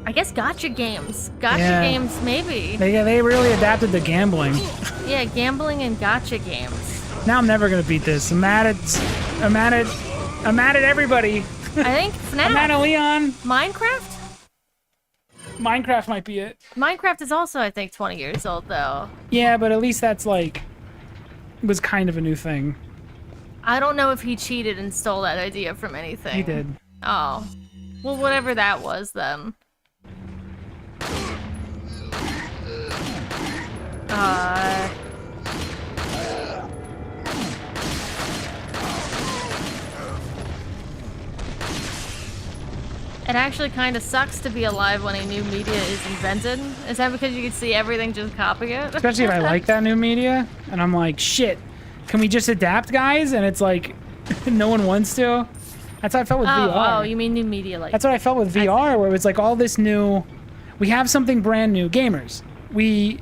I guess gotcha games. Gotcha Yeah. games, maybe. They really adapted to gambling. Yeah, gambling and gotcha games. Now I'm never gonna beat this. I'm mad at everybody. I think FNAF. I'm mad at Leon. Minecraft? Minecraft might be it. Minecraft is also, I think, 20 years old, though. Yeah, but at least that's like was kind of a new thing. I don't know if he cheated and stole that idea from anything. He did. Oh. Well, whatever that was, then. It actually kind of sucks to be alive when a new media is invented. Is that because you can see everything just copy it? Especially if I like that new media, and I'm like, shit, can we just adapt, guys? And it's like, no one wants to. That's how I felt with VR. Oh, you mean new media, like... That's what I felt with VR, where it was like all this new. We have something brand new. Gamers. We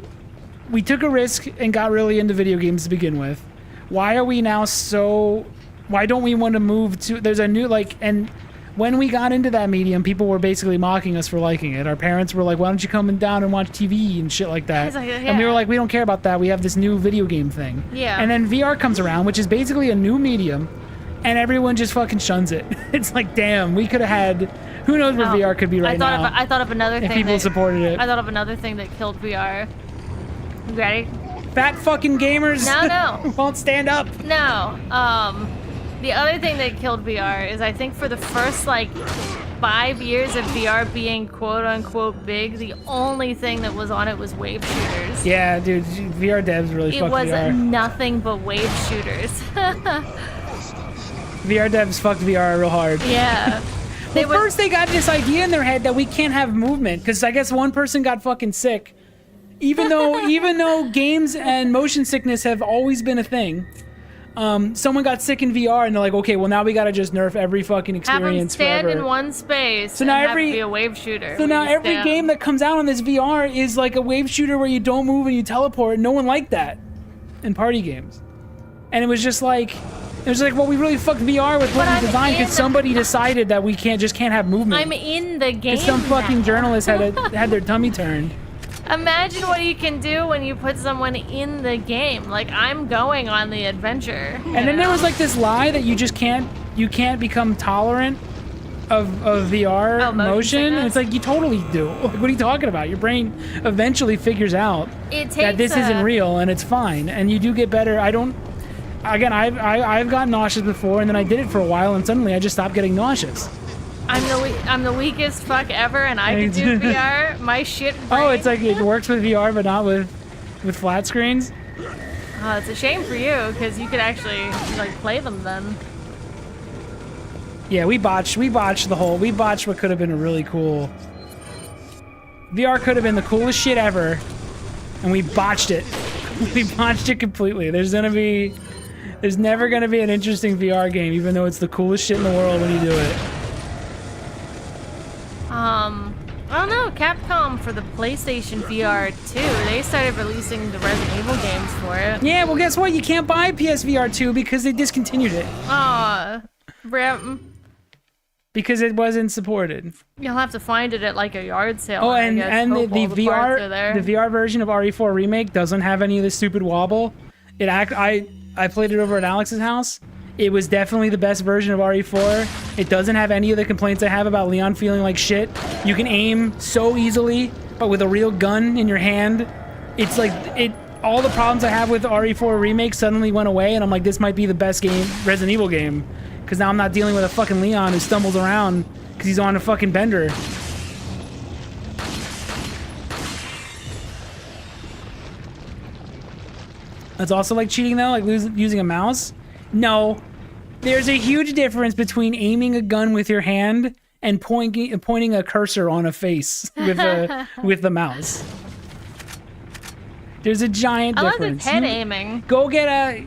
took a risk and got really into video games to begin with. Why are we now so? Why don't we want to move to? There's a new and. When we got into that medium, people were basically mocking us for liking it. Our parents were like, why don't you come down and watch TV and shit like that? Like, yeah. And we were like, we don't care about that. We have this new video game thing. Yeah. And then VR comes around, which is basically a new medium, and everyone just fucking shuns it. It's like, damn, we could have had... Who knows where VR could be right now. I thought of another thing if people supported it. I thought of another thing that killed VR. You ready? Fat fucking gamers No. won't stand up. No. The other thing that killed VR is I think for the first, 5 years of VR being quote-unquote big, the only thing that was on it was wave shooters. Yeah, dude, VR devs really fucked VR. It was nothing but wave shooters. VR devs fucked VR real hard. Yeah. First they got this idea in their head that we can't have movement, because I guess one person got fucking sick. Even though games and motion sickness have always been a thing. Someone got sick in VR, and they're like, okay, well now we gotta just nerf every fucking experience Have them stand forever. in one space So now and have it be a wave shooter. So now every game that comes out on this VR is like a wave shooter where you don't move and you teleport. No one liked that in party games. And it was like, well, we really fucked VR with what we designed because somebody decided that we can't have movement. I'm in the game. Because some fucking journalist had their tummy turned. Imagine what you can do when you put someone in the game. Like, I'm going on the adventure. And then there was like this lie that you can't become tolerant of VR motion. And it's like, you totally do. Like, what are you talking about? Your brain eventually figures out that this isn't real and it's fine. And you do get better. I've gotten nauseous before, and then I did it for a while, and suddenly I just stopped getting nauseous. I'm the weakest fuck ever, and I can do VR. My shit brain. Oh, it's like it works with VR, but not with flat screens. Oh, it's a shame for you, because you could actually play them then. Yeah, we botched what could have been a really cool. VR could have been the coolest shit ever, and we botched it. We botched it completely. There's never gonna be an interesting VR game, even though it's the coolest shit in the world when you do it. I don't know, Capcom for the PlayStation VR 2, they started releasing the Resident Evil games for it. Yeah, well guess what? You can't buy PSVR 2 because they discontinued it. Aw, rip. Because it wasn't supported. You'll have to find it at a yard sale. Oh, and the VR version of RE4 Remake doesn't have any of the stupid wobble. I played it over at Alex's house. It was definitely the best version of RE4. It doesn't have any of the complaints I have about Leon feeling like shit. You can aim so easily, but with a real gun in your hand. It's like, all the problems I have with RE4 Remake suddenly went away, and I'm like, this might be the best Resident Evil game. Because now I'm not dealing with a fucking Leon who stumbles around because he's on a fucking bender. That's also like cheating though, like using a mouse? No. There's a huge difference between aiming a gun with your hand and pointing a cursor on a face with the mouse. There's a giant difference. I like the head aiming. Go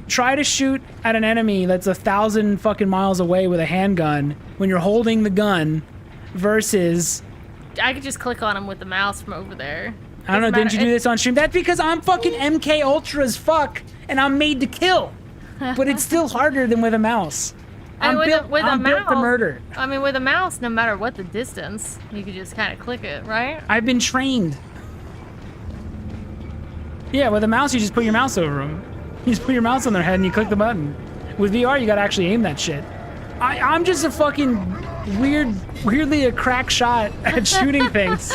try to shoot at an enemy that's 1,000 fucking miles away with a handgun when you're holding the gun versus... I could just click on him with the mouse from over there. I don't know, didn't you do this on stream? That's because I'm fucking MK Ultra as fuck and I'm made to kill. But it's still harder than with a mouse. I'm built to murder. I mean, with a mouse, no matter what the distance, you could just kind of click it, right? I've been trained. Yeah, with a mouse, you just put your mouse over them. You just put your mouse on their head and you click the button. With VR, you gotta actually aim that shit. I'm just a fucking weirdly a crack shot at shooting things.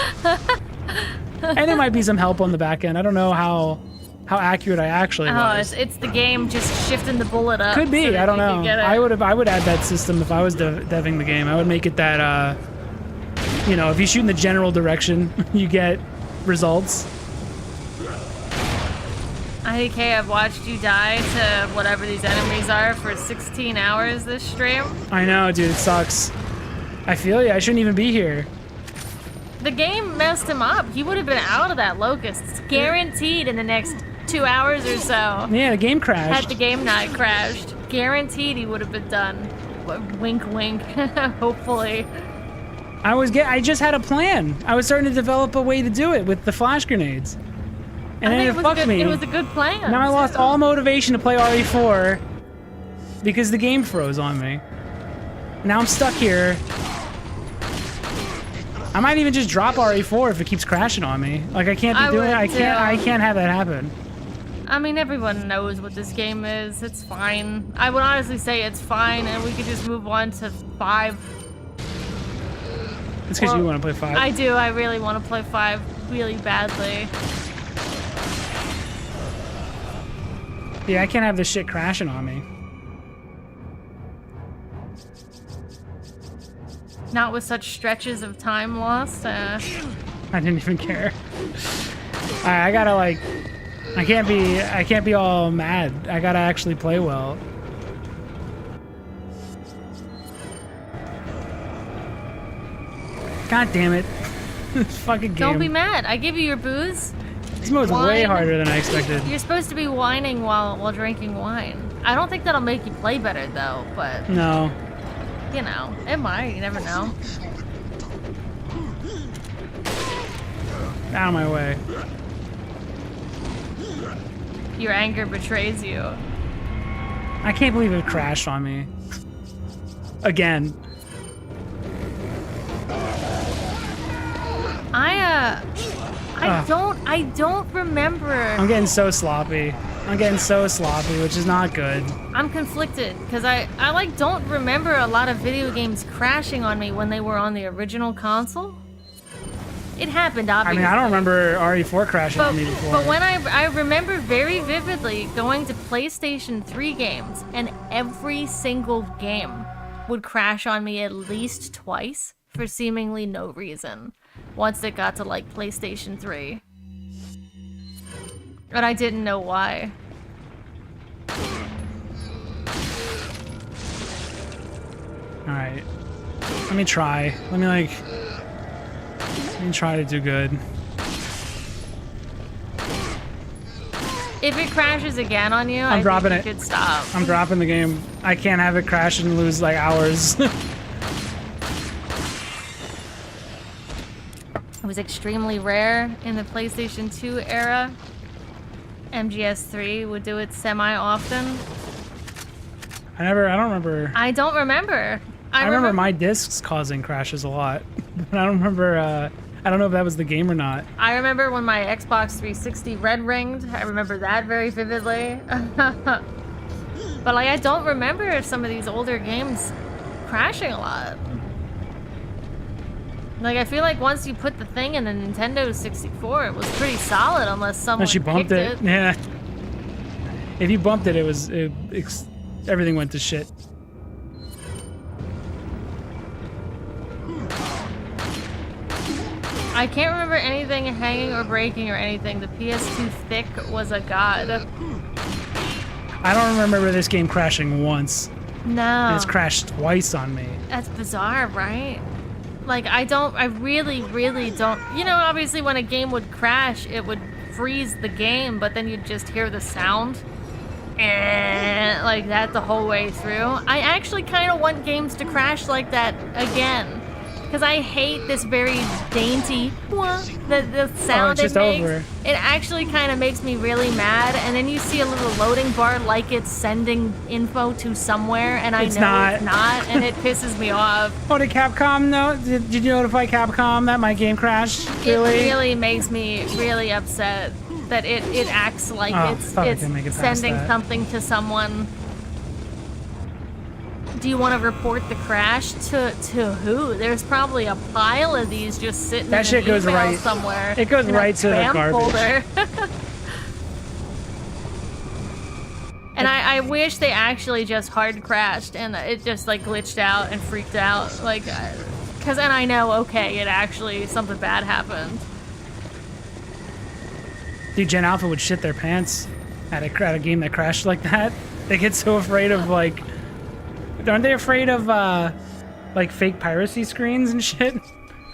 And there might be some help on the back end. I don't know how accurate I actually was. It's the game just shifting the bullet up. Could be, so I don't know. I would add that system if I was deving the game. I would make it that, you know, if you shoot in the general direction, you get results. IDK, I've watched you die to whatever these enemies are for 16 hours this stream. I know, dude, it sucks. I feel you, I shouldn't even be here. The game messed him up. He would have been out of that locust. It's guaranteed in the next 2 hours or so. Yeah, the game crashed. Had the game not crashed. Guaranteed he would have been done. Wink, wink. Hopefully. I just had a plan. I was starting to develop a way to do it with the flash grenades. And then it fucked me. It was a good plan. Now I lost all motivation to play RE4 because the game froze on me. Now I'm stuck here. I might even just drop RE4 if it keeps crashing on me. Like I can't be doing it. I can't have that happen. I mean, everyone knows what this game is. It's fine. I would honestly say it's fine, and we could just move on to 5. It's because you want to play 5. I do. I really want to play 5 really badly. Yeah, I can't have this shit crashing on me. Not with such stretches of time lost. I didn't even care. I gotta like, I can't be all mad. I gotta actually play well. God damn it! This fucking game. Don't be mad. I give you your booze. This mode's way harder than I expected. You're supposed to be whining while drinking wine. I don't think that'll make you play better though, but no. You know, it might. You never know. Out of my way. Your anger betrays you. I can't believe it crashed on me. Again. I don't remember. I'm getting so sloppy. Which is not good. I'm conflicted because I like don't remember a lot of video games crashing on me when they were on the original console. It happened, obviously. I mean, I don't remember RE4 crashing on me before. But when I remember very vividly going to PlayStation 3 games, and every single game would crash on me at least twice for seemingly no reason once it got to, like, PlayStation 3. And I didn't know why. Alright. Let me try. Let me try to do good. If it crashes again on you, I think you could stop. I'm dropping the game. I can't have it crash and lose like hours. It was extremely rare in the PlayStation 2 era. MGS3 would do it semi-often. I don't remember. I don't remember. I remember my discs causing crashes a lot. But I don't remember, I don't know if that was the game or not. I remember when my Xbox 360 red ringed. I remember that very vividly. But like, I don't remember some of these older games crashing a lot. Like, I feel like once you put the thing in the Nintendo 64, it was pretty solid unless someone bumped it. Yeah. If you bumped it, everything went to shit. I can't remember anything hanging or breaking or anything. The PS2 thick was a god. I don't remember this game crashing once. No. It's crashed twice on me. That's bizarre, right? Like, I really, really don't. You know, obviously when a game would crash, it would freeze the game, but then you'd just hear the sound. Like that the whole way through. I actually kind of want games to crash like that again. Because I hate this very dainty, the sound just it makes. over. It actually kind of makes me really mad. And then you see a little loading bar like it's sending info to somewhere, and I It's know not. it's not, and it pisses me off. Oh, did Capcom know? Did you notify Capcom that my game crashed? Really? It really makes me really upset that it acts like Oh, it's fuck, I can make it past sending that. something to someone. Do you want to report the crash to who? There's probably a pile of these just sitting That in shit an goes email right- somewhere. it goes in a right to the spam garbage. folder. And I wish they actually just hard crashed and it just like glitched out and freaked out, like, because then I know, okay, it actually something bad happened. Dude, Gen Alpha would shit their pants at a game that crashed like that. They get so afraid of, like... Aren't they afraid of, like, fake piracy screens and shit?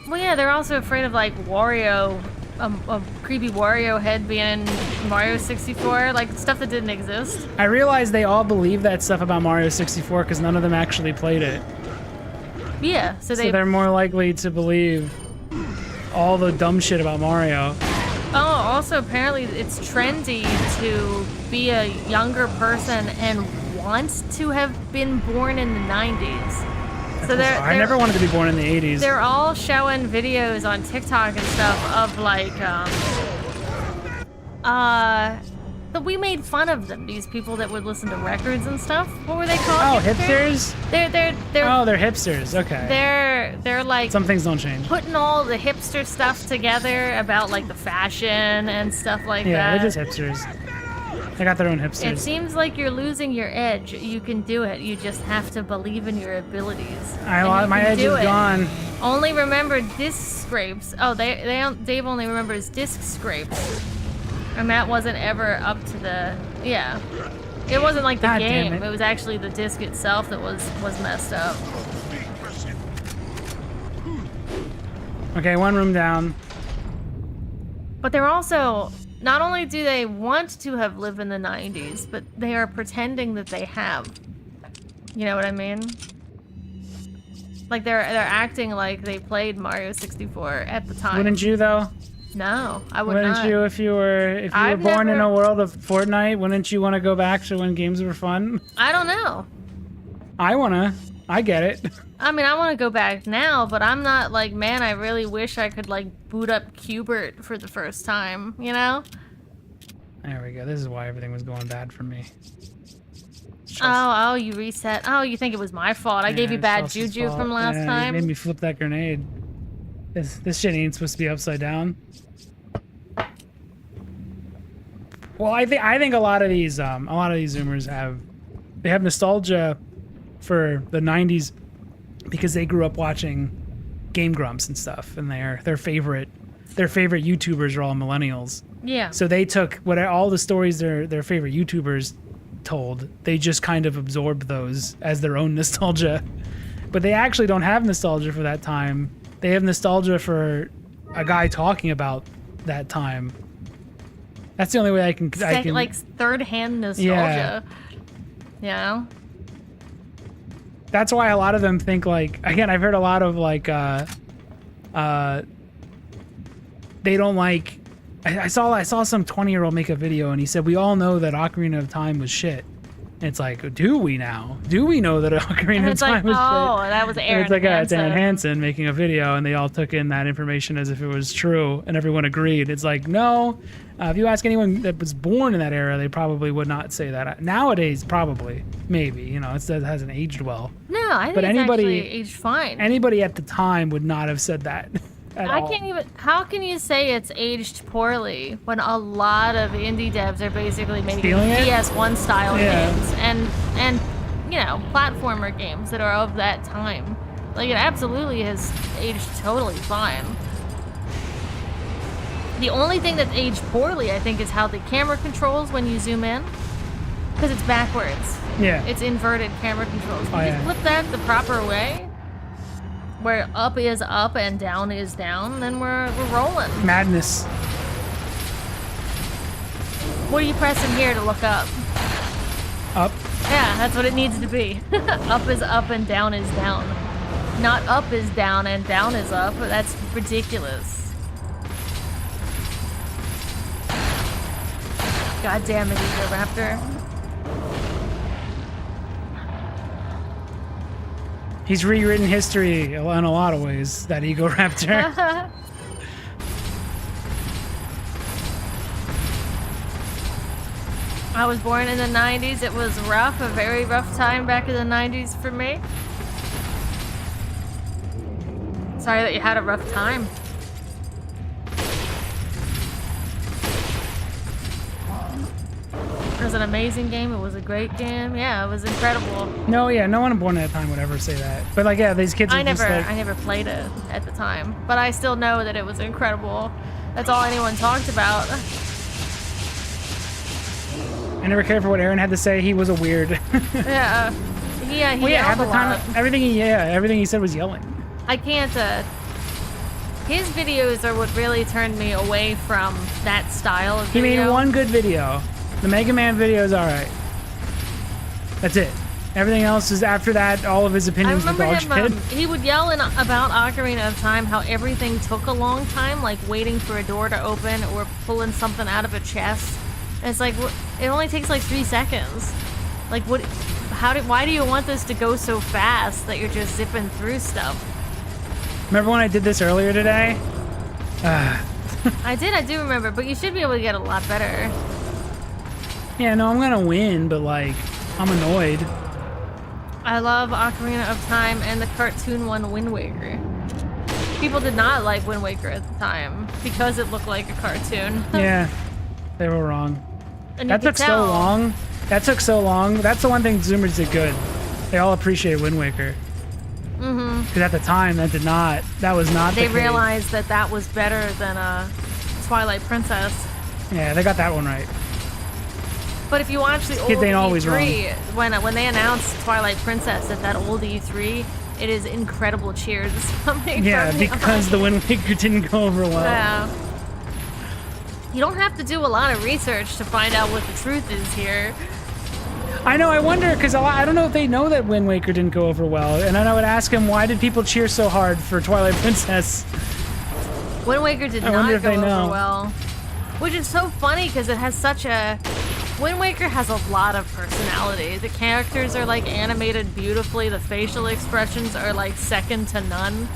Well, yeah, they're also afraid of like Wario, a creepy Wario head being in Mario 64, like stuff that didn't exist. I realize they all believe that stuff about Mario 64 because none of them actually played it. Yeah, so So they're more likely to believe all the dumb shit about Mario. Oh, also apparently it's trendy to be a younger person and want to have been born in the 90s. So I never wanted to be born in the 80s. They're all showing videos on TikTok and stuff of like, we made fun of them. These people that would listen to records and stuff. What were they called? Oh, hipsters? They're Oh, they're hipsters. Okay. they're like Some things don't change. putting all the hipster stuff together about like the fashion and stuff like Yeah, that. they're just hipsters. They got their own It hipsters. seems like you're losing your edge. You can do it. You just have to believe in your abilities. And you My can edge do is it. gone. Only remember disc scrapes. Oh, Dave only remembers disc scrapes, and that wasn't ever up to the It wasn't like the God damn game. it. It was actually the disc itself that was messed up. Okay, one room down. But they're also, not only do they want to have lived in the 90s, but they are pretending that they have. You know what I mean? Like they're acting like they played Mario 64 at the time. Wouldn't you though? No, I would Wouldn't not. you if you were I've born in never- a world of Fortnite? Wouldn't you want to go back to when games were fun? I don't know. I wanna. I get it. I mean, I want to go back now, but I'm not like, man, I really wish I could like boot up Qbert for the first time, you know? There we go. This is why everything was going bad for me. Oh, you reset. Oh, you think it was my fault. I gave you it's bad Chelsea's juju fault. from last Yeah, time. You made me flip that grenade. This shit ain't supposed to be upside down. Well, I think a lot of these Zoomers have nostalgia for the 90s because they grew up watching Game Grumps and stuff, and their favorite YouTubers are all millennials. Yeah. So they took all the stories their favorite YouTubers told. They just kind of absorbed those as their own nostalgia, but they actually don't have nostalgia for that time. They have nostalgia for a guy talking about that time. That's the only way I can Like third-hand nostalgia. You know? That's why a lot of them think like, again, I've heard a lot of like they don't like I saw some 20-year-old make a video and he said we all know that Ocarina of Time was shit. And it's like, do we now? Do we know that Ocarina And of it's like, Time was oh, shit? that was And Aaron it's like, it's Aaron Hansen. Hansen making a video, and they all took in that information as if it was true, and everyone agreed. It's like, no. If you ask anyone that was born in that era, they probably would not say that. Nowadays, probably, maybe, you know, it hasn't aged well. No, I think But it's anybody- actually aged fine. Anybody at the time would not have said that. I can't even. How can you say it's aged poorly when a lot of indie devs are basically making Stealing it? PS1 style Yeah. games and you know, platformer games that are of that time? Like, it absolutely has aged totally fine. The only thing that's aged poorly, I think, is how the camera controls when you zoom in. Because it's backwards. Yeah. It's inverted camera controls. If Oh, you yeah. flip that the proper way, where up is up and down is down, then we're rolling. Madness. What are you pressing here to look up? Up. Yeah, that's what it needs to be. Up is up and down is down. Not up is down and down is up. That's ridiculous. God damn it, Ego Raptor. He's rewritten history in a lot of ways, that Ego Raptor. I was born in the 90s. It was rough, a very rough time back in the 90s for me. Sorry that you had a rough time. It was an amazing game. It was a great game. Yeah, it was incredible. No, yeah, no one born at that time would ever say that. But like, yeah, these kids are I just like, never played it at the time, but I still know that it was incredible. That's all anyone talked about. I never cared for what Aaron had to say. He was a weird. Yeah, he Well, yeah, yelled at the a time, lot. everything he said was yelling. I can't. His videos are what really turned me away from that style of He video. made one good video. The Mega Man video is all right. That's it. Everything else is after that. All of his I opinions were remember dog him. shit. He would yell about Ocarina of Time how everything took a long time, like waiting for a door to open or pulling something out of a chest. And it's like it only takes like 3 seconds. Like what? Why do you want this to go so fast that you're just zipping through stuff? Remember when I did this earlier today? I do remember, but you should be able to get a lot better. Yeah, no, I'm gonna win, but like, I'm annoyed. I love Ocarina of Time and the cartoon one, Wind Waker. People did not like Wind Waker at the time because it looked like a cartoon. Yeah, they were wrong. And That you took could so tell. long. That took so long. That's the one thing Zoomers did good. They all appreciated Wind Waker. Mm-hmm. Because at the time, that was not They the case. realized that that was better than Twilight Princess. Yeah, they got that one right. But if you watch the old Kids ain't always E3, when they announced Twilight Princess at that old E3, it is incredible cheers coming Yeah, from the because the Wind Waker didn't go over well. Yeah. You don't have to do a lot of research to find out what the truth is here. I know, I wonder, because I don't know if they know that Wind Waker didn't go over well. And then I would ask him, why did people cheer so hard for Twilight Princess? Wind Waker did I wonder not if go they over know. well. Which is so funny because it has such a... Wind Waker has a lot of personality. The characters are like animated beautifully. The facial expressions are like second to none.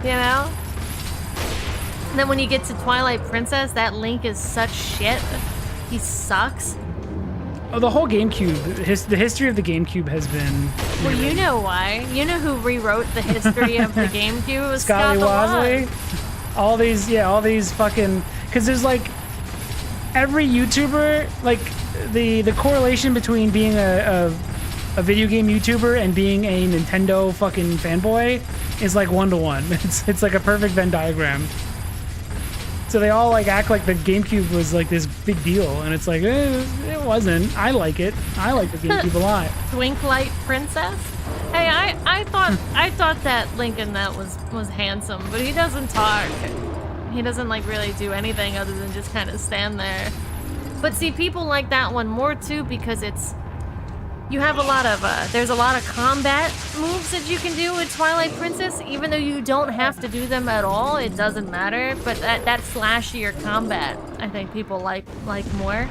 You know? And then when you get to Twilight Princess, that Link is such shit. He sucks. Oh, the whole GameCube, the history of the GameCube has been... Well, you know why. You know who rewrote the history of the GameCube? It was Scott Scotty the Wosley. Waz. All these fucking... Because there's like... Every YouTuber, like, the correlation between being a video game YouTuber and being a Nintendo fucking fanboy is like 1-to-1. It's like a perfect Venn diagram. So they all like act like the GameCube was like this big deal, and it's like it wasn't. I like it. I like the GameCube a lot. Twinklight Princess. Hey, I thought that Link in that was handsome, but he doesn't talk. He doesn't like really do anything other than just kind of stand there. But see, people like that one more too because you have a lot of there's a lot of combat moves that you can do with Twilight Princess, even though you don't have to do them at all. It doesn't matter. But that flashier combat, I think people like more.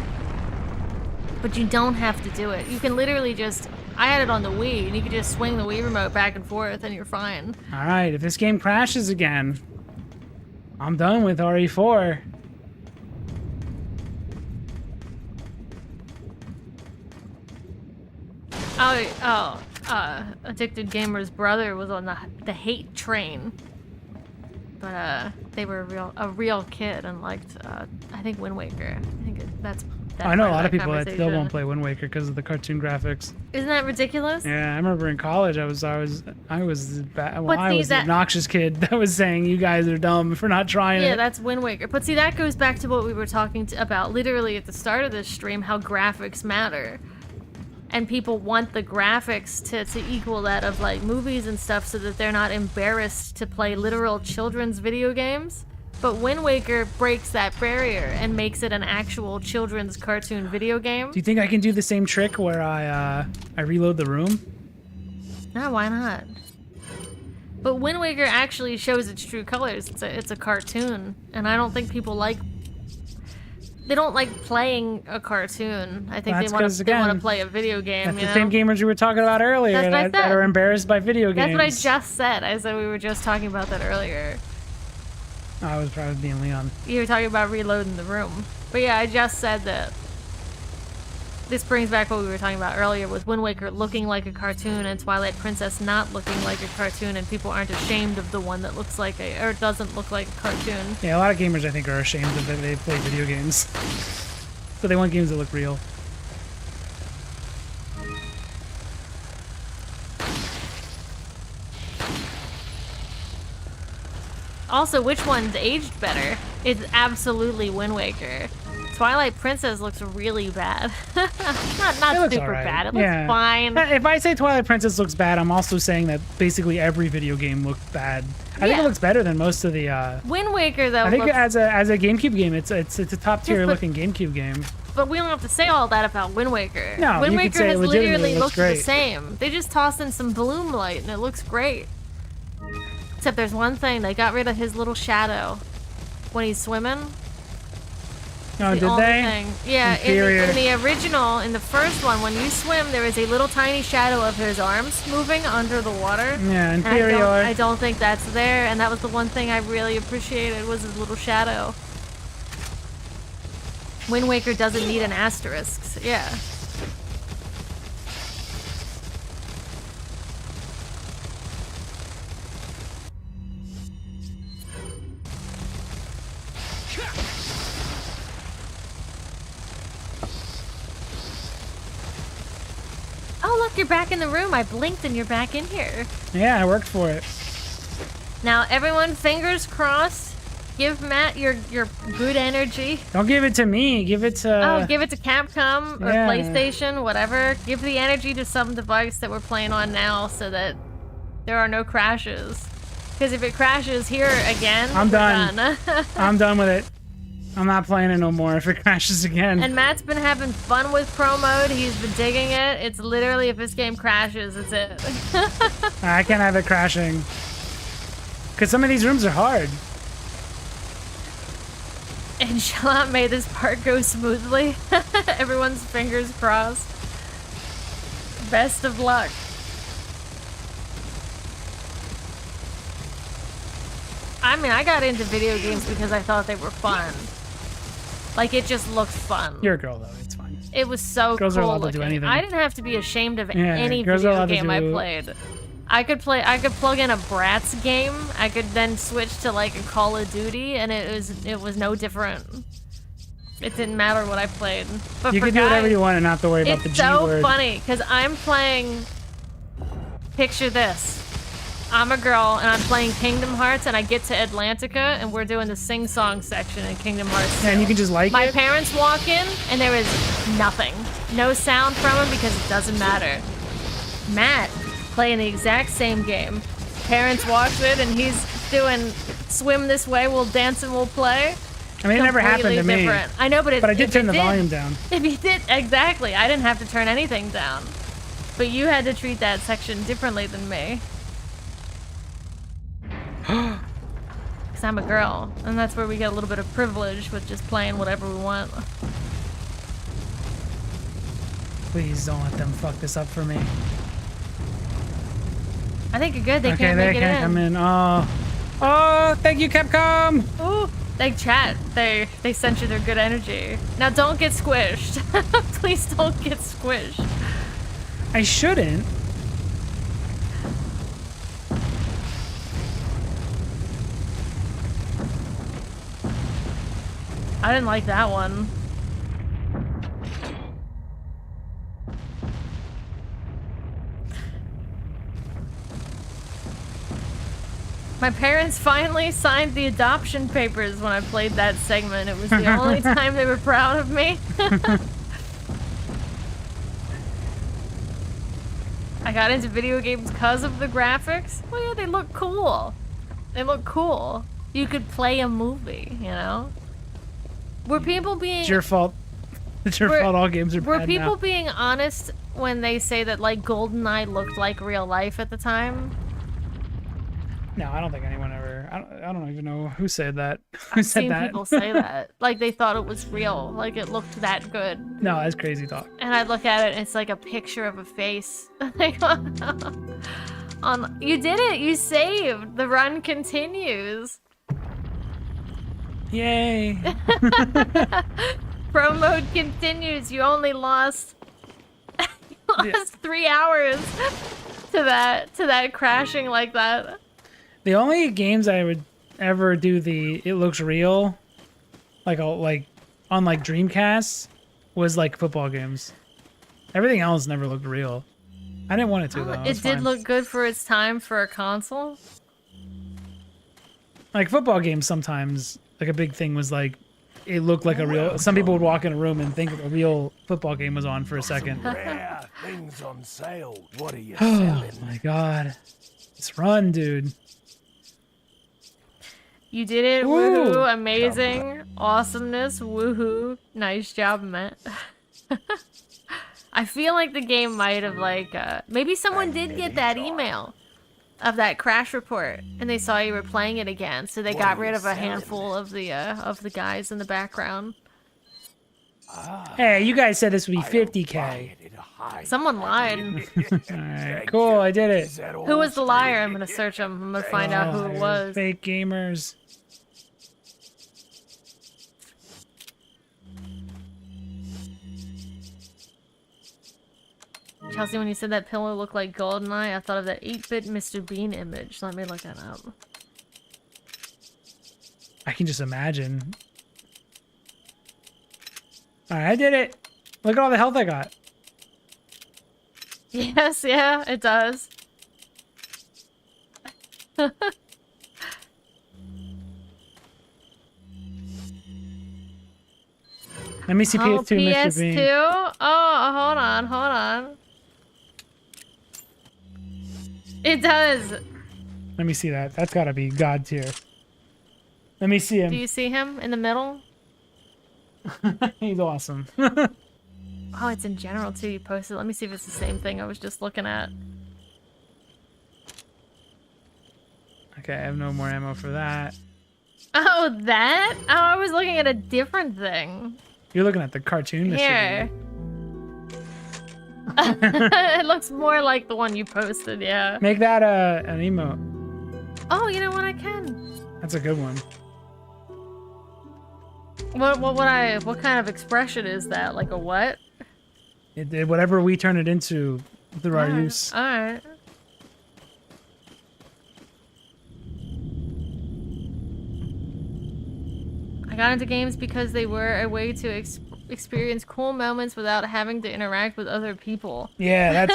But you don't have to do it. You can literally just... I had it on the Wii, and you can just swing the Wii remote back and forth, and you're fine. All right, if this game crashes again, I'm done with RE4. Addicted Gamer's brother was on the hate train. But they were a real kid and liked, I think, Wind Waker. I think that's I know a part lot of that people that still conversation. won't play Wind Waker because of the cartoon graphics. Isn't that ridiculous? Yeah, I remember in college I was the see, obnoxious kid that was saying you guys are dumb for not trying Yeah, it. that's Wind Waker. But see, that goes back to what we were talking about literally at the start of this stream, how graphics matter. and people want the graphics to equal that of like movies and stuff so that they're not embarrassed to play literal children's video games. But Wind Waker breaks that barrier and makes it an actual children's cartoon video game. Do you think I can do the same trick where I reload the room? No, why not? But Wind Waker actually shows its true colors. It's a cartoon, and I don't think people like. They don't like playing a cartoon. I think That's they want 'cause, to again, play a video game. That's You the know? same gamers we were talking about earlier That's what I that said. are embarrassed by video games. That's what I just said. I said we were just talking about that earlier. I was probably being Leon. You were talking about reloading the room. But yeah, I just said that. This brings back what we were talking about earlier with Wind Waker looking like a cartoon and Twilight Princess not looking like a cartoon, and people aren't ashamed of the one that looks like or doesn't look like a cartoon. Yeah, a lot of gamers I think are ashamed of that they play video games. So they want games that look real. Also, which one's aged better? It's absolutely Wind Waker. Twilight Princess looks really bad. not It looks super alright. bad. It looks Yeah. fine. If I say Twilight Princess looks bad, I'm also saying that basically every video game looked bad. I think Yeah. it looks better than most of the. Wind Waker though I think looks, as a GameCube game, it's a top tier Yes, but- looking GameCube game. but we don't have to say all that about Wind Waker. No, Wind you could Waker say it has legitimately literally looks looked the great. same. They just tossed in some bloom light and it looks great. Except there's one thing, they got rid of his little shadow when he's swimming. Oh, The did only they? thing. Yeah, Inferior. in the original, in the first one, when you swim, there is a little tiny shadow of his arms moving under the water. Yeah, And inferior. I don't think that's there, and that was the one thing I really appreciated was his little shadow. Wind Waker doesn't need an asterisk. Yeah. Oh, look, you're back in the room. I blinked and you're back in here. Yeah, I worked for it. Now, everyone, fingers crossed. Give Matt your good energy. Don't give it to me. Give it to. Oh, give it to Capcom or yeah. PlayStation, whatever. Give the energy to some device that we're playing on now so that there are no crashes. Because if it crashes here again, I'm we're done. I'm done with it. I'm not playing it no more if it crashes again. And Matt's been having fun with Pro Mode. He's been digging it. It's literally if this game crashes, it's it. I can't have it crashing. Because some of these rooms are hard. And Shalom made this part go smoothly. Everyone's fingers crossed. Best of luck. I mean, I got into video games because I thought they were fun. Like, it just looked fun. You're a girl, though. It's fine. It was so Girls cool are allowed to do looking. anything. I didn't have to be ashamed of Yeah, any girls are video allowed to game I do- played. I could plug in a Bratz game. I could then switch to like a Call of Duty, and it was no different. It didn't matter what I played. But You for can do whatever guys, you want and not have to worry about the it's G so word. funny because I'm playing. Picture this. I'm a girl and I'm playing Kingdom Hearts, and I get to Atlantica, and we're doing the sing-song section in Kingdom Hearts. Yeah, and you can just like My it. parents walk in, and there is nothing. No sound from them because it doesn't matter. Matt, playing the exact same game. Parents walks in, and he's doing swim this way, we'll dance and we'll play. I mean, it never happened to Completely me. different. I know, but But I did turn the volume down. If you did, exactly. I didn't have to turn anything down. But you had to treat that section differently than me. Because I'm a girl, and that's where we get a little bit of privilege with just playing whatever we want. Please don't let them fuck this up for me. I think you're good. They Okay, can't they make it can't in. come in. Oh, thank you, Capcom. Ooh, they chat. They sent you their good energy. Now don't get squished. Please don't get squished. I shouldn't. I didn't like that one. My parents finally signed the adoption papers when I played that segment. It was the only time they were proud of me. got into video games because of the graphics. Well, yeah, they look cool. They look cool. You could play a movie, you know? Were people being... It's your fault. It's your fault all games are Were bad people now. being honest when they say that, like, GoldenEye looked like real life at the time? No, I don't think anyone ever... I don't even know who said that. Who I've said seen that? people say that. Like, they thought it was real. Like, it looked that good. No, that's crazy talk. And I look at it, and it's like a picture of a face. Like, you did it! You saved! The run continues! Yay! Pro mode continues. You only lost 3 hours to that crashing like that. The only games I would ever do the it looks real, like on like Dreamcast, was like football games. Everything else never looked real. I didn't want it to though. It did look good for its time for a console. Like football games sometimes, like a big thing was like it looked like a real. Some people would walk in a room and think a real football game was on for a second. Rare things on sale. What are you Oh selling? my god, this run, dude. You did it, Woo. woohoo, amazing, awesomeness, woohoo, nice job, Matt. I feel like the game might have like, maybe someone did get that email of that crash report and they saw you were playing it again, so they got rid of a handful of the guys in the background. Hey, you guys said this would be 50K. Someone lied. Alright, cool, I did it. Who was the liar? I'm gonna search them. I'm gonna find out who it was. Fake gamers. Chelsea, when you said that pillow looked like GoldenEye, I thought of that 8-bit Mr. Bean image. Let me look that up. I can just imagine. Alright, I did it. Look at all the health I got. Yes, yeah, it does. Let me see PS2, Oh, Mr. Bean. PS2? Oh, hold on. It does. Let me see that. That's gotta be God tier. Let me see him. Do you see him in the middle? He's awesome. Oh, it's in general too. You posted. Let me see if it's the same thing I was just looking at. Okay, I have no more ammo for that. Oh, that? Oh, I was looking at a different thing. You're looking at the cartoon, Mr. Here. Bean. It looks more like the one you posted, yeah. Make that an emote. Oh, you know what? I can. That's a good one. What kind of expression is that? Like a what? It did whatever we turn it into through our use. Alright. I got into games because they were a way to experience cool moments without having to interact with other people. Yeah,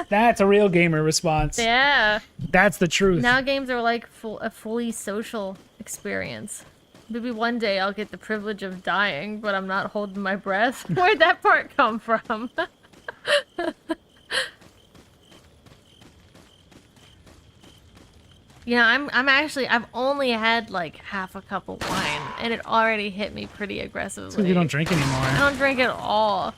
that's a real gamer response. Yeah. That's the truth. Now games are like a fully social experience. Maybe one day I'll get the privilege of dying, but I'm not holding my breath. Where'd that part come from? You know, I've only had like half a cup of wine, and it already hit me pretty aggressively. So you don't drink anymore. I don't drink at all.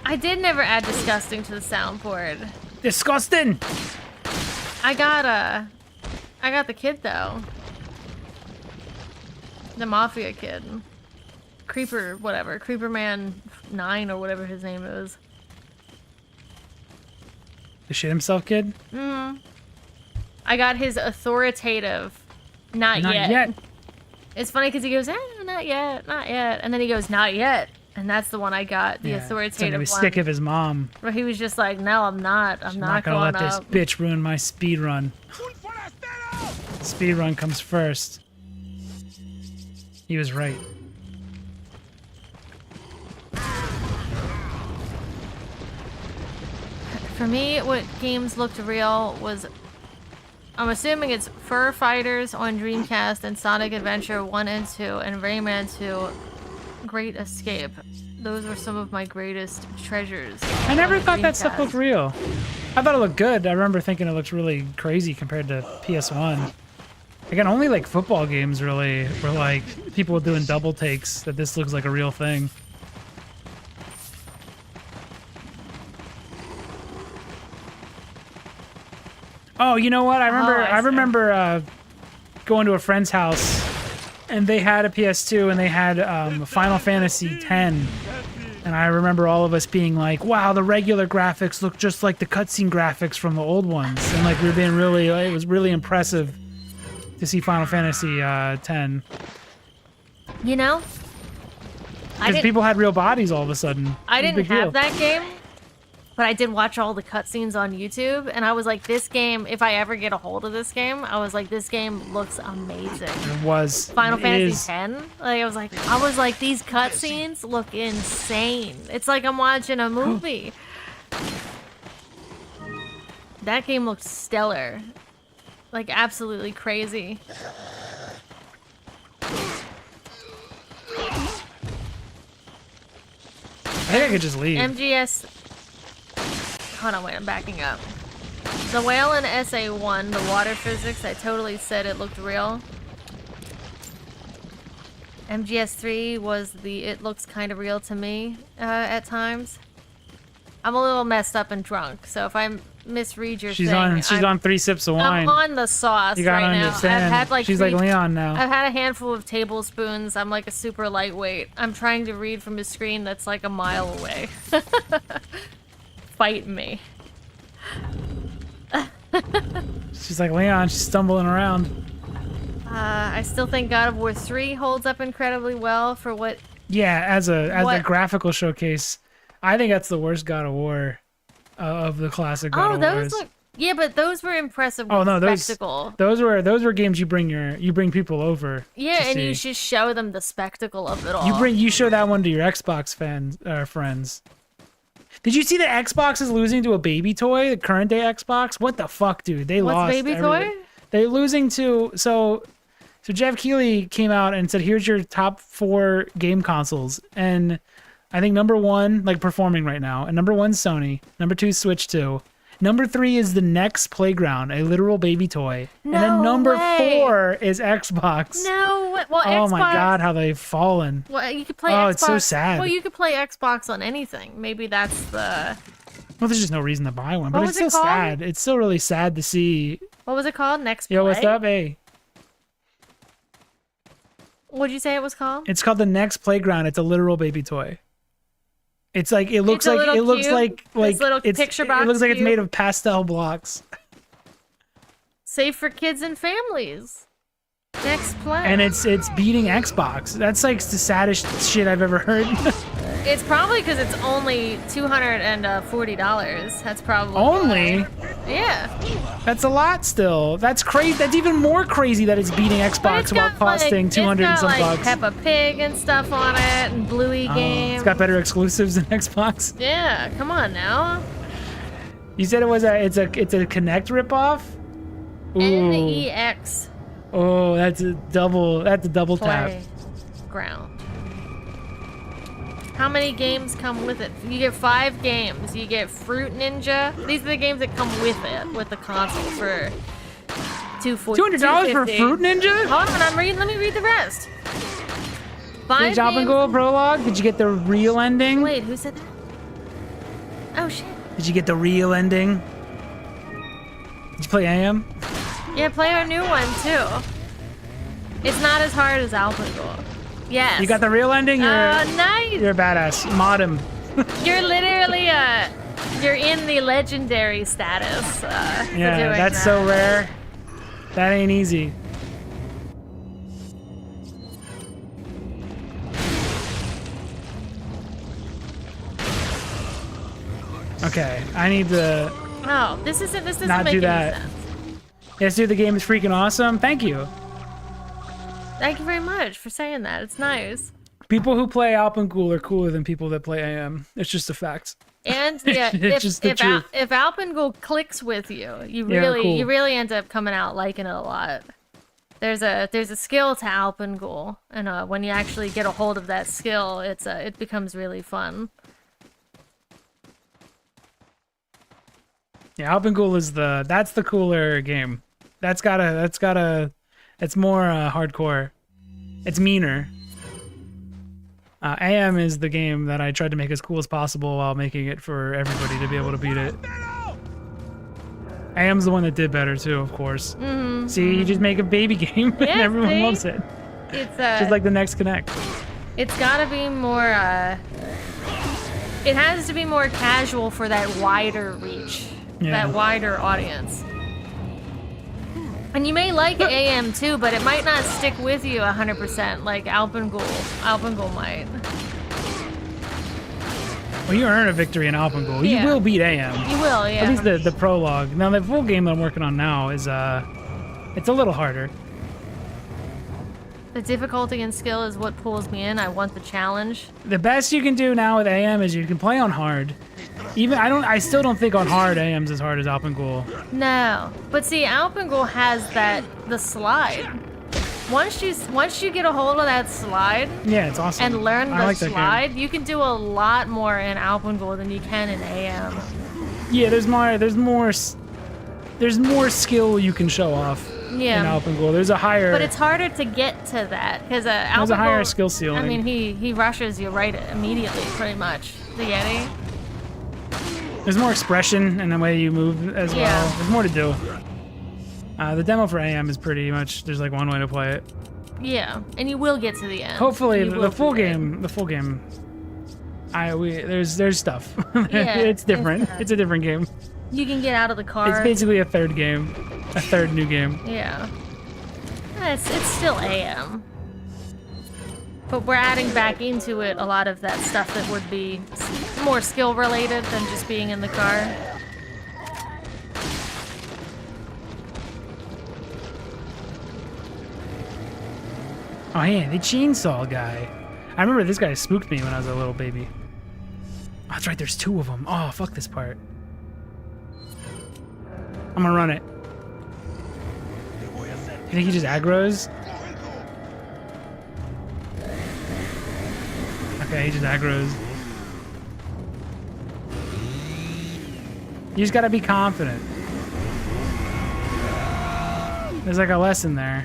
I did never add disgusting to the soundboard. Disgusting! I got the kid though. The Mafia kid. Creeper, whatever. Creeper Man 9 or whatever his name is. The shit himself kid? I got his authoritative, not yet. It's funny because he goes, not yet. And then he goes, not yet. And that's the one I got, the authoritative it's one. stick of his mom. Where he was just like, no, I'm not. I'm not gonna going let up. this bitch ruin my speed run. Speed run comes first. He was right. For me, what games looked real was, I'm assuming it's Fur Fighters on Dreamcast and Sonic Adventure 1 and 2 and Rayman 2 Great Escape. Those were some of my greatest treasures. I never on the thought that stuff Dreamcast. looked real. I thought it looked good. I remember thinking it looked really crazy compared to PS1. Again, only like football games really were like people doing double takes that this looks like a real thing. Oh, you know what? I remember going to a friend's house and they had a PS2 and they had Final Fantasy X. And I remember all of us being like, wow, the regular graphics look just like the cutscene graphics from the old ones. And like we were being really, it was really impressive to see Final Fantasy X. You know? Because people had real bodies all of a sudden. I It was a didn't big have deal. that game, but I did watch all the cutscenes on YouTube, and I was like, this game, if I ever get a hold of this game, I was like, this game looks amazing. It was. Final It Fantasy is. X. Like I was like, these cutscenes look insane. It's like I'm watching a movie. That game looked stellar. Like absolutely crazy. I think I could just leave. MGS. Hold on, wait, I'm backing up. The whale in SA1, the water physics, I totally said it looked real. MGS3 was it looks kind of real to me at times. I'm a little messed up and drunk, so if I misread your She's thing, on I'm 3 sips of wine. I'm on the sauce You gotta right now. understand. I've had like She's like Leon now. I've had a handful of tablespoons. I'm like a super lightweight. I'm trying to read from a screen that's like a mile away. Fight me. She's like Leon. She's stumbling around. I still think God of War 3 holds up incredibly well for what. Yeah, as a What- graphical showcase, I think that's the worst God of War of the classic God Oh, of those Wars. look. Yeah, but those were impressive. Oh with no, spectacle. those were games you bring people over. Yeah, to and you see. just show them the spectacle of it all. You show that one to your Xbox friends. Did you see that Xbox is losing to a baby toy? The current day Xbox? What the fuck, dude? They What's lost. baby everything. toy? They're losing to so Jeff Keighley came out and said, "Here's your top 4 game consoles," and I think number 1, like performing right now, and number 1's Sony, number 2 is Switch 2. Number 3 is the Next Playground, a literal baby toy. And then No number way. 4 is Xbox. No, well, Oh Xbox. my god, how they've fallen. Well, you could play Oh, Xbox. it's so sad. Well, you could play Xbox on anything. Maybe that's the. Well, there's just no reason to buy one, but What it's was it still called? sad. It's still really sad to see. What was it called? Next Yo, Play? what's up? Hey. What'd you say it was called? It's called the Next Playground. It's a literal baby toy. It's like it looks It's a like little it looks cube, like this little it's picture it box looks like it's cube. made of pastel blocks. Safe for kids and families. Next Play. And it's beating Xbox. That's like the saddest shit I've ever heard. It's probably because it's only $240. That's probably Only? Yeah. That's a lot still. That's crazy. That's even more crazy that it's beating But Xbox it's while got, costing like, 200 and it's some got, like, bucks. Peppa Pig and stuff on it, and Bluey game. It's got better exclusives than Xbox. Yeah, come on now. You said it's a Kinect ripoff? Ooh. NEX Oh, that's a double tap. Playground. How many games come with it? You get 5 games. You get Fruit Ninja. These are the games that come with it, with the console for $200 for Fruit Ninja? Hold on, let me read the rest. 5 Job and games. Goal Prologue? Did you get the real ending? Wait, who said that? Oh shit. Did you get the real ending? Did you play AM? Yeah, play our new one too. It's not as hard as Algo. Yes. You got the real ending? Nice. You're a badass. Mod him. You're literally you're in the legendary status. For Yeah, doing that's that. so rare. That ain't easy. Okay, I need to. Oh, this doesn't Not make do any that. sense. Yes, dude, the game is freaking awesome. Thank you. Thank you very much for saying that. It's nice. People who play Alpengul are cooler than people that play AM. It's just a fact. And yeah, It's just the truth. If Alpengul clicks with you, Yeah, cool. you really end up coming out liking it a lot. There's a skill to Alpengul, and when you actually get a hold of that skill, it becomes really fun. Yeah, Alpengul is that's the cooler game. It's more hardcore. It's meaner. AM is the game that I tried to make as cool as possible while making it for everybody to be able to beat it. AM's the one that did better too, of course. Mm-hmm. See, you just make a baby game and everyone loves it. It's just like the next Connect. It's gotta be more. It has to be more casual for that wider reach, that wider audience. And you may like AM too, but it might not stick with you 100% like Alpengul. Alpengul might. Well, you earn a victory in Alpengul. Yeah. You will beat AM. You will, yeah. At least the prologue. Now the full game that I'm working on now is it's a little harder. The difficulty and skill is what pulls me in. I want the challenge. The best you can do now with AM is you can play on hard. I still don't think on hard AM's as hard as Alpengul. No, but see, Alpengul has the slide. Once you get a hold of that slide, yeah, it's awesome. And learn the like slide, you can do a lot more in Alpengul than you can in AM. Yeah, there's more skill you can show off. Yeah. In Alpengul, there's a higher. But it's harder to get to that because Alpengul. There's a higher skill ceiling. I mean, he rushes you right immediately, pretty much. The Yeti. There's more expression in the way you move as well. There's more to do. The demo for AM is pretty much there's like one way to play it. Yeah, and you will get to the end. Hopefully, the full game. There's stuff. Yeah, it's different. It's a different game. You can get out of the car. It's basically a third game, a third new game. Yeah, it's still AM. But we're adding back into it a lot of that stuff that would be more skill related than just being in the car. Oh yeah, the chainsaw guy. I remember this guy spooked me when I was a little baby. Oh, that's right, there's two of them. Oh, fuck this part. I'm gonna run it. You think he just aggroes? Okay, he just aggroes. You just gotta be confident. There's like a lesson there.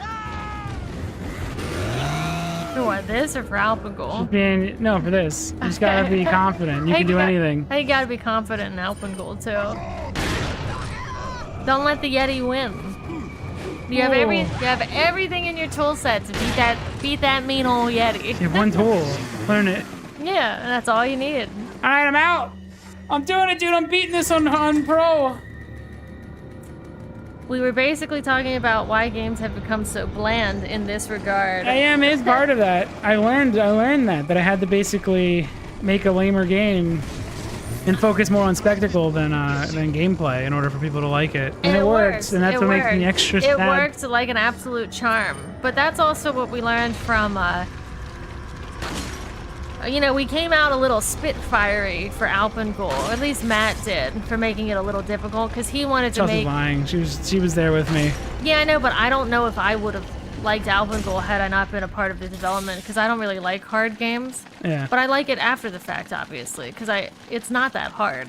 For what, this or for Alpengul? No, for this. You just gotta be confident. You can do anything. You gotta be confident in Alpengul too. Don't let the Yeti win. You have everything in your tool set to beat that mean old Yeti. You have one tool. Learn it. Yeah, that's all you need. Alright, I'm out. I'm doing it, dude. I'm beating this on pro. We were basically talking about why games have become so bland in this regard. AM is part of that. I learned that I had to basically make a lamer game and focus more on spectacle than gameplay in order for people to like it. And it works, and that's what makes me extra sad. It worked like an absolute charm. But that's also what we learned from we came out a little spitfirey for Alpengul, or at least Matt did, for making it a little difficult, because he wanted to Chelsea's lying. She was there with me. Yeah, I know, but I don't know if I would have liked Alpengul had I not been a part of the development, because I don't really like hard games. Yeah. But I like it after the fact, obviously, because it's not that hard.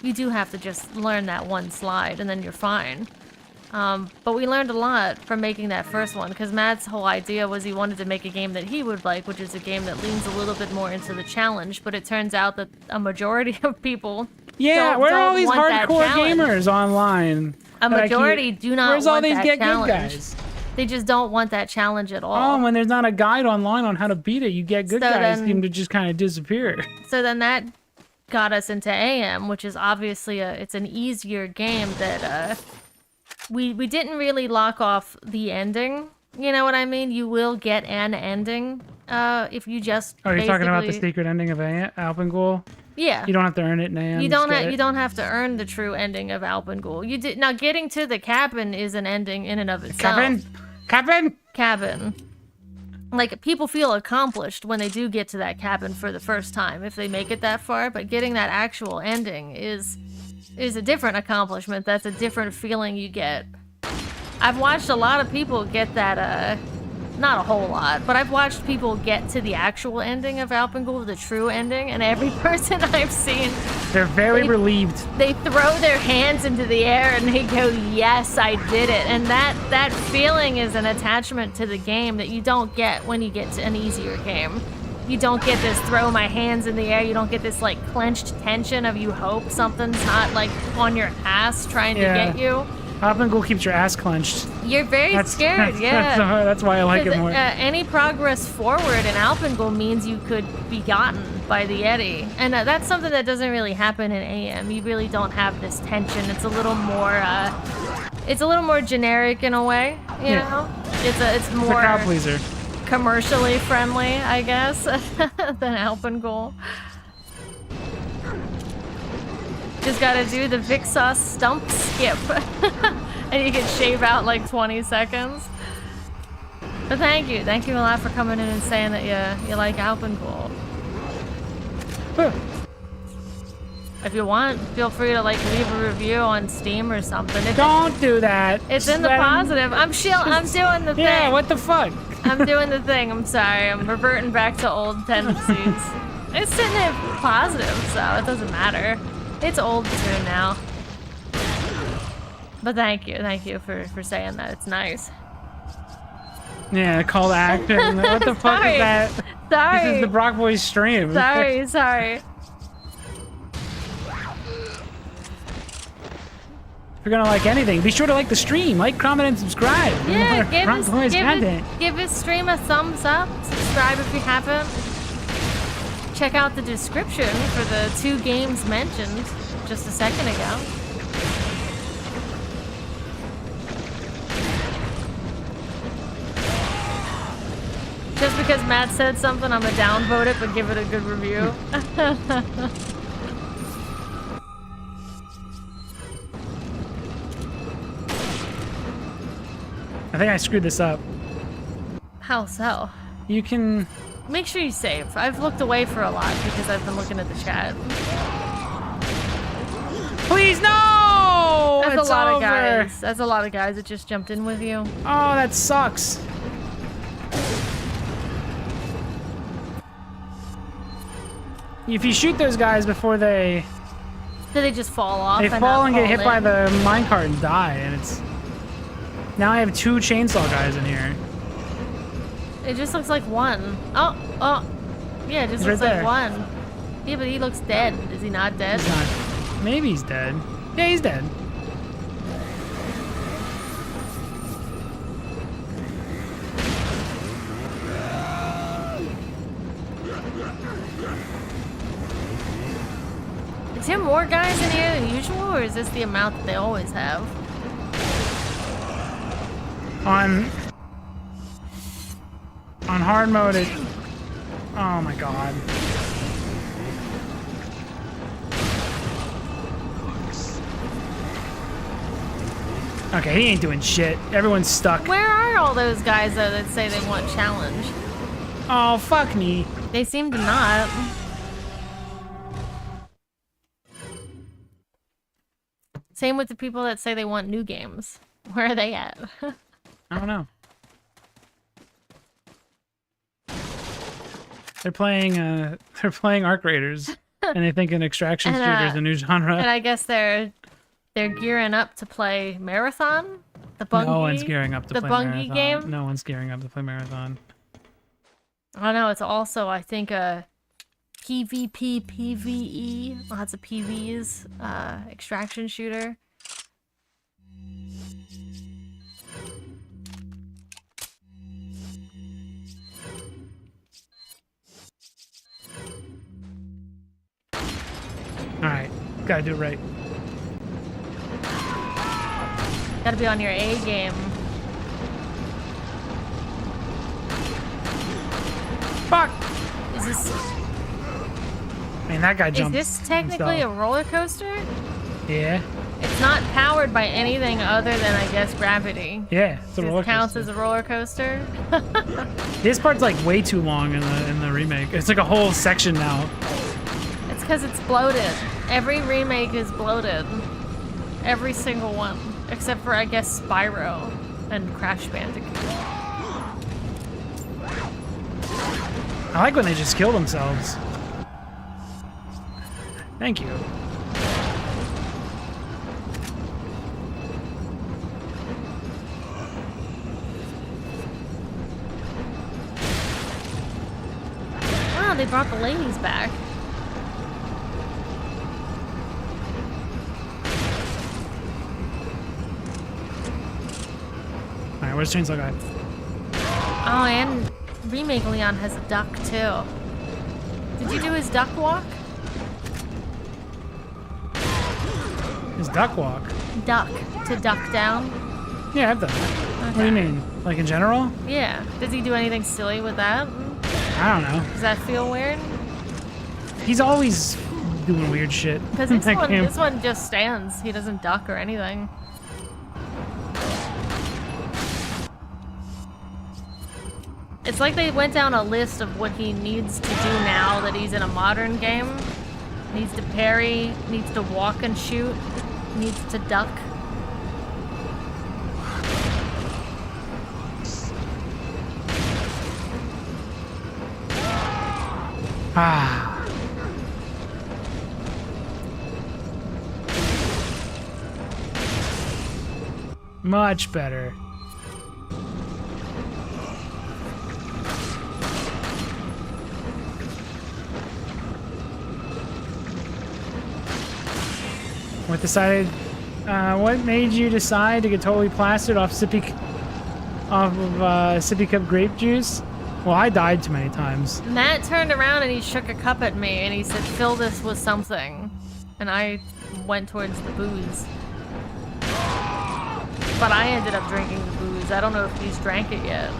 You do have to just learn that one slide, and then you're fine. But we learned a lot from making that first one, because Matt's whole idea was he wanted to make a game that he would like, which is a game that leans a little bit more into the challenge, but it turns out that a majority of people where are all these hardcore challenge. Gamers online? A majority do not Where's all want these that get challenge. good guys? They just don't want that challenge at all. Oh, when there's not a guide online on how to beat it, you get good guys seem to just kind of disappear. So then that got us into AM, which is obviously it's an easier game that we didn't really lock off the ending. You know what I mean? You will get an ending if you just. Oh, you're talking about the secret ending of Alpengul? Yeah. You don't have to earn it in AM. You don't have to earn the true ending of Alpengul. Now getting to the cabin is an ending in and of itself. Cabin. Like, people feel accomplished when they do get to that cabin for the first time if they make it that far, but getting that actual ending is a different accomplishment. That's a different feeling you get. I've watched a lot of people get that, not a whole lot, but I've watched people get to the actual ending of Alpengul, the true ending, and every person I've seen, They're very relieved. they throw their hands into the air and they go, yes, I did it. And that feeling is an attachment to the game that you don't get when you get to an easier game. You don't get this throw my hands in the air. You don't get this like clenched tension of you hope something's not like on your ass trying to get you. Alpengul keeps your ass clenched. You're very scared, yeah. That's why I like it more. Any progress forward in Alpengul means you could be gotten by the Yeti. And that's something that doesn't really happen in AM. You really don't have this tension. It's a little more generic in a way, you know? It's more It's a crowd pleaser. commercially friendly, I guess, than Alpengul. Just gotta do the Vixos stump skip. And you can shave out like 20 seconds. But thank you a lot for coming in and saying that you like Alpengul. If you want, feel free to like leave a review on Steam or something. Don't do that. It's in the positive. I'm doing the thing. Yeah, what the fuck? I'm doing the thing. I'm sorry. I'm reverting back to old tendencies. It's sitting there positive, so it doesn't matter. It's old too now. But thank you for saying that. It's nice. Yeah, call to action. What the fuck is that? Sorry. This is the Brock Boys stream. Sorry. If you're gonna like anything, be sure to like the stream, like, comment, and subscribe. Yeah, Give give his stream a thumbs up. Subscribe if you haven't. Check out the description for the 2 games mentioned just a second ago. Just because Matt said something, I'm gonna downvote it, but give it a good review. I think I screwed this up. How so? You can... Make sure you save. I've looked away for a lot because I've been looking at the chat. Please, no! That's It's a lot over. of guys. That's a lot of guys that just jumped in with you. Oh, that sucks. If you shoot those guys before they... Do they just fall off? They and fall not and get fall hit by in? the minecart and die, and it's... Now I have 2 chainsaw guys in here. It just looks like one. Oh. Yeah, it just He's looks right like there. one. Yeah, but he looks dead. Is he not dead? He's not... Maybe he's dead. Yeah, he's dead. Is there more guys in here than usual, or is this the amount that they always have? On hard mode, it... Oh my god. Okay, he ain't doing shit. Everyone's stuck. Where are all those guys, though, that say they want challenge? Oh, fuck me. They seem to not. Same with the people that say they want new games. Where are they at? I don't know. They're playing Arc Raiders, and they think an extraction And, shooter is a new genre. And I guess they're gearing up to play Marathon? The Bungie? No one's gearing up to the play Bungie Marathon. game? No one's gearing up to play Marathon. I know, it's also, I think, a PvP, PvE, lots of Pvs, extraction shooter. Alright, gotta do it right. Gotta be on your A game. Fuck! Is this I mean, that guy is jumped. this technically a himself. roller coaster? Yeah. It's not powered by anything other than, I guess, gravity. Yeah, it's a roller This counts coaster. as a roller coaster. This part's like way too long in the remake. It's like a whole section now. It's because it's bloated. Every remake is bloated. Every single one. Except for, I guess, Spyro. and Crash Bandicoot. I like when they just kill themselves. Thank you. Wow, they brought the ladies back. Alright, where's Chainsaw Guy? Oh, and Remake Leon has a duck too. Did you do his duck walk? His duck walk. Duck. To duck down? Yeah, I've done that. What do you mean? Like in general? Yeah. Does he do anything silly with that? I don't know. Does that feel weird? He's always doing weird shit. Because in this that one, game. this one just stands. He doesn't duck or anything. It's like they went down a list of what he needs to do now that he's in a modern game. Needs to parry, needs to walk and shoot, needs to duck. Ah. Much better. What made you decide to get totally plastered off Sippy Cup grape juice? Well, I died too many times. Matt turned around and he shook a cup at me and he said, fill this with something. And I went towards the booze. But I ended up drinking the booze. I don't know if he's drank it yet.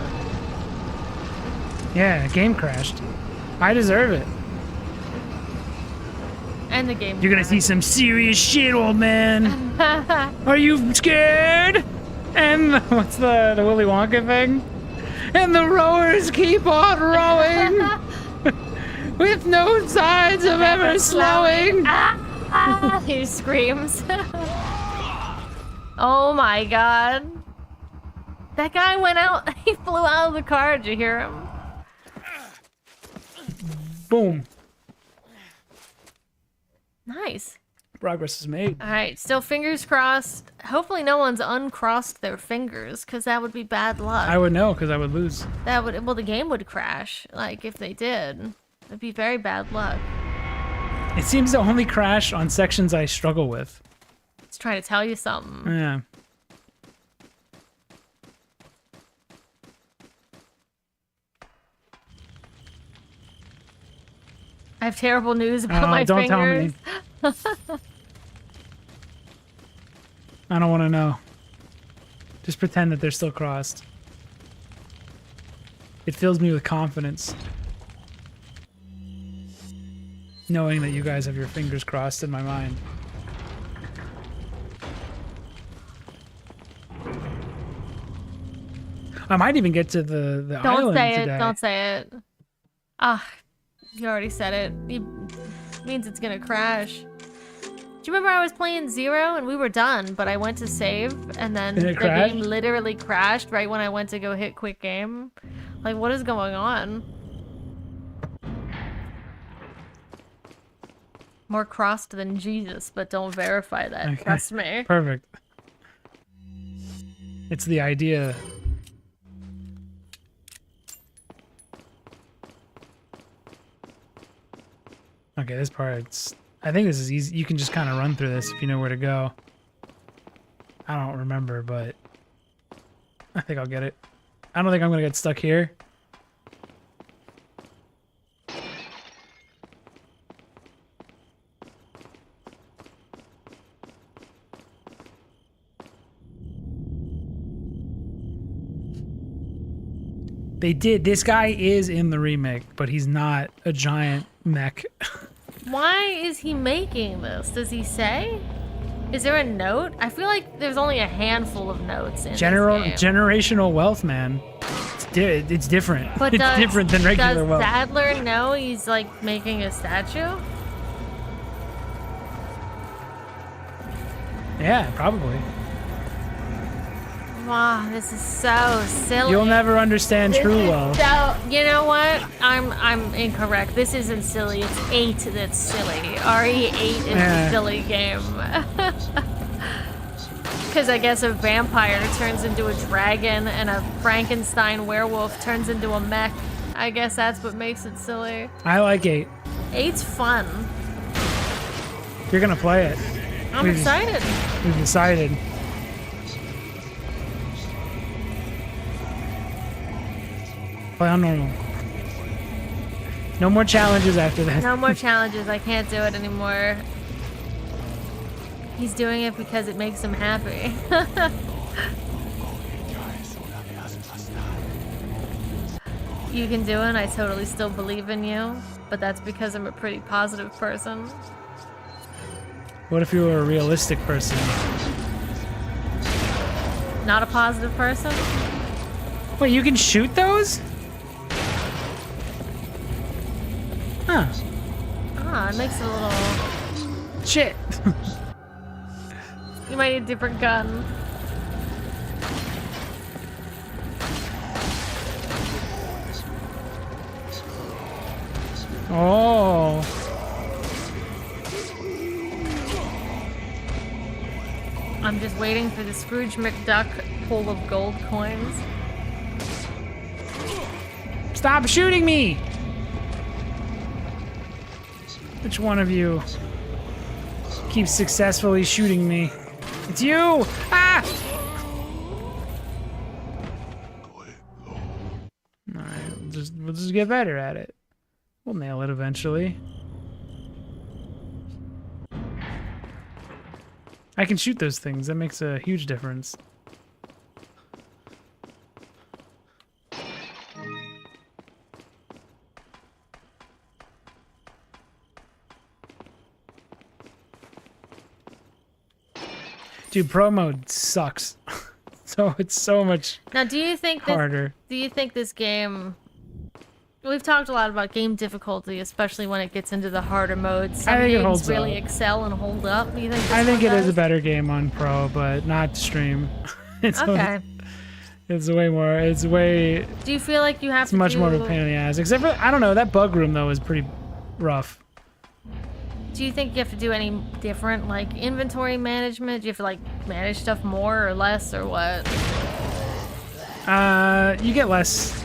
Yeah, game crashed. I deserve it. And the game. You're gonna see some serious shit, old man. Are you scared? And what's the Willy Wonka thing? And the rowers keep on rowing with no signs of ever slowing. He screams. Oh my god. That guy went out. He flew out of the car. Did you hear him? Boom. Nice. Progress is made. All right, still fingers crossed. Hopefully no one's uncrossed their fingers, because that would be bad luck. I would know, because I would lose. That would, well, the game would crash, like, if they did. It'd be very bad luck. It seems to only crash on sections I struggle with. It's trying to tell you something. Yeah. I have terrible news about my don't fingers. tell me. I don't want to know. Just pretend that they're still crossed. It fills me with confidence. Knowing that you guys have your fingers crossed in my mind. I might even get to the Don't island say today. it. Don't say it. Ah, you already said it. It means it's gonna crash. Do you remember I was playing Zero and we were done, but I went to save and then the crashed? game literally crashed right when I went to go hit quick game? Like, what is going on? More crossed than Jesus, but don't verify that. Okay. Trust me. Perfect. It's the idea. Okay, this part's... I think this is easy. You can just kind of run through this if you know where to go. I don't remember, but... I think I'll get it. I don't think I'm going to get stuck here. They did. This guy is in the remake, but he's not a giant mech. Why is he making this? Does he say? Is there a note? I feel like there's only a handful of notes in this game. Generational wealth, man. It's different. But it's different than regular does wealth. Sadler know he's like making a statue? Yeah, probably. Wow, this is so silly. You'll never understand true love. So, you know what? I'm incorrect. This isn't silly. It's 8 that's silly. RE8 is the silly game. Because I guess a vampire turns into a dragon and a Frankenstein werewolf turns into a mech. I guess that's what makes it silly. I like 8. 8's fun. You're gonna play it. I'm excited. We've decided. Play on normal. No more challenges after that. No more challenges. I can't do it anymore. He's doing it because it makes him happy. You can do it. I totally still believe in you. But that's because I'm a pretty positive person. What if you were a realistic person? Not a positive person? Wait, you can shoot those? Huh. Ah, it makes it a little... Shit. You might need a different gun. Oh. I'm just waiting for the Scrooge McDuck pool of gold coins. Stop shooting me! Which one of you keeps successfully shooting me? It's you! Ah! Alright, we'll just get better at it. We'll nail it eventually. I can shoot those things. That makes a huge difference. Dude, pro mode sucks. So it's so much Now, do you think harder. Do you think this game? We've talked a lot about game difficulty, especially when it gets into the harder modes. Some I think it games holds really up. excel and hold up. Do you think? I think it is a does? better game on pro, but not stream. It's Okay. It's way more. It's way. Do you feel like you have It's to much do, more of a pain in the ass. Except for I don't know. That bug room though is pretty rough. Do you think you have to do any different, like inventory management? Do you have to like manage stuff more or less or what? You get less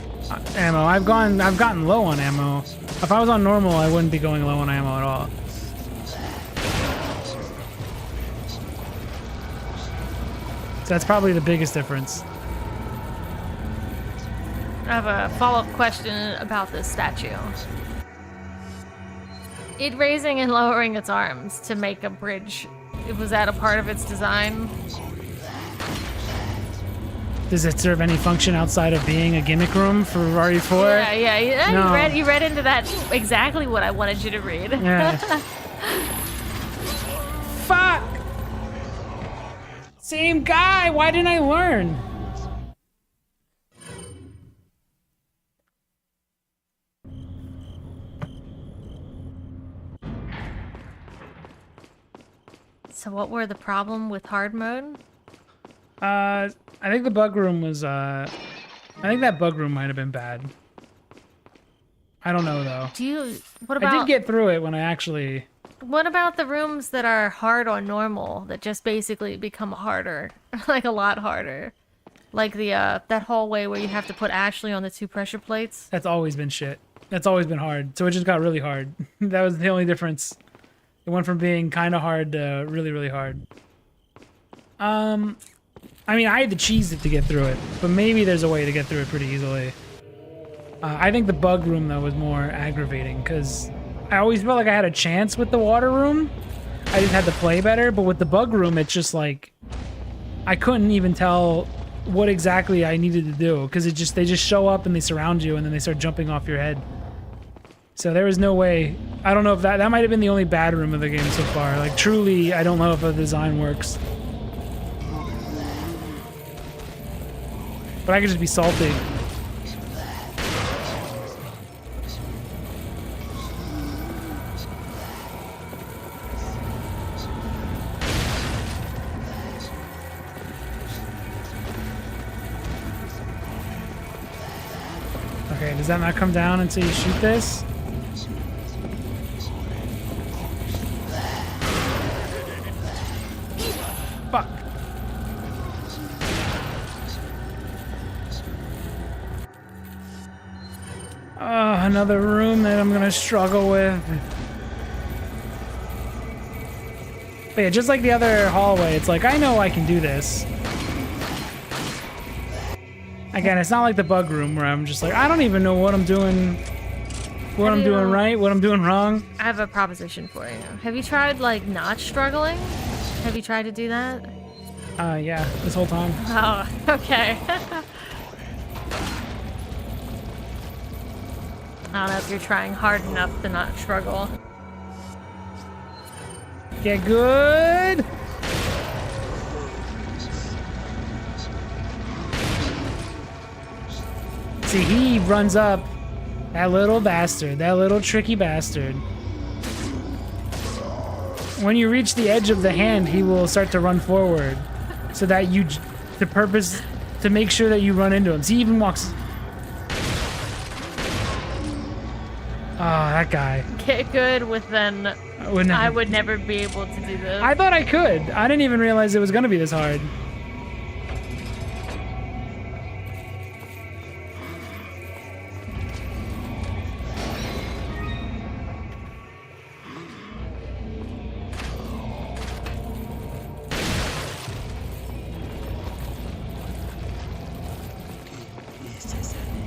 ammo. I've gotten low on ammo. If I was on normal, I wouldn't be going low on ammo at all. So that's probably the biggest difference. I have a follow-up question about this statue. It raising and lowering its arms to make a bridge. Was that a part of its design? Does it serve any function outside of being a gimmick room for RE4? Yeah. No. You read into that exactly what I wanted you to read. Yeah. Fuck! Same guy! Why didn't I learn? So what were the problem with hard mode? I think the bug room was, I think that bug room might have been bad. I don't know, though. What I about... did get through it when I actually... What about the rooms that are hard or normal, that just basically become harder? Like a lot harder. Like the, that hallway where you have to put Ashley on the 2 pressure plates? That's always been shit. That's always been hard. So it just got really hard. That was the only difference. It went from being kind of hard to really, really hard. I mean, I had to cheese it to get through it, but maybe there's a way to get through it pretty easily. I think the bug room, though, was more aggravating, because I always felt like I had a chance with the water room. I just had to play better, but with the bug room, it's just like... I couldn't even tell what exactly I needed to do, because they just show up and they surround you, and then they start jumping off your head. So there was no way... I don't know if that might have been the only bad room of the game so far. Like, truly, I don't know if the design works. But I could just be salty. Okay, does that not come down until you shoot this? Fuck. Oh, another room that I'm gonna struggle with. But yeah, just like the other hallway, it's like, I know I can do this. Again, it's not like the bug room where I'm just like, I don't even know what I'm doing. What I'm doing right, what I'm doing wrong. I have a proposition for you. Have you tried, like, not struggling? Have you tried to do that? Yeah, this whole time. Oh, okay. I don't know if you're trying hard enough to not struggle. Get good. See, he runs up. That little bastard. That little tricky bastard. When you reach the edge of the hand, he will start to run forward. So that you... The purpose... To make sure that you run into him. See, he even walks... Oh, that guy. Get good with then... I would never be able to do this. I thought I could. I didn't even realize it was going to be this hard.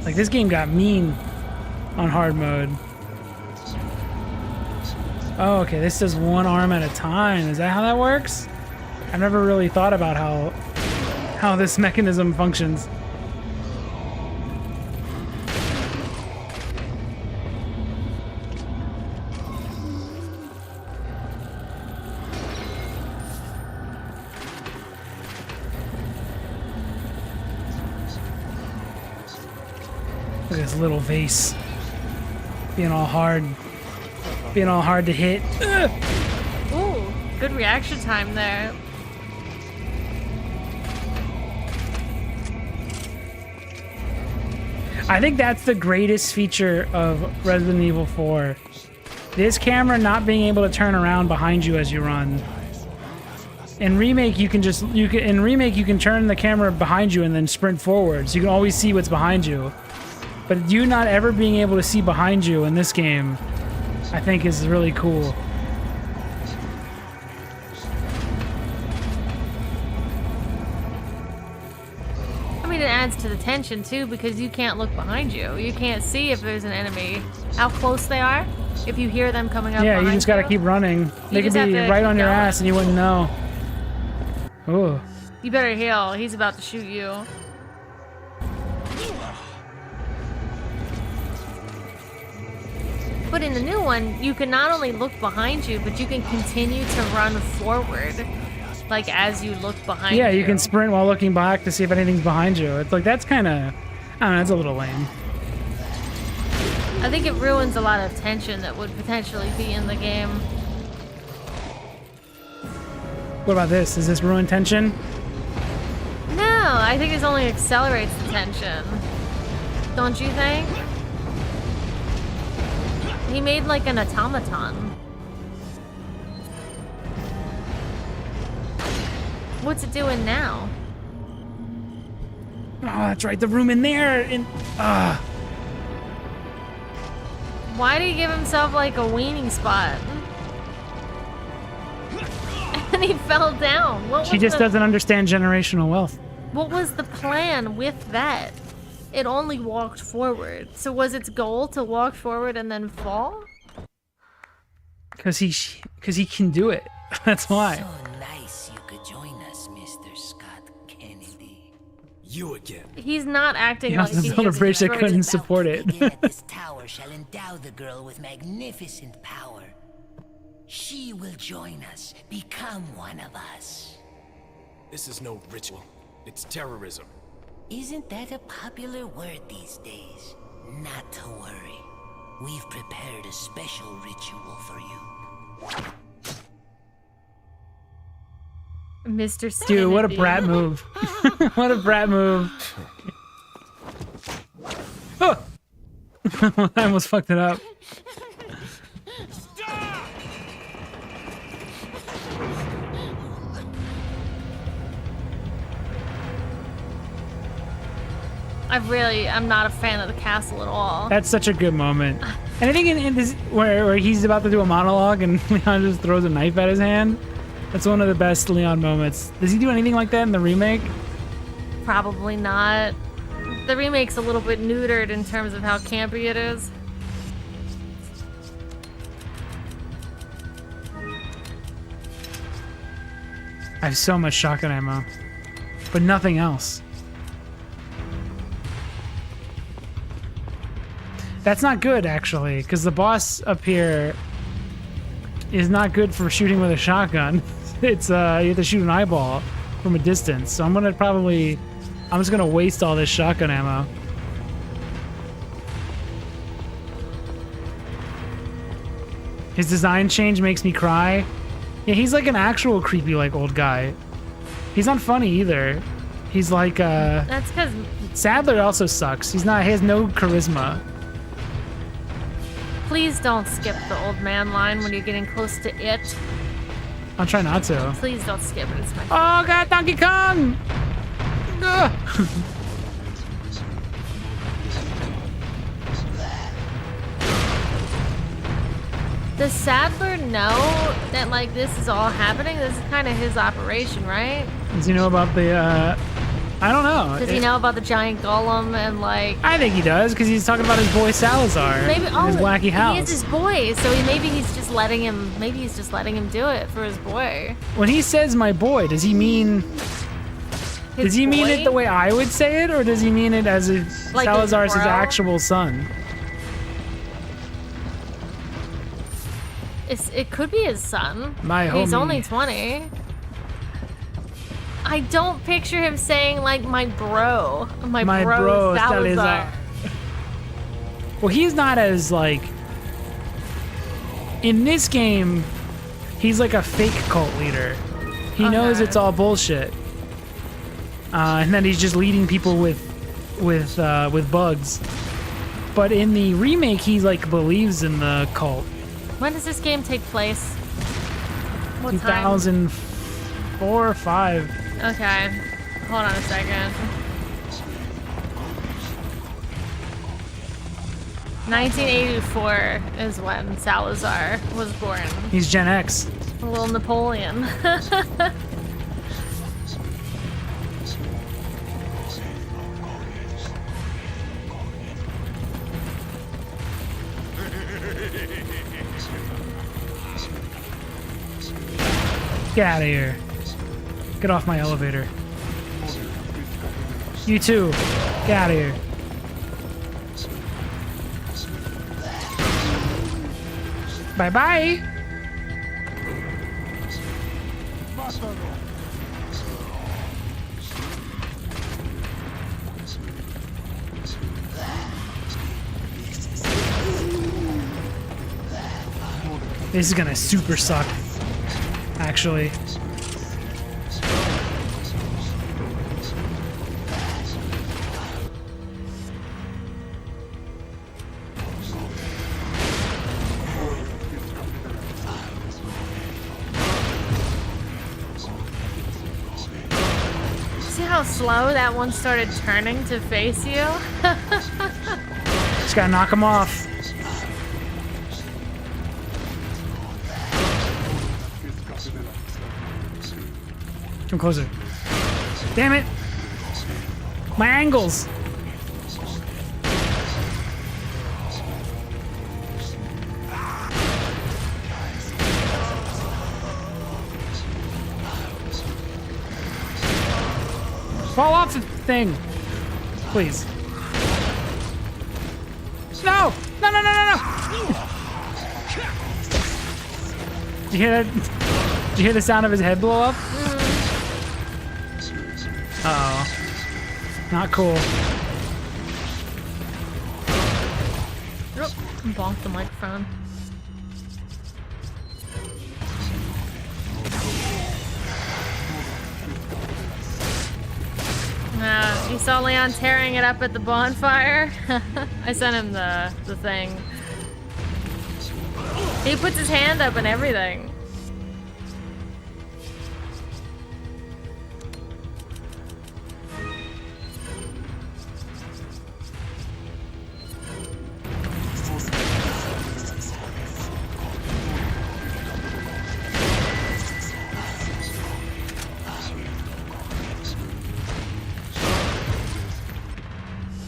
Like, this game got mean on hard mode. Oh, okay, this does one arm at a time. Is that how that works? I've never really thought about how this mechanism functions. Look at this little vase. Being all hard to hit. Ugh. Ooh, good reaction time there. I think that's the greatest feature of Resident Evil 4. This camera not being able to turn around behind you as you run. In Remake, you can turn the camera behind you and then sprint forward, so you can always see what's behind you. But you not ever being able to see behind you in this game, I think is really cool. I mean, it adds to the tension too because you can't look behind you. You can't see if there's an enemy, how close they are. If you hear them coming up behind you just gotta keep running. They could be right on your ass and you wouldn't know. Ooh. You better heal. He's about to shoot you. But in the new one, you can not only look behind you, but you can continue to run forward, like as you look behind you. Yeah, you can sprint while looking back to see if anything's behind you. It's like, that's kind of, I don't know, that's a little lame. I think it ruins a lot of tension that would potentially be in the game. What about this? Does this ruin tension? No, I think it only accelerates the tension. Don't you think? He made like an automaton. What's it doing now? Oh, that's right, the room in there. Why did he give himself like a weaning spot? And he fell down. She just doesn't understand generational wealth. What was the plan with that? It only walked forward. So was its goal to walk forward and then fall? Because he can do it. That's why. So nice you could join us, Mr. Scott Kennedy. You again. He's not acting He like also he's built a bridge that couldn't support it. Begin at this tower shall endow the girl with magnificent power. She will join us, become one of us. This is no ritual. It's terrorism. Isn't that a popular word these days? Not to worry. We've prepared a special ritual for you. Mr. Dude, what a Kennedy. brat move. What a brat move. Oh, I almost fucked it up. I'm not a fan of the castle at all. That's such a good moment. And I think in this, where he's about to do a monologue and Leon just throws a knife at his hand, that's one of the best Leon moments. Does he do anything like that in the remake? Probably not. The remake's a little bit neutered in terms of how campy it is. I have so much shotgun ammo, but nothing else. That's not good, actually, because the boss up here is not good for shooting with a shotgun. It's you have to shoot an eyeball from a distance. So I'm just gonna waste all this shotgun ammo. His design change makes me cry. Yeah, he's like an actual creepy, like, old guy. He's not funny either. He's like That's because Sadler also sucks. He has no charisma. please don't skip the old man line when you're getting close to it. I'll try not to. Please don't skip it. It's my Oh god, Donkey Kong! Ugh. Does Sadler know that, like, this is all happening? This is kind of his operation, right? Does he know about the, I don't know. Does he know about the giant golem and, like... I think he does, because he's talking about his boy Salazar. Maybe, and his wacky house. He is his boy, so maybe he's just letting him do it for his boy. When he says my boy, does he mean... Does he mean it the way I would say it, or does he mean it as if Like Salazar's his bro? actual son? It could be his son. My He's homie. only 20. I don't picture him saying, like, my bro. My bro Salazar. Well, he's not as, like... In this game, he's like a fake cult leader. He knows Okay. it's all bullshit. And then he's just leading people with bugs. But in the remake, he, like, believes in the cult. When does this game take place? What time? 2004 or 5. Okay. Hold on a second. 1984 is when Salazar was born. He's Gen X. A little Napoleon. Get out of here. Get off my elevator. You too. Get out of here. Bye-bye. This is gonna super suck, actually. See how slow that one started turning to face you? Just gotta knock him off. Come closer. Damn it! My angles! Fall off the thing! Please. No! No, no, no, no, no! Did you hear that? Did you hear the sound of his head blow up? Uh-oh. Not cool. Oh, bonked the microphone. You saw Leon tearing it up at the bonfire? I sent him the thing. He puts his hand up and everything.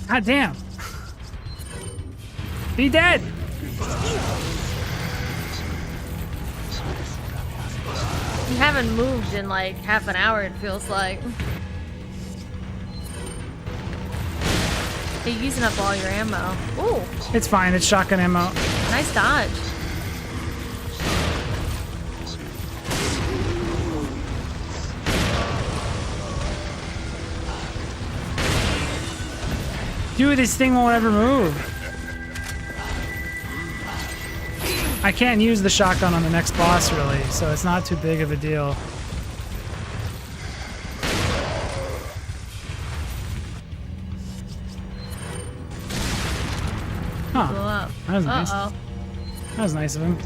God damn. Be dead. You haven't moved in like half an hour, it feels like. You're using up all your ammo. Ooh, It's fine. It's shotgun ammo. nice dodge. Dude, this thing won't ever move. I can't use the shotgun on the next boss, really, so it's not too big of a deal. Huh. Blew up. That was nice. Uh-oh. That was nice of him.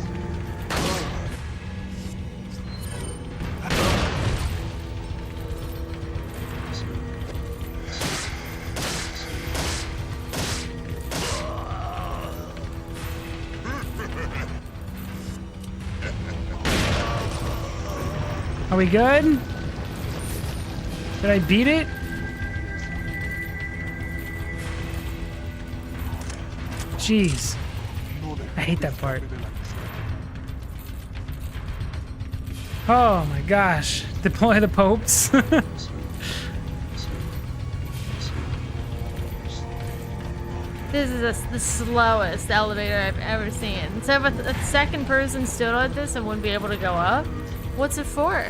Are we good? Did I beat it? Jeez. I hate that part. Oh my gosh. Deploy the popes. This is the slowest elevator I've ever seen. So if a second person stood on this and wouldn't be able to go up, what's it for?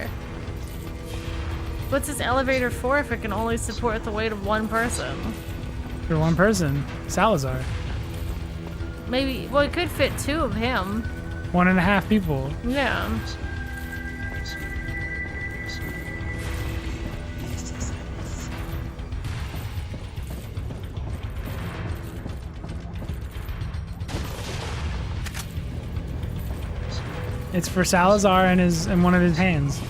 What's this elevator for if it can only support the weight of one person? For one person. Salazar. Maybe, well, it could fit two of him. 1.5 people. Yeah. It's for Salazar and one of his hands.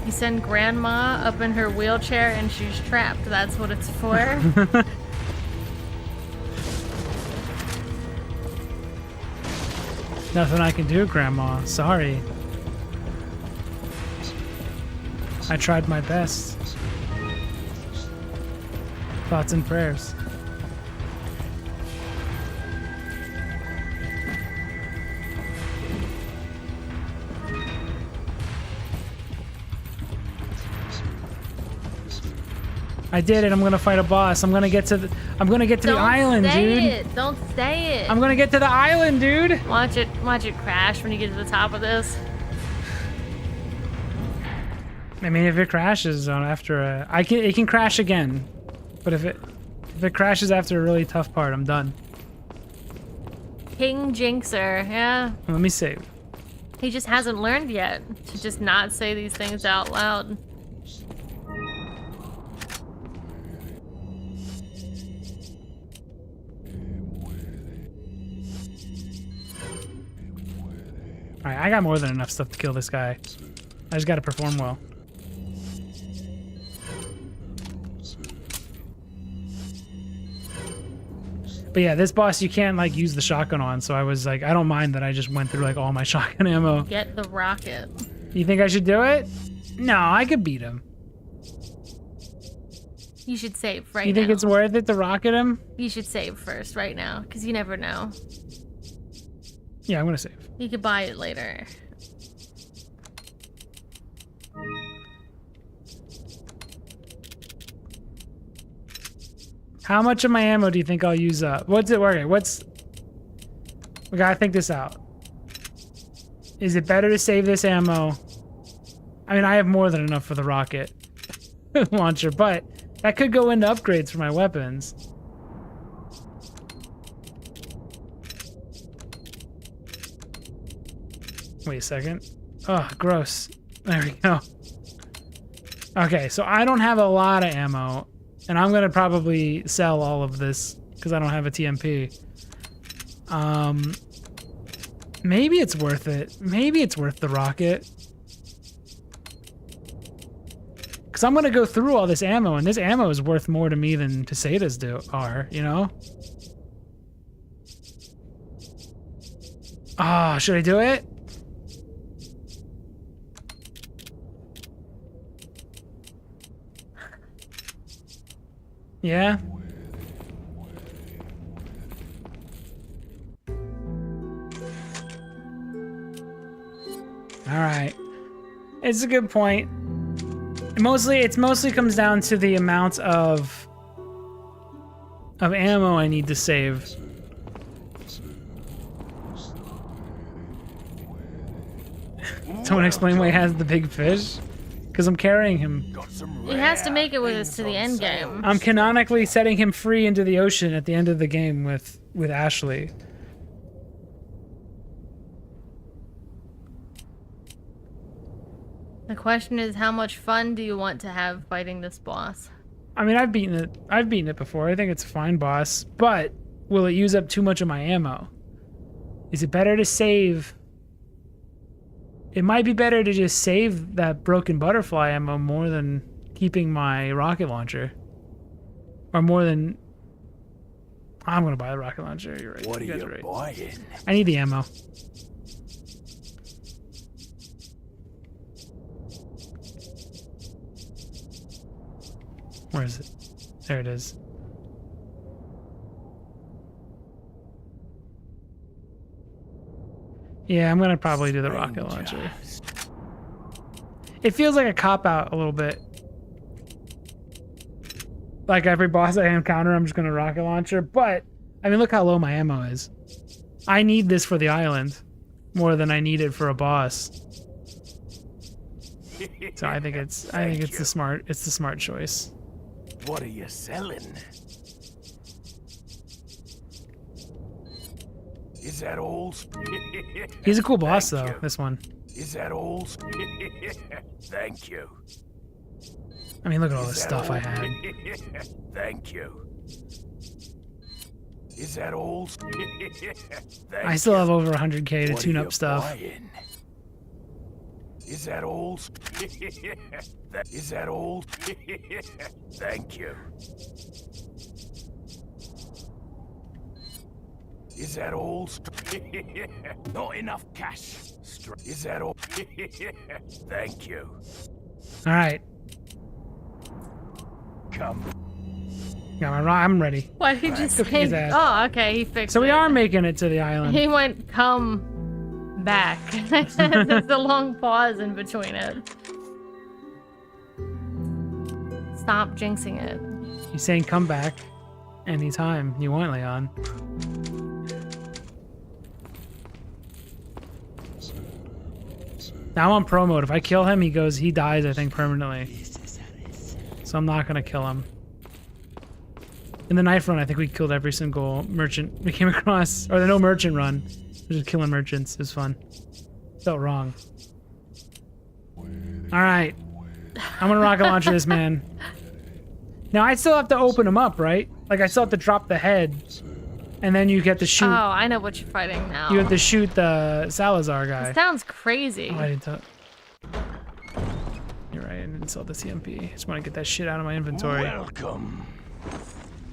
You send grandma up in her wheelchair and she's trapped. That's what it's for. Nothing I can do, Grandma. Sorry. I tried my best. Thoughts and prayers. I did it. I'm gonna fight a boss. I'm gonna get to the island, dude. Don't say it. I'm gonna get to the island, dude. Watch it crash when you get to the top of this. I mean, if it crashes on after it can crash again, but if it crashes after a really tough part, I'm done. King Jinxer, yeah. Let me save. He just hasn't learned yet to just not say these things out loud. Alright, I got more than enough stuff to kill this guy. I just gotta perform well. But yeah, this boss you can't like use the shotgun on, so I was like, I don't mind that I just went through like all my shotgun ammo. Get the rocket. You think I should do it? No, I could beat him. You should save right now. You think it's worth it to rocket him? You should save first right now, because you never know. Yeah, I'm gonna save. You could buy it later. How much of my ammo do you think I'll use up? What's it working? We gotta think this out. Is it better to save this ammo? I mean, I have more than enough for the rocket launcher, but that could go into upgrades for my weapons. Wait a second. Oh, gross. There we go. Okay, so I don't have a lot of ammo. And I'm gonna probably sell all of this because I don't have a TMP. Maybe it's worth it. Maybe it's worth the rocket. Because I'm gonna go through all this ammo, and this ammo is worth more to me than Pesetas are, you know? Ah, should I do it? Yeah? Alright. It's a good point. It mostly comes down to the amount of ammo I need to save. Someone explain why he has the big fish? Because I'm carrying him. He has to make it with us to the end game. I'm canonically setting him free into the ocean at the end of the game with Ashley. The question is, how much fun do you want to have fighting this boss? I mean, I've beaten it before. I think it's a fine boss, but will it use up too much of my ammo? Is it better to save? It might be better to just save that broken butterfly ammo more than keeping my rocket launcher. Or more than... I'm gonna buy the rocket launcher, you're right. What are You guys you are right. buying? I need the ammo. Where is it? There it is. Yeah, I'm gonna probably do the rocket launcher. It feels like a cop-out a little bit. Like every boss I encounter, I'm just gonna rocket launcher, but I mean, look how low my ammo is. I need this for the island more than I need it for a boss. So I think it's the smart choice. What are you selling? Is that all? He's a cool boss Thank though, you. this one. Is that all? Thank you. I mean, look at all Is this that stuff I all? had. Thank you. Is that all? I still have over 100k to What tune are up you stuff. buying? Is that all? Is that all? Thank you. Is that all? Not enough cash. Is that all? Thank you. All right, Come. I'm ready. Why did you Go say? kick his ass. Oh, okay, he fixed it. So we are making it to the island. He went, come back. There's a long pause in between it. Stop jinxing it. He's saying come back anytime you want, Leon. Now I'm on pro mode. If I kill him, he dies, I think, permanently. So I'm not gonna kill him. In the knife run, I think we killed every single merchant we came across. Or the no merchant run. We're just killing merchants. It was fun. Felt wrong. Alright. I'm gonna rocket launcher this man. Now I still have to open him up, right? Like I still have to drop the head. And then you get to shoot. Oh, I know what you're fighting now. You have to shoot the Salazar guy. It sounds crazy. Oh, I didn't tell. You're right, I didn't sell the CMP. Just want to get that shit out of my inventory. Welcome.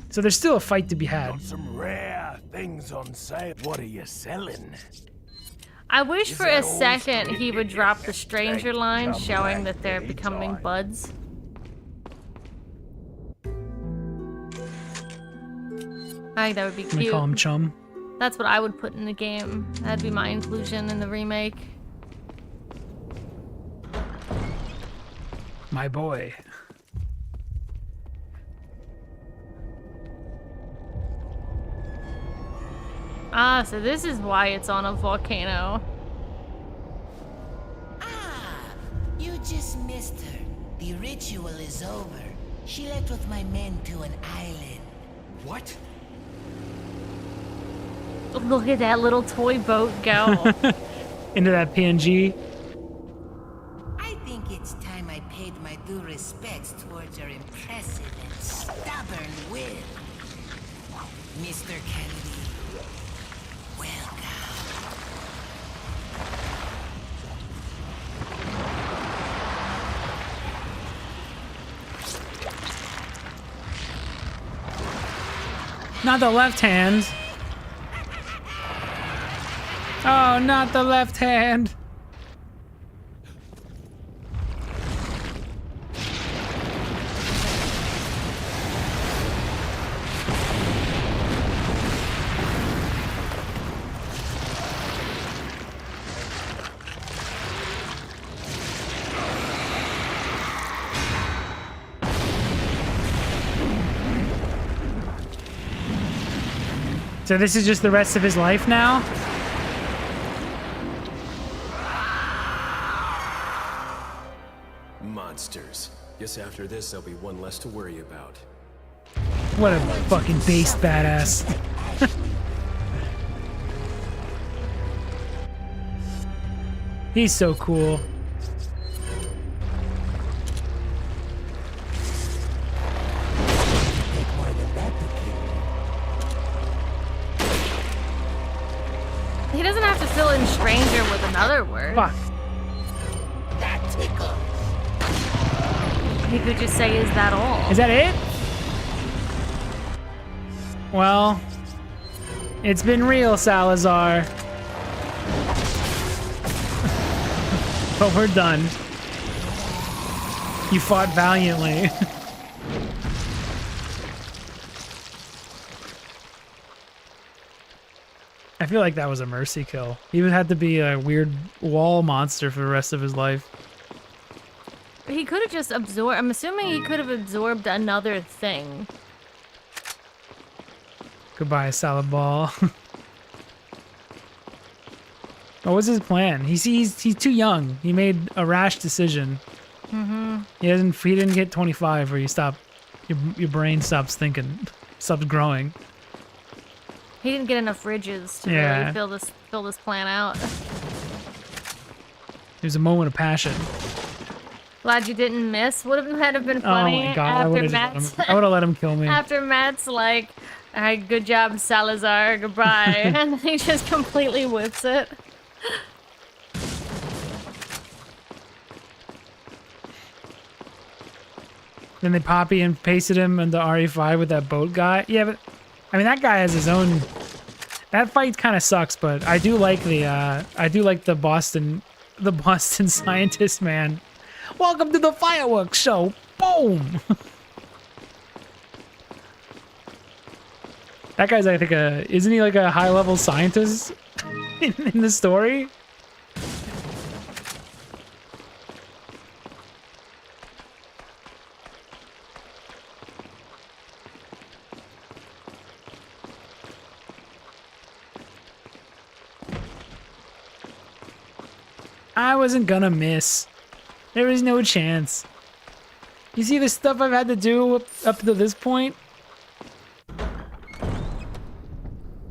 So there's still a fight to be had. Got some rare things on sale. What are you selling? I wish for a that all? second he would drop the stranger line Come showing back that they're becoming anytime. buds. I think that would be Can we cute. call him Chum? That's what I would put in the game. That'd be my inclusion in the remake. My boy. Ah, so this is why it's on a volcano. Ah, you just missed her. The ritual is over. She left with my men to an island. What? Look at that little toy boat go. Into that PNG. I think it's time I paid my due respects towards your impressive and Mr. Kennedy, welcome. Not the left hand. Oh, not the left hand. So this is just the rest of his life now? Monsters. Guess after this, there'll be one less to worry about. What a fucking base badass. He's so cool. He doesn't have to fill in stranger with another word. Fuck. That tickle. He could just say, is that all? Is that it? Well, it's been real, Salazar. But we're done. You fought valiantly. I feel like that was a mercy kill. He would have to be a weird wall monster for the rest of his life. He could have just absorbed. I'm assuming he could have absorbed another thing. Goodbye, salad ball. What was his plan? He's too young. He made a rash decision. Mm-hmm. He didn't get 25 where you stop, your brain stops thinking, stops growing. He didn't get enough ridges to Yeah. really fill this plan out. It was a moment of passion. Glad you didn't miss. Would have been Oh funny my god, I after would have Matt's let him kill me. after Matt's like, all right, good job, Salazar, goodbye, and then he just completely whips it. Then they copy and pasted him into RE5 with that boat guy. Yeah, but I mean that guy has his own. That fight kind of sucks, but I do like the Boston scientist man. Welcome to the fireworks show. Boom. That guy's, I think, isn't he like a high-level scientist in the story? I wasn't gonna miss. There was no chance. You see the stuff I've had to do up to this point?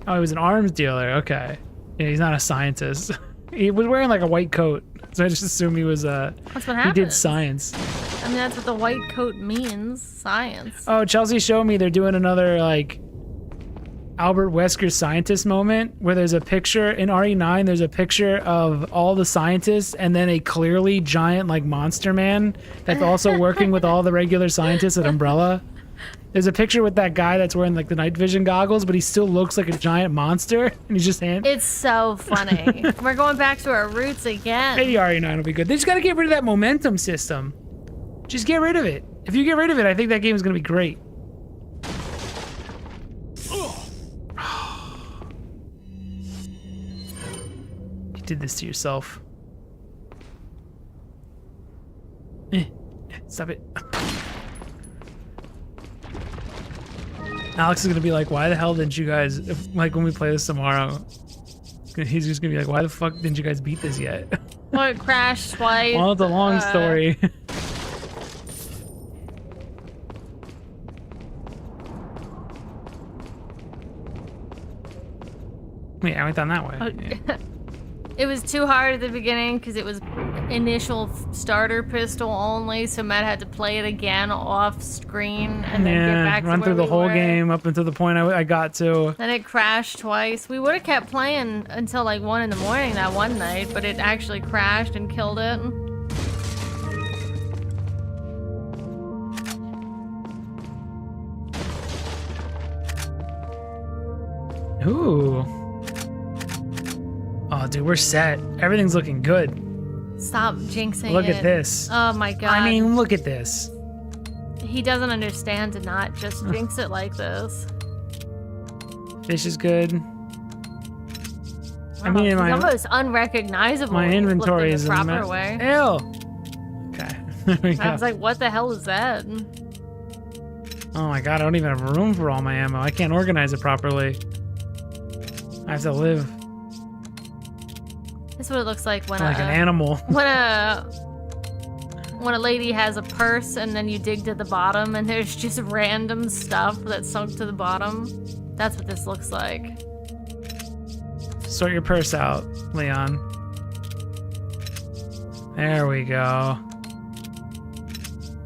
Oh, he was an arms dealer. Okay. Yeah, he's not a scientist. He was wearing like a white coat, so I just assumed he was That's what he happens. did science. I mean, that's what the white coat means. Science. Oh, Chelsea showed me they're doing another like Albert Wesker scientist moment where there's a picture in RE9. There's a picture of all the scientists and then a clearly giant like monster man that's also working with all the regular scientists at Umbrella. There's a picture with that guy that's wearing like the night vision goggles, but he still looks like a giant monster, and he's just It's so funny. We're going back to our roots again. Maybe RE9 will be good. They just gotta get rid of that momentum system. Just get rid of it. If you get rid of it, I think that game is gonna be great. You did this to yourself. Stop it. Alex is gonna be like, why the hell didn't you guys, like when we play this tomorrow, he's just gonna be like, why the fuck didn't you guys beat this yet? Well, it crashed twice. Well, it's a long story. Wait, I went down that way. It was too hard at the beginning because it was initial starter pistol only, so Matt had to play it again off screen and then get back to run where through the we whole were. game up until the point I got to. Then it crashed twice. We would have kept playing until like 1 in the morning that one night, but it actually crashed and killed it. Ooh. Oh, dude, we're set. Everything's looking good. Stop jinxing Look it. at this. Oh my god. I mean, look at this. He doesn't understand to not just jinx it like this. Fish is good. I Wow, mean, it's my almost unrecognizable. when you flip inventory it is the a proper mess. way. Ew. Okay. There we I go. was like, what the hell is that? Oh my god, I don't even have room for all my ammo. I can't organize it properly. I have to live This is what it looks like when like an animal. when a lady has a purse and then you dig to the bottom and there's just random stuff that's sunk to the bottom. That's what this looks like. Sort your purse out, Leon. There we go.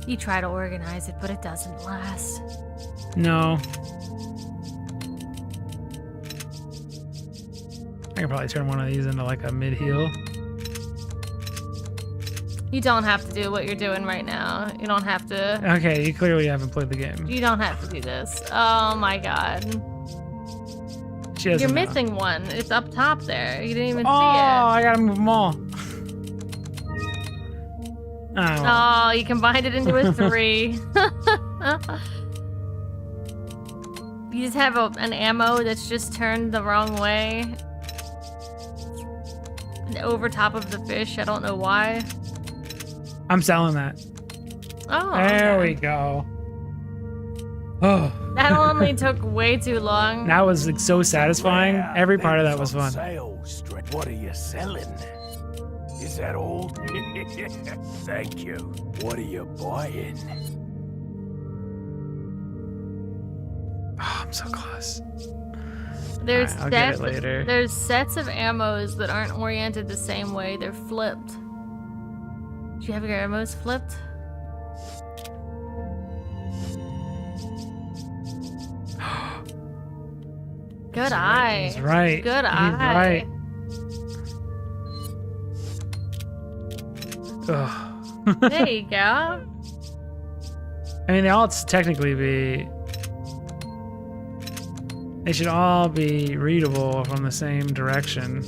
You try to organize it, but it doesn't last. No. I can probably turn one of these into like a mid-heal. You don't have to do what you're doing right now. You don't have to. Okay, you clearly haven't played the game. You don't have to do this. Oh my god. She doesn't You're know. missing one. It's up top there. You didn't even Oh, see it. I gotta move them all. Oh, Oh, you combined it into a 3. You just have an ammo that's just turned the wrong way. And over top of the fish. I don't know why. I'm selling that. Oh, There okay. we go. Oh, That only took way too long. that was like, so satisfying. Well, Every part of that things was on fun. Sale, what are you selling? Is that all? Thank you. What are you buying? Oh, I'm so close. There's Alright, I'll get it sets. later. There's sets of ammos that aren't oriented the same way. They're flipped. Do you have your ammos flipped? Good eye. He's right. Good He's eye. right. Ugh. There you go. I mean, they all technically be. They should all be readable from the same direction.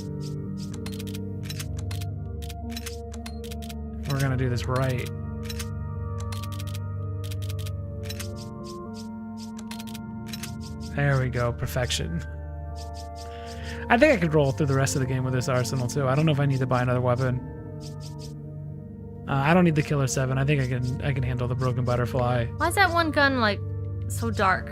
If we're gonna do this right. There we go, perfection. I think I could roll through the rest of the game with this arsenal too. I don't know if I need to buy another weapon. I don't need the Killer 7. I think I can handle the Broken Butterfly. Why is that one gun like so dark?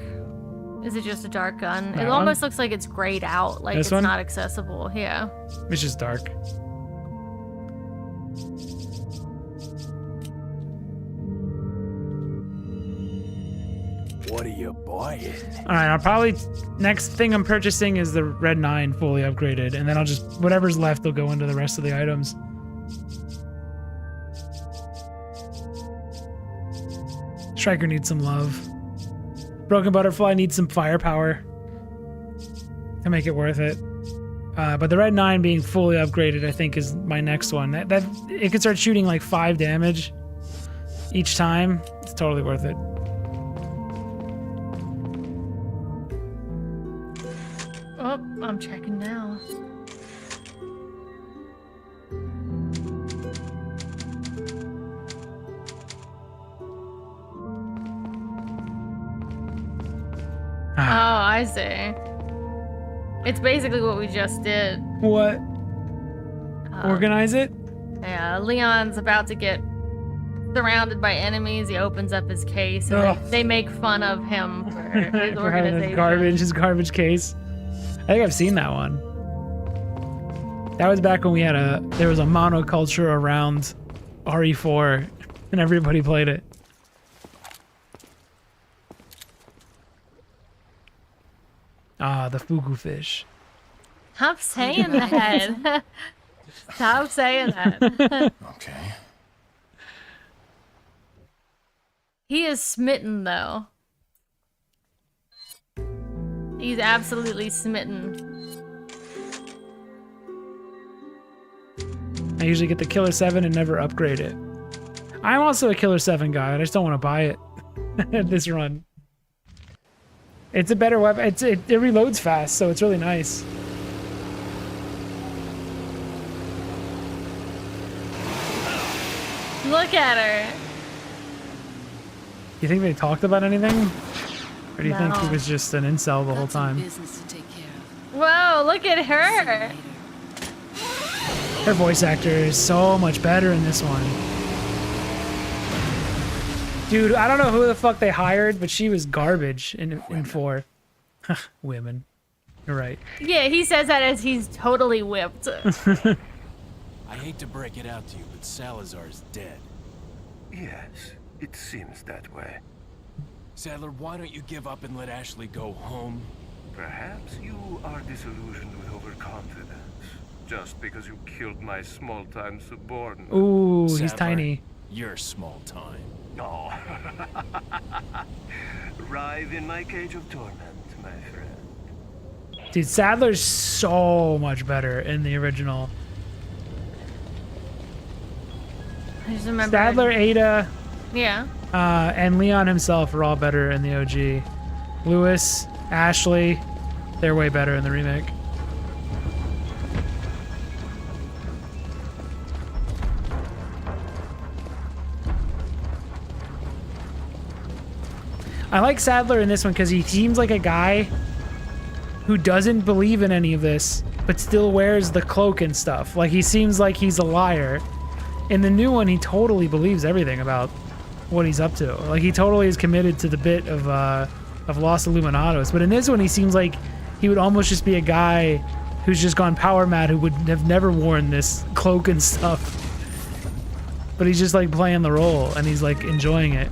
Is it just a dark gun? That It one? almost looks like it's grayed out, like This it's one? not accessible. Yeah. It's just dark. What are you buying? All right, I'll probably next thing I'm purchasing is the Red 9 fully upgraded, and then I'll just whatever's left will go into the rest of the items. Striker needs some love. Broken Butterfly needs some firepower to make it worth it. But the Red 9 being fully upgraded, I think, is my next one. That it could start shooting like 5 damage each time. It's totally worth it. Oh, I'm checking now. Oh, I see. It's basically what we just did. What? Organize it? Yeah, Leon's about to get surrounded by enemies. He opens up his case and Ugh. they make fun of him for his For having organization. his garbage case. I think I've seen that one. That was back when there was a monoculture around RE4 and everybody played it. Ah, the fugu fish. Stop saying that. Stop saying that. Okay. He is smitten, though. He's absolutely smitten. I usually get the Killer 7 and never upgrade it. I'm also a Killer 7 guy. I just don't want to buy it this run. It's a better weapon. It reloads fast, so it's really nice. Look at her. You think they talked about anything? Or do you think No. he was just an incel the whole time? Business to take care of. Whoa, look at her. Her voice actor is so much better in this one. Dude, I don't know who the fuck they hired, but she was garbage in 4. Women. You're right. Yeah, he says that as he's totally whipped. I hate to break it out to you, but Salazar's dead. Yes, it seems that way. Sadler, why don't you give up and let Ashley go home? Perhaps you are disillusioned with overconfidence. Just because you killed my small-time subordinate. Ooh, he's Sadler, tiny. You're small time. Oh. Writhe in my cage of torment, my friend. Dude, Sadler's so much better in the original. I just remember. Sadler, Ada, Yeah. and Leon himself are all better in the OG. Lewis, Ashley, they're way better in the remake. I like Sadler in this one because he seems like a guy who doesn't believe in any of this, but still wears the cloak and stuff. Like, he seems like he's a liar. In the new one, he totally believes everything about what he's up to. Like, he totally is committed to the bit of Los Illuminados. But in this one, he seems like he would almost just be a guy who's just gone power mad, who would have never worn this cloak and stuff. But he's just like playing the role, and he's like enjoying it.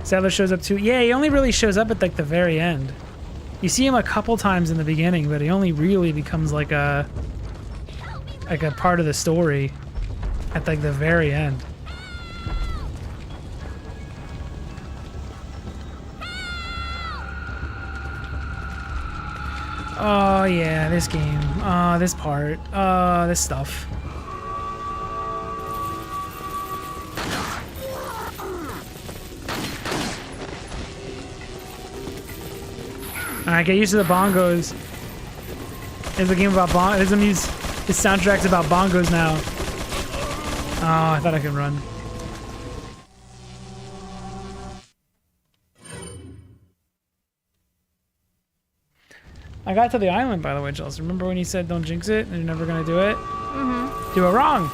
Sadler shows up too. Yeah, he only really shows up at like the very end. You see him a couple times in the beginning, but he only really becomes like a part of the story at like the very end. Oh yeah, this game. This part. This stuff. Alright, get used to the bongos. It's a game about bongos. His soundtrack's about bongos now. Oh, I thought I could run. I got to the island, by the way, Jules. Remember when you said don't jinx it and you're never gonna do it? Mm-hmm. Do it wrong.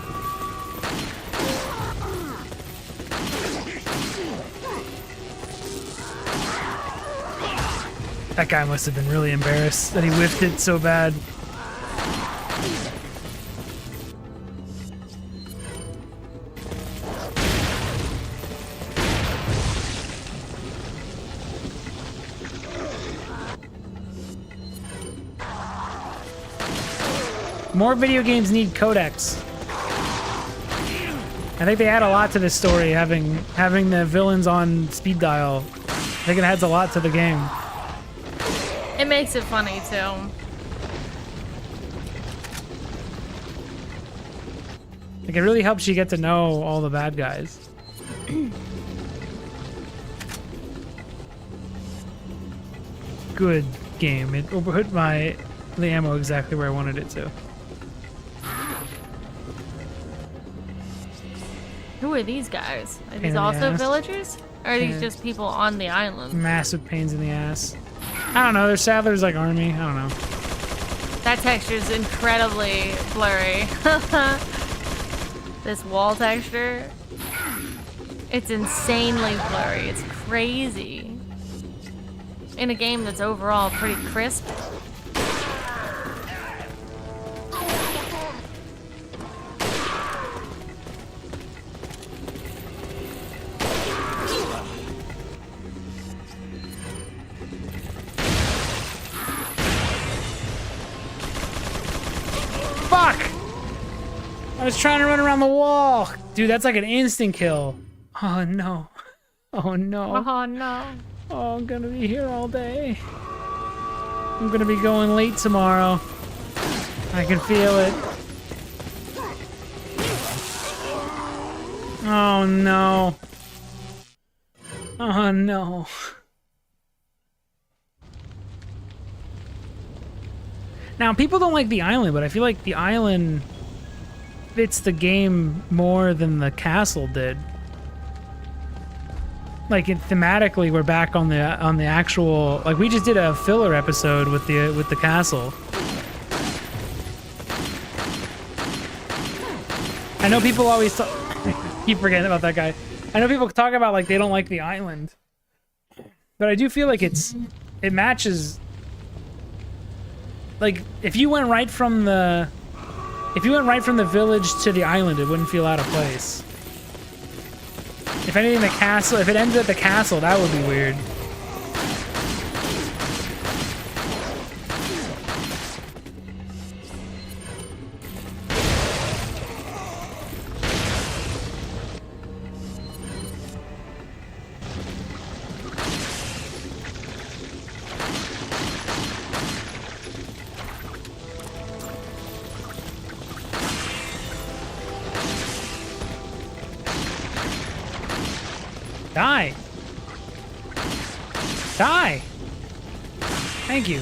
That guy must have been really embarrassed that he whiffed it so bad. More video games need codecs. I think they add a lot to this story, having the villains on speed dial. I think it adds a lot to the game. It makes it funny, too. Like, it really helps you get to know all the bad guys. Good game. It put the ammo exactly where I wanted it to. Who are these guys? Are in these the also ass. villagers? Or are these Yeah. just people on the island? Massive pains in the ass. I don't know. There's Sadler's like army. I don't know. That texture is incredibly blurry. This wall texture, it's insanely blurry. It's crazy. In a game that's overall pretty crisp. fuck! I was trying to run around the wall. Dude, that's like an instant kill. Oh no. Oh no. Oh no. Oh, I'm gonna be here all day. I'm gonna be going late tomorrow. I can feel it. Oh no. Oh no. Now, people don't like the island, but I feel like the island fits the game more than the castle did. Like, thematically, we're back on the actual. Like, we just did a filler episode with the castle. I know people always keep forgetting about that guy. I know people talk about like they don't like the island, but I do feel like it matches. Like, if you went right from the village to the island, it wouldn't feel out of place. If anything, the castle, if it ended at the castle, that would be weird. Die! Die! Thank you.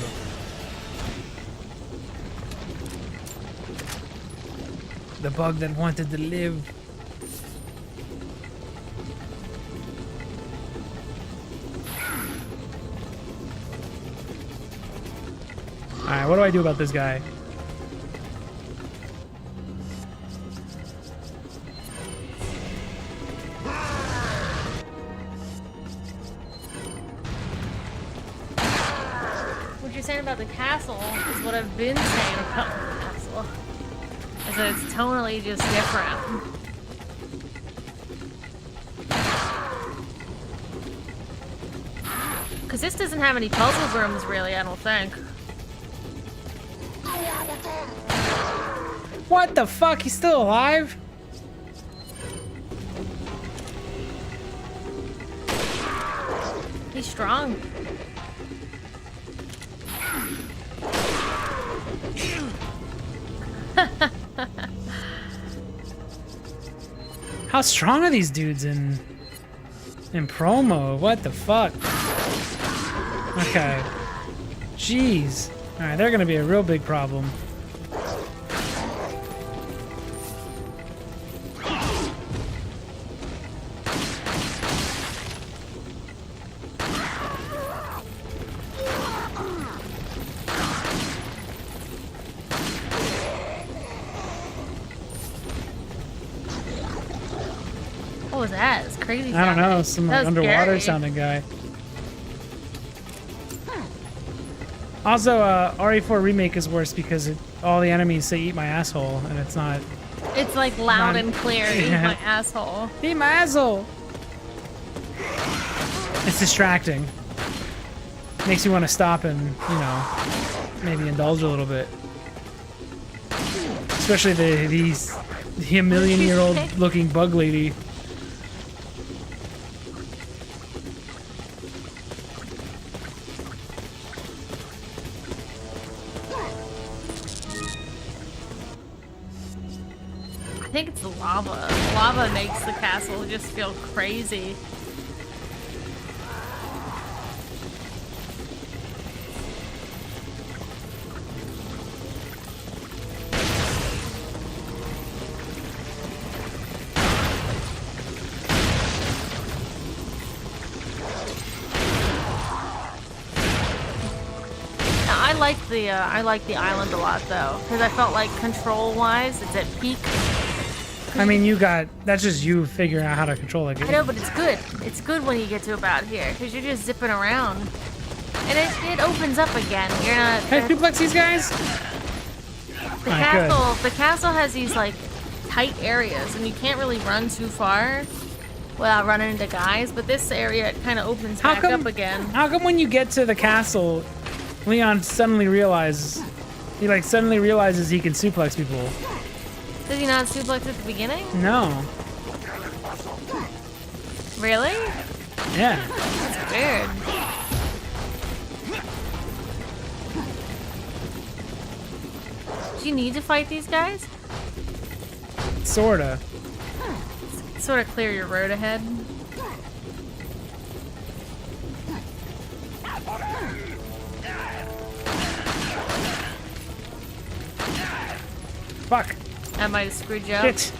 The bug that wanted to live. Alright, what do I do about this guy? About the castle is what I've been saying about the castle. Is that it's tonally just different. Because this doesn't have any puzzle rooms, really, I don't think. What the fuck? He's still alive? He's strong. How strong are these dudes in promo? What the fuck? Okay. Jeez. Alright, they're gonna be a real big problem. What was that? It's crazy. I don't know, some like, underwater scary. sounding guy. Also, RE4 Remake is worse because all the enemies say "eat my asshole" and it's not. It's like loud and clear. Eat my asshole. Eat my asshole. It's distracting. Makes you want to stop and, you know, maybe indulge a little bit. Especially the million-year-old looking bug lady. I think it's the lava. The lava makes the castle just feel crazy. I like the island a lot though, because I felt like control-wise, it's at peak. I mean, that's just you figuring out how to control it. I know, but it's good. It's good when you get to about here, because you're just zipping around. And it opens up again. You're not... Can I duplex these guys? The castle has these, like, tight areas, and you can't really run too far without running into guys, but this area kind of opens back up again. How come when you get to the castle, Leon suddenly realizes He like suddenly realizes he can suplex people. Did he not suplex at the beginning? No. Really? Yeah. That's weird. Do you need to fight these guys? Sorta. Sort of clear your road ahead. Fuck. That might have screwed you up. Shit.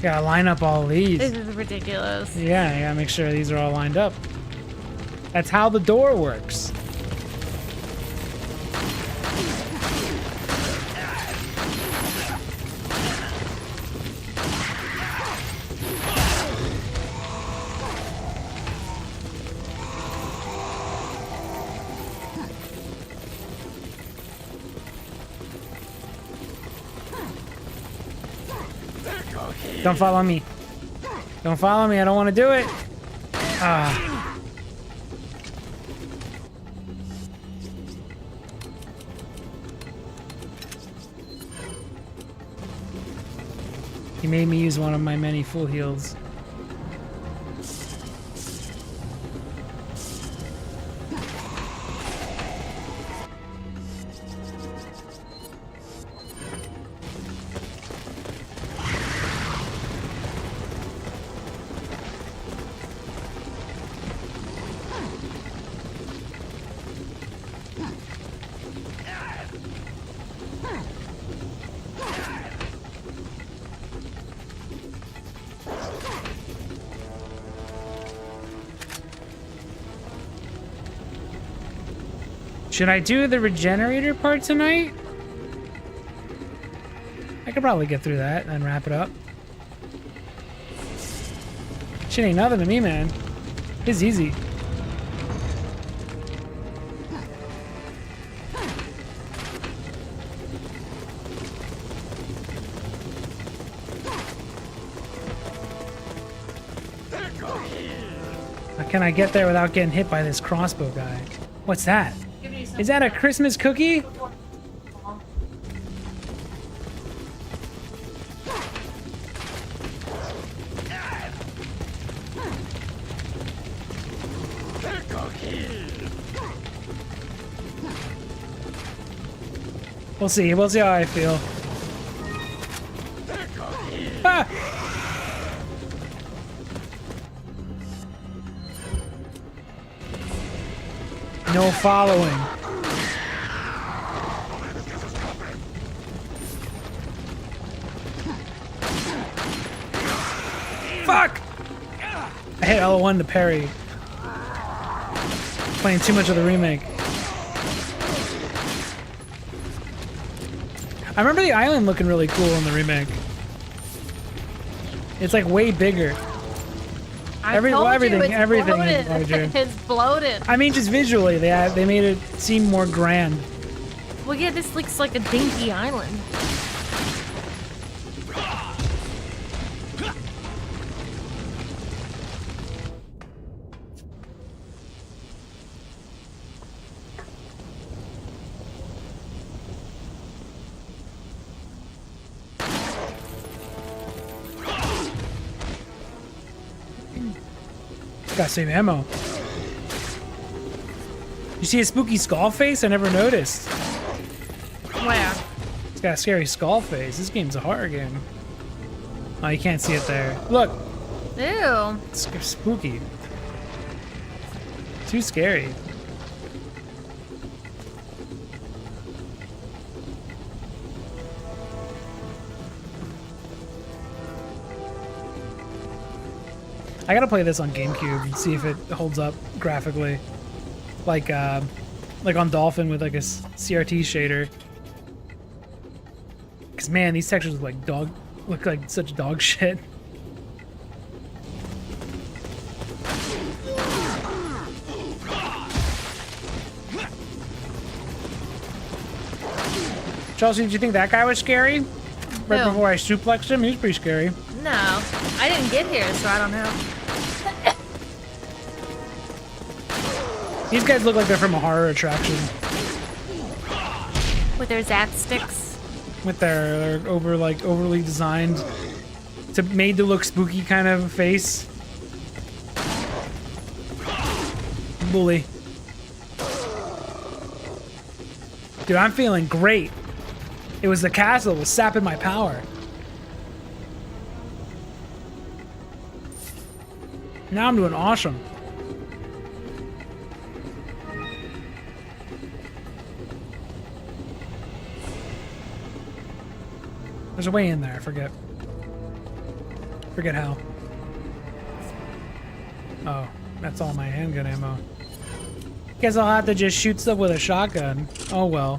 Gotta line up all these. This is ridiculous. Yeah, I gotta make sure these are all lined up. That's how the door works. Don't follow me. Don't follow me. I don't want to do it. Ah. He made me use one of my many full heals. Should I do the regenerator part tonight? I could probably get through that and wrap it up. Shit ain't nothing to me, man. It's easy. How can I get there without getting hit by this crossbow guy? What's that? Is that a Christmas cookie? We'll see. We'll see how I feel. Ah! No following. Fuck! I hit L1 to parry. Playing too much of the remake. I remember the island looking really cool in the remake. It's like way bigger. Everything is larger. It's bloated. I mean, just visually, they made it seem more grand. Well, yeah, this looks like a dinky island. Gotta save ammo. You see a spooky skull face? I never noticed. Where? It's got a scary skull face. This game's a horror game. Oh, you can't see it there. Look, Ew. it's spooky. Too scary. I gotta play this on GameCube and see if it holds up graphically, like on Dolphin with like a CRT shader. Cause man, these textures look like such dog shit. Chelsea, did you think that guy was scary? Right Who? before I suplexed him, he was pretty scary. No, I didn't get here, so I don't know. These guys look like they're from a horror attraction With their zap sticks. with their overly designed, made to look spooky kind of face. Bully. Dude, I'm feeling great. It was the castle that was sapping my power. Now I'm doing awesome. There's a way in there, I forget. Forget how. Oh, that's all my handgun ammo. Guess I'll have to just shoot stuff with a shotgun. Oh well.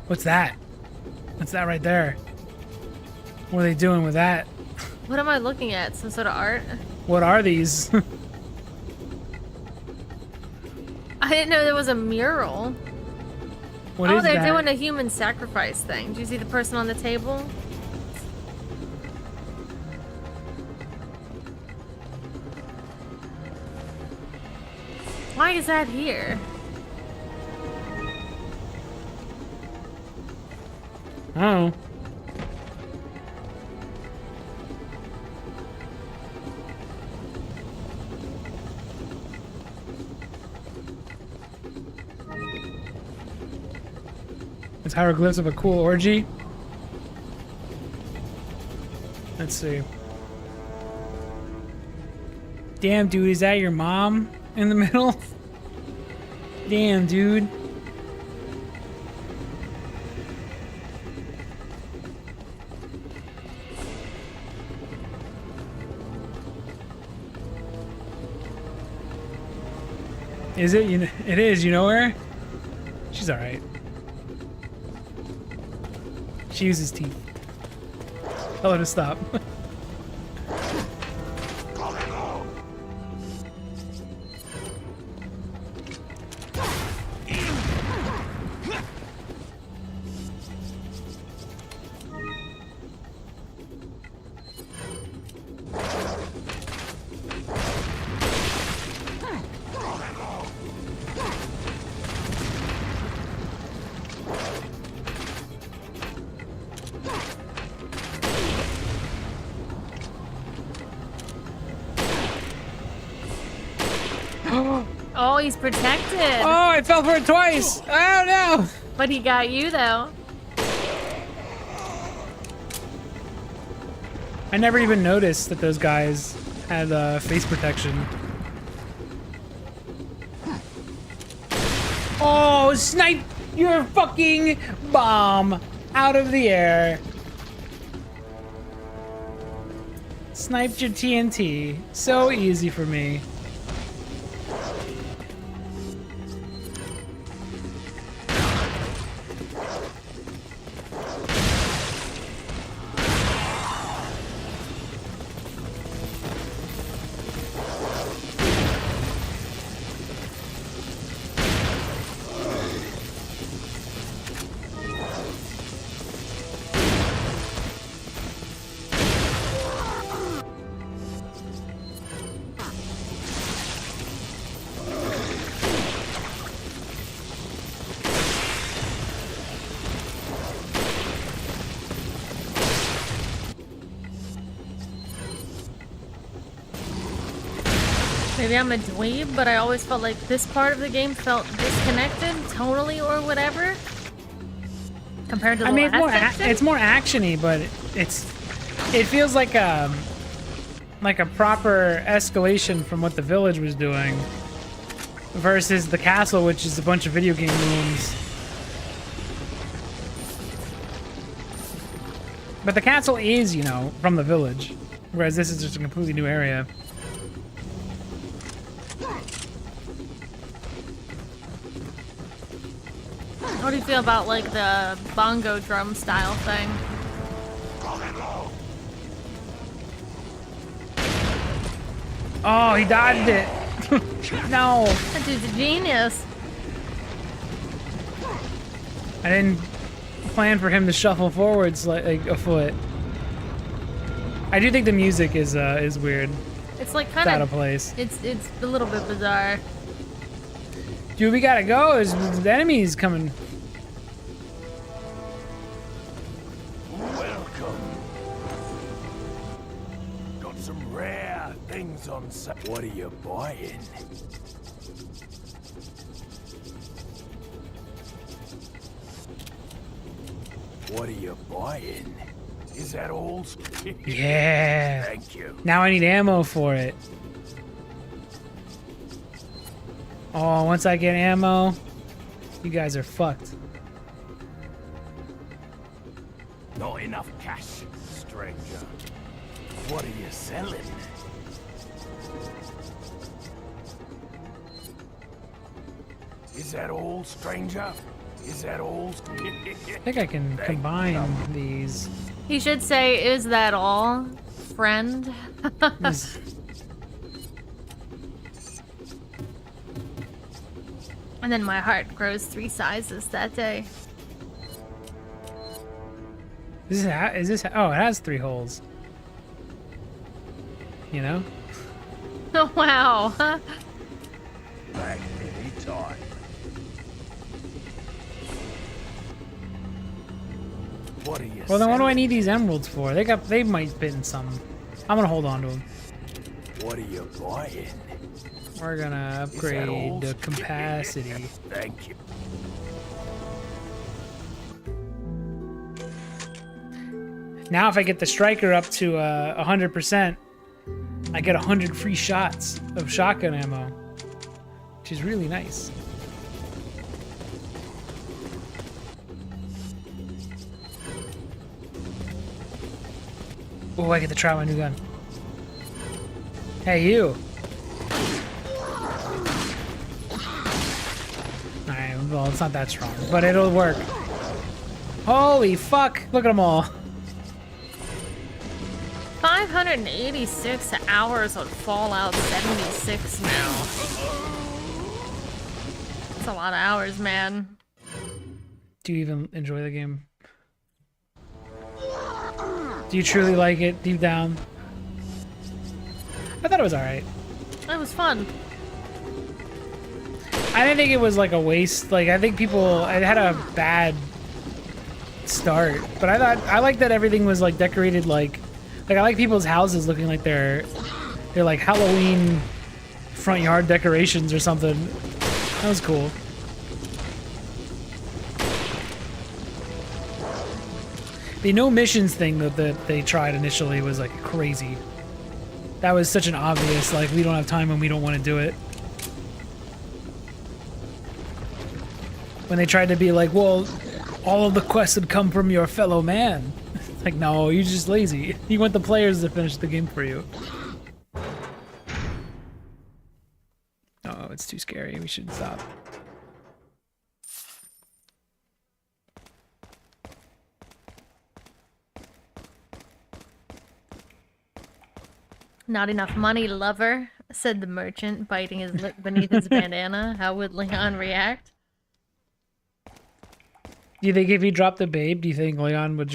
What's that? What's that right there? What are they doing with that? What am I looking at? Some sort of art? What are these? I didn't know there was a mural. What Oh, is they're that? doing a human sacrifice thing. Do you see the person on the table? Why is that here? Oh. It's hieroglyphs of a cool orgy. Let's see. Damn, dude, is that your mom in the middle? Damn, dude. Is it? It is. You know her? She's all right. She uses teeth. Tell her to stop. Oh, he's protected. Oh, I fell for it twice. Oh no. But he got you, though. I never even noticed that those guys had face protection. Oh, snipe your fucking bomb out of the air. Sniped your TNT. So easy for me. Maybe I'm a dweeb, but I always felt like this part of the game felt disconnected, tonally or whatever, compared to the last section. It's more actiony, but it feels like a proper escalation from what the village was doing versus the castle, which is a bunch of video game rooms. But the castle is, you know, from the village, whereas this is just a completely new area. What do you feel about, like, the bongo drum style thing? Oh, he dodged it. No. That dude's a genius. I didn't plan for him to shuffle forwards like a foot. I do think the music is weird. It's like It's kind out of of place. It's a little bit bizarre. Dude, we gotta go. There's enemies coming. Welcome. Got some rare things on sale. What are you buying? What are you buying? Is that all? Yeah. Thank you. Now I need ammo for it. Oh, once I get ammo, you guys are fucked. Not enough cash, stranger. What are you selling? Is that all, stranger? Is that all? I think I can combine these. He should say, "Is that all, friend?" This- And then my heart grows 3 sizes that day. Is this? Oh, it has 3 holes. You know? Oh wow! Back any time. What are you Well, then what do I selling? need these emeralds for? They might fit in some. I'm gonna hold on to them. What are you buying? We're gonna Is that upgrade all? the capacity. Thank you. Now, if I get the striker up to 100%, I get 100 free shots of shotgun ammo, which is really nice. Oh, I get to try my new gun. Hey, you. Alright, well, it's not that strong, but it'll work. Holy fuck! Look at them all. 586 hours on Fallout 76 now. That's a lot of hours, man. Do you even enjoy the game? Do you truly like it deep down? I thought it was alright. That was fun. I didn't think it was like a waste. Like, I think people, it had a bad start, but I like that everything was like decorated like I like people's houses looking like they're like Halloween front yard decorations or something. That was cool. The no missions thing that they tried initially was like crazy. That was such an obvious, like, we don't have time and we don't want to do it. When they tried to be like, well, all of the quests would come from your fellow man. Like, no, you're just lazy. You want the players to finish the game for you. Oh, it's too scary. We should stop. Not enough money, lover, said the merchant, biting his lip beneath his bandana. How would Leon react? Do you think if he dropped the babe, do you think Leon would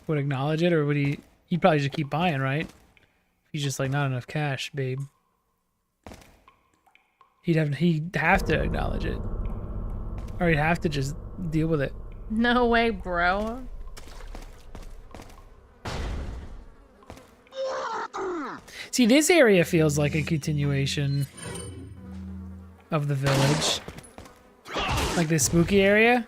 acknowledge it, or would he'd probably just keep buying, right? He's just like, not enough cash, babe. He'd have to acknowledge it. Or he'd have to just deal with it. No way, bro. See, this area feels like a continuation of the village. Like this spooky area.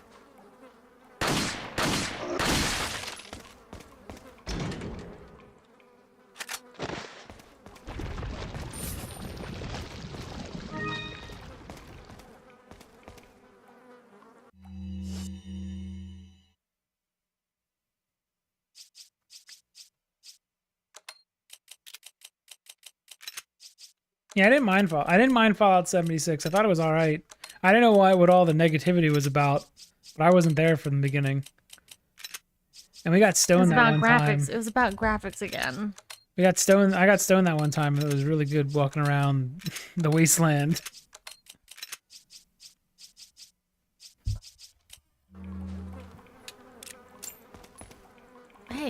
Yeah, I didn't mind Fallout 76. I thought it was all right. I didn't know what all the negativity was about, but I wasn't there from the beginning. And we got It was stoned that about one graphics. time. It was about graphics again. We got stoned. I got stoned that one time, and it was really good walking around the wasteland.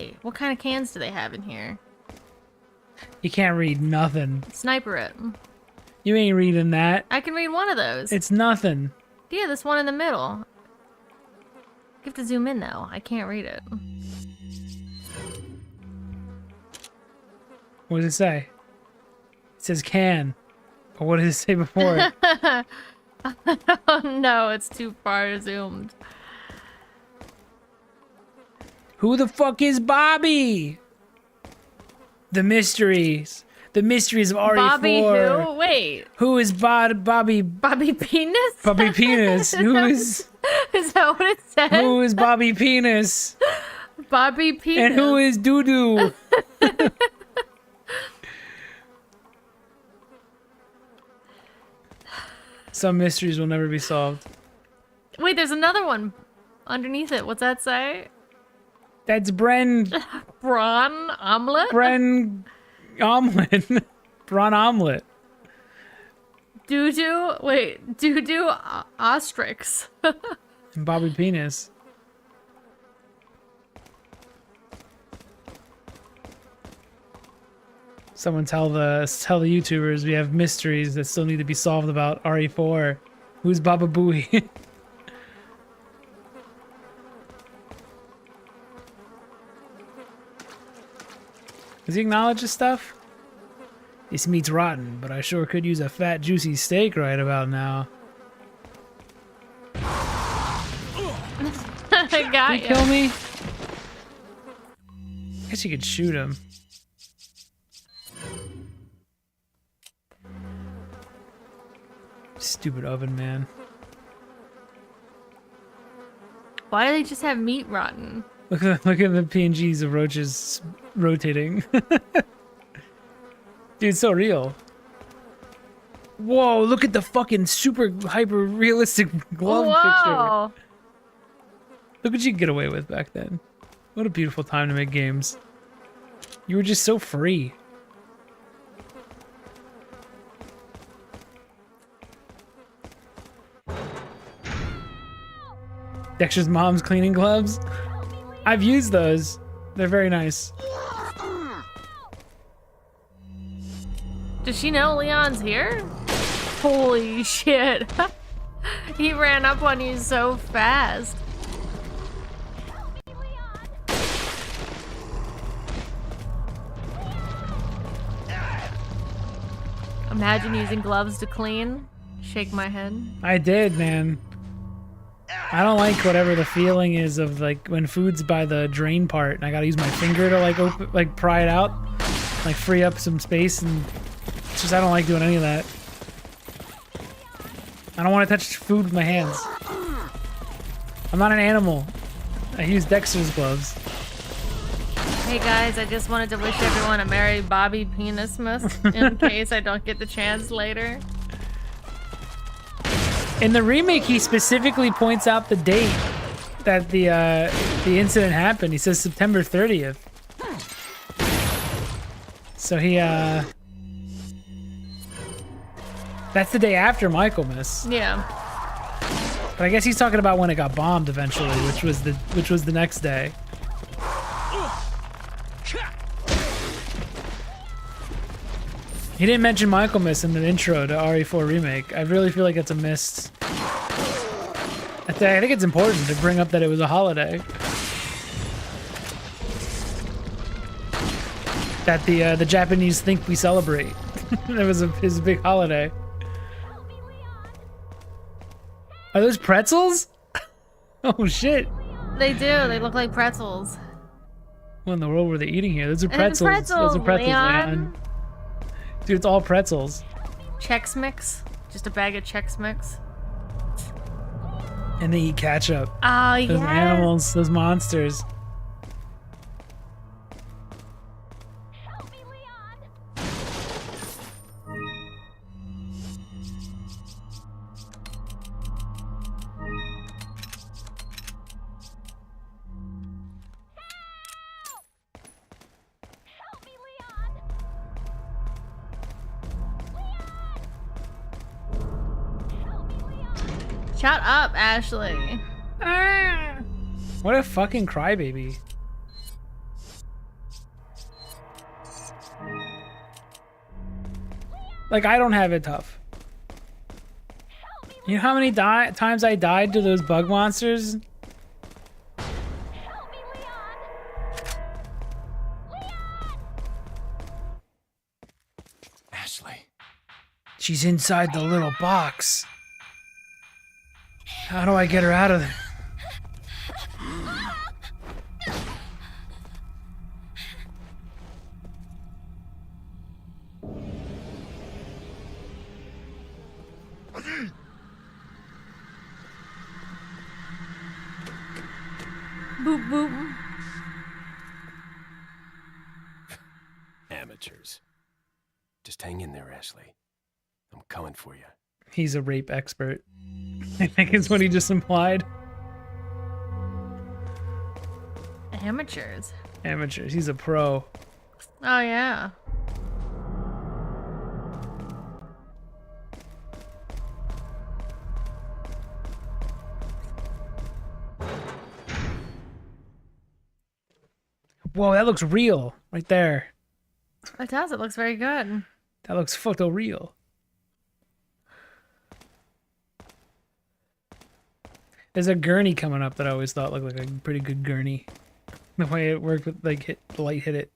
say? What kind of cans do they have in here? You can't read nothing. Sniper it. You ain't reading that. I can read one of those. It's nothing. Yeah, this one in the middle. You have to zoom in though. I can't read it. What does it say? It says can. But what did it say before it? Oh no, it's too far zoomed. Who the fuck is Bobby? The mysteries. The mysteries of RE4. Bobby who? Wait. Who is Bobby? Bobby Penis? Bobby Penis. Who is? Is that what it says? Who is Bobby Penis? Bobby Penis. And who is Doo Doo? Some mysteries will never be solved. Wait, there's another one underneath it. What's that say? That's Bren. Brawn omelet? Bren omelet. Braun omelet. Doo-doo? Wait, doo-doo ostrix. And Bobby Penis. Someone tell the YouTubers we have mysteries that still need to be solved about RE4. Who's Baba Booey? Does he acknowledge this stuff? This meat's rotten, but I sure could use a fat, juicy steak right about now. I got Did he you. kill me? Guess you could shoot him. Stupid oven, man. Why do they just have meat rotten? Look at the PNGs of roaches rotating. Dude, it's so real. Whoa, look at the fucking super hyper realistic glove picture. Whoa! Look what you could get away with back then. What a beautiful time to make games. You were just so free. Dexter's mom's cleaning gloves. I've used those. They're very nice. Does she know Leon's here? Holy shit. He ran up on you so fast. Imagine using gloves to clean. Shake my head. I did, man. I don't like whatever the feeling is of like when food's by the drain part and I gotta use my finger to like open, like pry it out, like free up some space, and it's just I don't like doing any of that. I don't want to touch food with my hands. I'm not an animal. I use Dexter's gloves. Hey guys, I just wanted to wish everyone a Merry Bobby Penismas in case I don't get the chance later. In the remake, he specifically points out the date that the incident happened. He says September 30th. So he that's the day after Michaelmas. Yeah. But I guess he's talking about when it got bombed eventually, which was the next day. He didn't mention Michaelmas in the intro to RE4 Remake. I really feel like it's a missed. I think it's important to bring up that it was a holiday. That the Japanese think we celebrate. It was his big holiday. Are those pretzels? Oh shit. They do. They look like pretzels. What in the world were they eating here? Those are And pretzels. pretzels, Those are pretzels, Leon. man. Dude, it's all pretzels. Chex Mix. Just a bag of Chex Mix. And they eat ketchup. Oh, Those yeah. animals, those monsters. Shut up, Ashley. What a fucking crybaby. Like, I don't have it tough. You know how many times I died to those bug monsters? Ashley. She's inside the little box. How do I get her out of there? Boop boop. Amateurs. Just hang in there, Ashley. I'm coming for you. He's a rape expert. I think is what he just implied. Amateurs. Amateurs. He's a pro. Oh yeah. Whoa, that looks real right there. It does. It looks very good. That looks photo real. There's a gurney coming up that I always thought looked like a pretty good gurney. The way it worked with like the light hit it.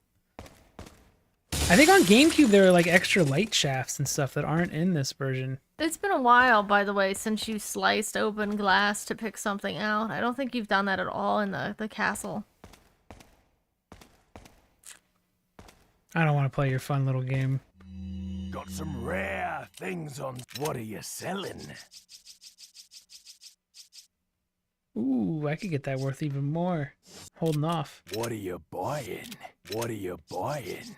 I think on GameCube there were like extra light shafts and stuff that aren't in this version. It's been a while, by the way, since you sliced open glass to pick something out. I don't think you've done that at all in the castle. I don't want to play your fun little game. Got some rare things on. What are you selling? Ooh, I could get that worth even more. Holding off. What are you buying? What are you buying?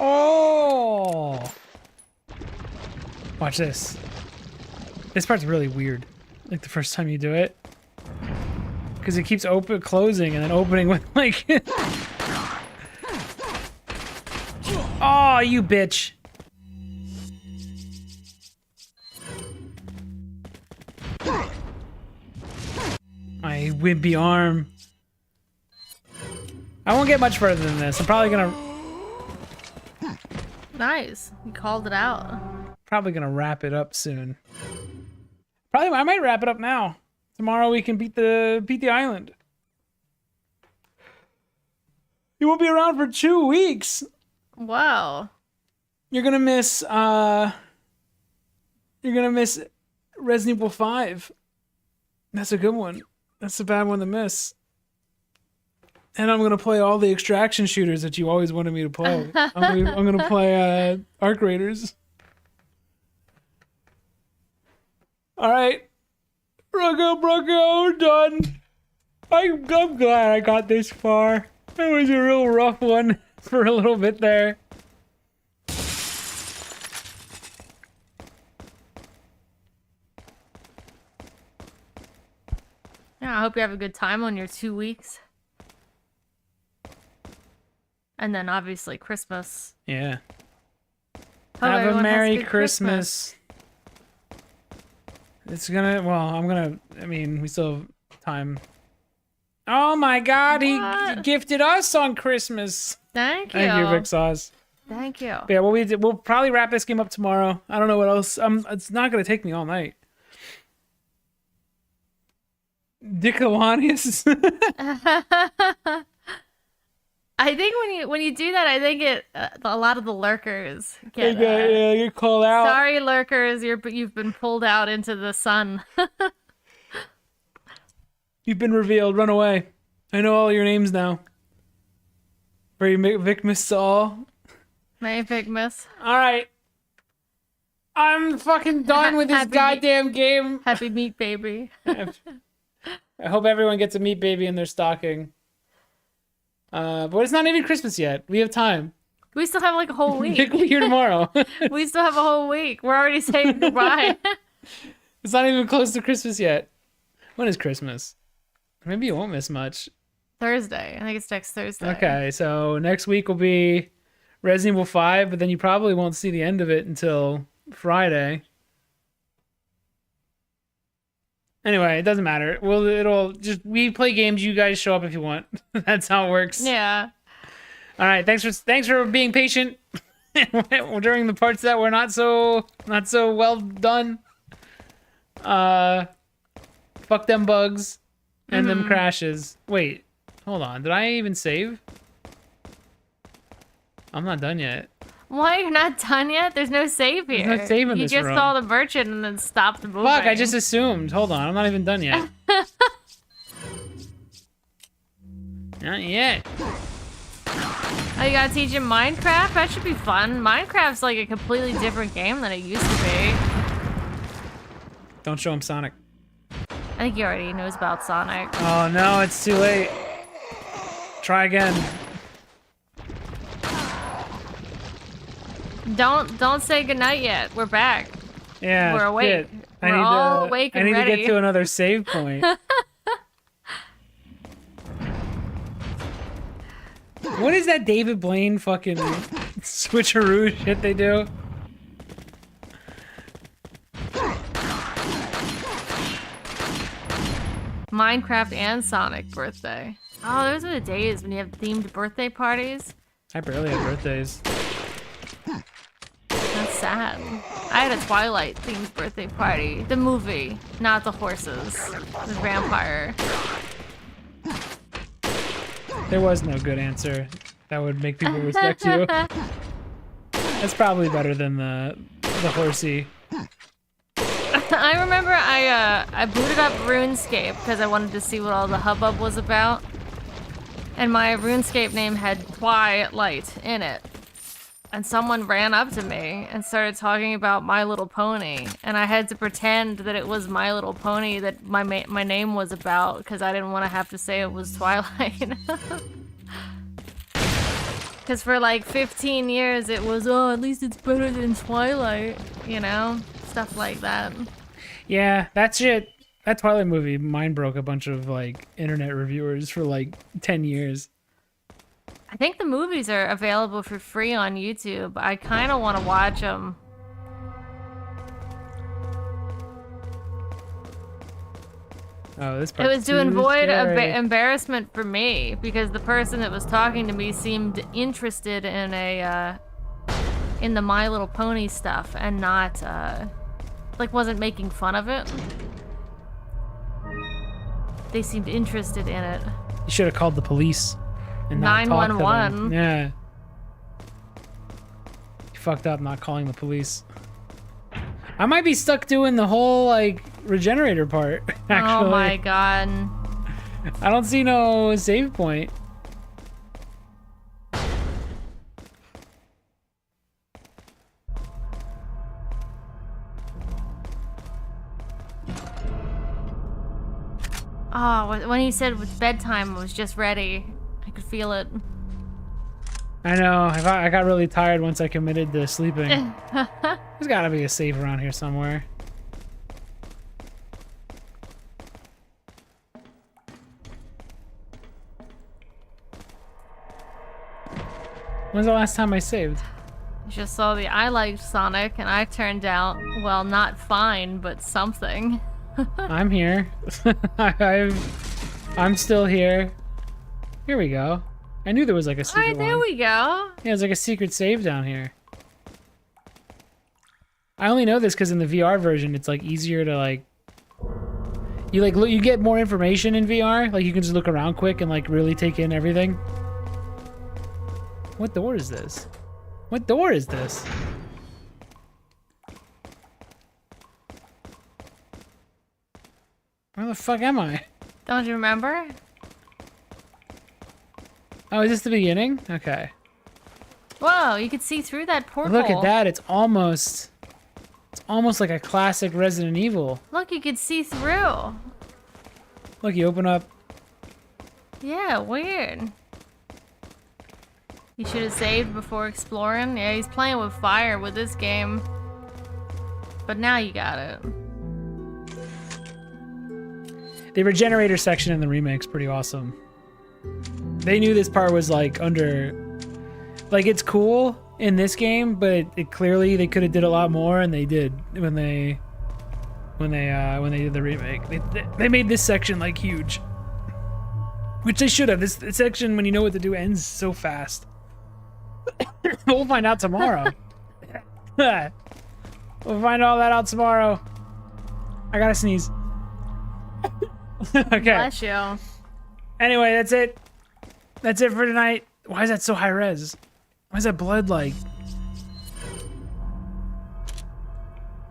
Oh! Watch this. This part's really weird. Like the first time you do it. Because it keeps closing and then opening with like... Oh, you bitch. My wimpy arm. I won't get much further than this. I'm probably gonna You called it out. wrap it up soon. I might wrap it up now. Tomorrow we can beat the island. You won't be around for 2 weeks. Wow. You're gonna miss Resident Evil 5. That's a good one. That's a bad one to miss. And I'm gonna play all the extraction shooters that you always wanted me to play. I'm gonna play Arc Raiders. All right, we're done. I'm glad I got this far. It was a real rough one for a little bit there. Yeah, I hope you have a good time on your 2 weeks. And then obviously Christmas. Yeah. Hope Have a everyone has Merry good Christmas. It's gonna, I mean, we still have time. Oh my god, he gifted us on Christmas. Thank you. Thank you, Vic Sauce. Thank you. But yeah, we'll probably wrap this game up tomorrow. I don't know what else. It's not gonna take me all night. Dickalanius. I think when you do that, I think a lot of the lurkers get you call out. sorry, lurkers, you've been pulled out into the sun. You've been revealed. Run away. I know all your names now. Very Vic Miss all. May Vic miss. All right. I'm fucking done with this goddamn game. Happy meat baby. I hope everyone gets a meat baby in their stocking. But it's not even Christmas yet. We have time. We still have like a whole week. Nick will be here tomorrow. We still have a whole week. We're already saying goodbye. It's not even close to Christmas yet. When is Christmas? Maybe you won't miss much. Thursday. I think it's next Thursday. Okay, so next week will be Resident Evil 5, but then you probably won't see the end of it until Friday. Anyway, it doesn't matter. We play games, you guys show up if you want. That's how it works. Yeah. All right, thanks for being patient during the parts that were not so well done. Fuck them bugs and them crashes. Wait, hold on. Did I even save? I'm not done yet. Why, you're not done yet? There's no save here. There's no save in you this just room. saw the merchant and then stopped moving. Fuck, I just assumed. Hold on, I'm not even done yet. Not yet. Oh, you gotta teach him Minecraft? That should be fun. Minecraft's like a completely different game than it used to be. Don't show him Sonic. I think he already knows about Sonic. Oh no, it's too late. Try again. Don't say goodnight yet. We're back. Yeah, We're awake. shit. We're all awake and I need to ready. get to another save point. What is that David Blaine fucking switcheroo shit they do? Minecraft and Sonic birthday. Oh, those are the days when you have themed birthday parties. I barely have birthdays. That's sad. I had a Twilight themed birthday party. The movie, not the horses. The vampire. There was no good answer that would make people respect you. That's probably better than the horsey. I remember I booted up RuneScape because I wanted to see what all the hubbub was about. And my RuneScape name had Twilight in it. And someone ran up to me and started talking about My Little Pony. And I had to pretend that it was My Little Pony that my name was about because I didn't want to have to say it was Twilight. Because for like 15 years it was, oh, at least it's better than Twilight, you know? Stuff like that. Yeah, that shit. That Twilight movie mind broke a bunch of like internet reviewers for like 10 years. I think the movies are available for free on YouTube. I kind of want to watch them. Oh, this It part. was to avoid embarrassment for me because the person that was talking to me seemed interested in in the My Little Pony stuff and not like wasn't making fun of it. They seemed interested in it. You should have called the police. And not talked to them. 911. Yeah. You fucked up not calling the police. I might be stuck doing the whole like regenerator part. Actually. Oh my god. I don't see no save point. Oh, when he said with bedtime, I was just ready. I could feel it. I know. I got really tired once I committed to sleeping. There's gotta be a save around here somewhere. When's the last time I saved? I just saw I liked Sonic, and I turned out, well, not fine, but something. I'm here. I'm still here. Here we go. I knew there was like a secret Alright, there one. we go. Yeah, there's like a secret save down here. I only know this because in the VR version, it's like easier to like. You get more information in VR. Like you can just look around quick and like really take in everything. What door is this? What door is this? Where the fuck am I? Don't you remember? Oh, is this the beginning? Okay. Whoa, you could see through that portal. Look at that. It's almost like a classic Resident Evil. Look, you could see through. Look, you open up. Yeah, weird. You should have saved before exploring. Yeah, he's playing with fire with this game. But now you got it. The regenerator section in the remake's pretty awesome. They knew this part was like like it's cool in this game, but it clearly they could have did a lot more, and they did when they did the remake. They made this section like huge, which they should have. This section, when you know what to do, ends so fast. We'll find out tomorrow. We'll find all that out tomorrow. I gotta sneeze. Okay. Bless you. Anyway, that's it. That's it for tonight. Why is that so high res? Why is that blood like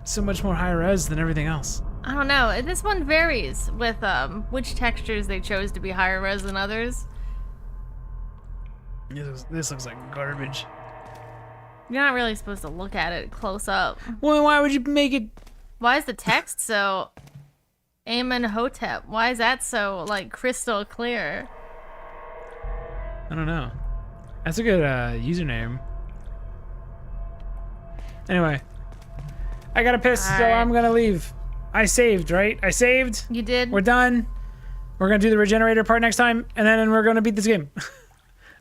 so much more high res than everything else? I don't know. This one varies with which textures they chose to be higher res than others. This looks like garbage. You're not really supposed to look at it close up. Well, why would you make it? Why is the text so Amenhotep? Why is that so like crystal clear? I don't know. That's a good username. Anyway, I gotta piss, so Alright. I'm gonna leave. I saved, right? I saved. You did? We're done. We're gonna do the regenerator part next time, and then we're gonna beat this game.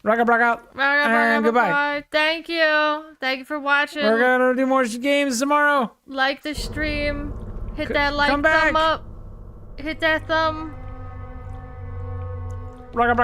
Rock out, and goodbye. Thank you. Thank you for watching. We're gonna do more games tomorrow. Like the stream. Hit that like come back. thumb up. Hit that thumb. Rock